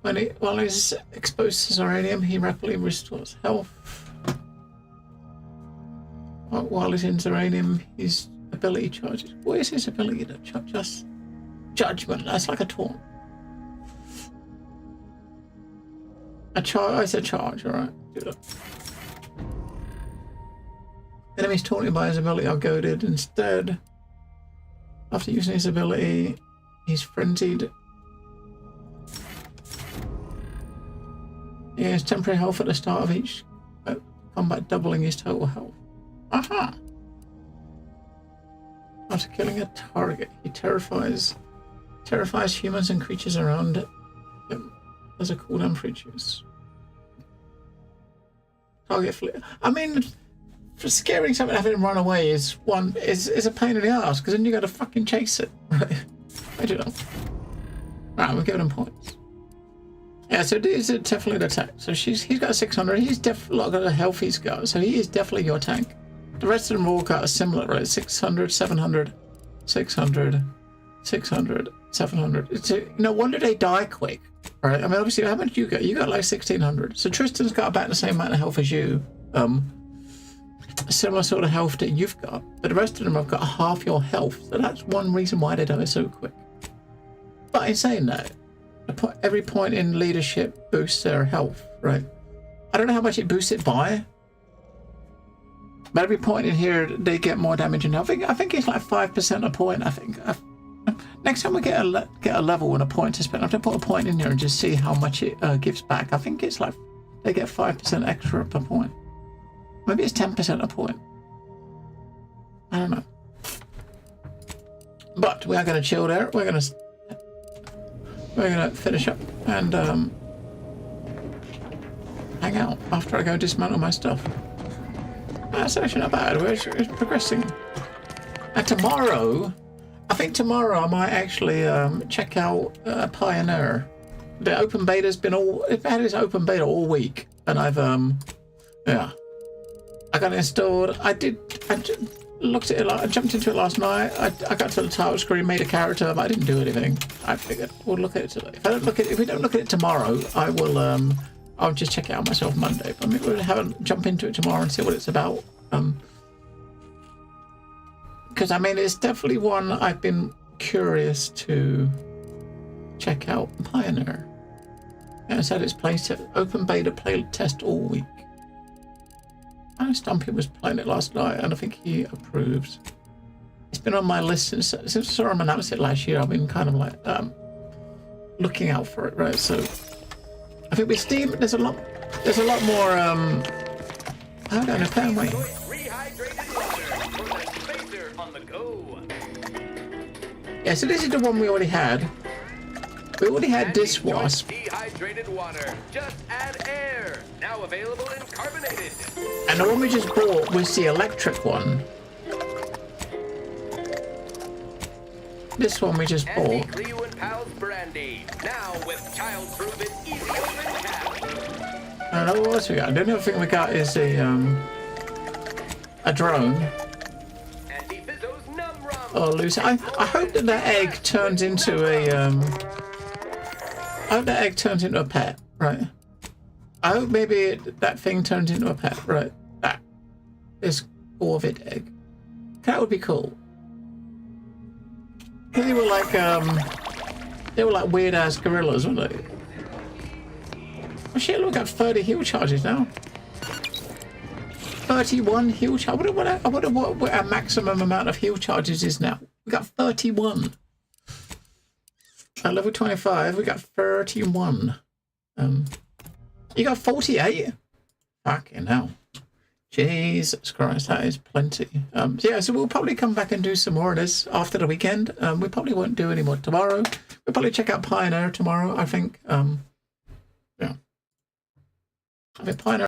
while he's exposed to Zeranium, he rapidly restores health. While he's in Zeranium, his ability charges. What is his ability to charge? Just judgment. That's like a taunt. A charge. It's a charge. All right. Do that. Enemies taunted by his ability are goaded. Instead, after using his ability, he's frenzied. He has temporary health at the start of each combat, doubling his total health. Aha! After killing a target, he terrifies humans and creatures around him. There's a cooldown for each use. Target flip. I mean, for scaring something, having him run away is a pain in the ass, because then you got to fucking chase it, right? I don't know. Right, we're giving him points. Yeah, so this is definitely the attack. So he's got 600. He's definitely got the health he's got. So he is definitely your tank. The rest of them all got a similar, right? 600, 700, 600, 600, 700. It's when do they die quick? Right? I mean, obviously, how much you got? You got like 1600. So Tristan's got about the same amount of health as you. Similar sort of health that you've got. But the rest of them have got half your health. So that's one reason why they die so quick. But in saying that, every point in leadership boosts their health, right? I don't know how much it boosts it by, but every point in here they get more damage and health. I think it's like 5% a point. I think next time we get a level and a point to spend, I have to put a point in here and just see how much it gives back. I think it's like they get 5% extra per point. Maybe it's 10% a point. I don't know. But we are going to chill there. We're going to finish up and hang out after I go dismantle my stuff. That's actually not bad. It's progressing. And tomorrow, I think tomorrow I might actually check out Pioneer. The open beta's been it's had its open beta all week, and I've yeah, I got it installed. I looked at it. I jumped into it last night. I got to the title screen, made a character, but I didn't do anything. I figured we'll look at it today. If we don't look at it tomorrow, I will. I'll just check it out myself Monday. But maybe we'll jump into it tomorrow and see what it's about. Because I mean, it's definitely one I've been curious to check out. Pioneer. And it's had its open beta play test all week. I know Stumpy was playing it last night, and I think he approves. It's been on my list since I saw him announce it last year. I've been kind of like looking out for it, right? So I think with Steam, there's a lot more. I don't know. Wait. Yeah, so this is the one we already had. We already had Dishwasp. Dehydrated water. Just add air. Now available in carbonated. And the one we just bought was the electric one. This one we just bought. Andy Cleo and Pals brandy. Now with child-proof and easy open cap. I don't know what else we got. The only other thing we got is a drone. Andy Fizzo's Num Rum. Oh, Lucy. I hope that egg turns into a I hope that egg turns into a pet, right? I hope maybe that thing turns into a pet, right? That this Corvid egg. That would be cool. They were like weird ass gorillas, weren't they? Oh shit! Look, we got 30 heal charges now. 31 heal charge. I wonder what our maximum amount of heal charges is now. We got 31. At level 25, we got 31. You got 48? Fucking hell. Jesus Christ, that is plenty. Yeah, so we'll probably come back and do some more of this after the weekend. We probably won't do any more tomorrow. We'll probably check out Pioneer tomorrow, I think. Yeah. I think Pioneer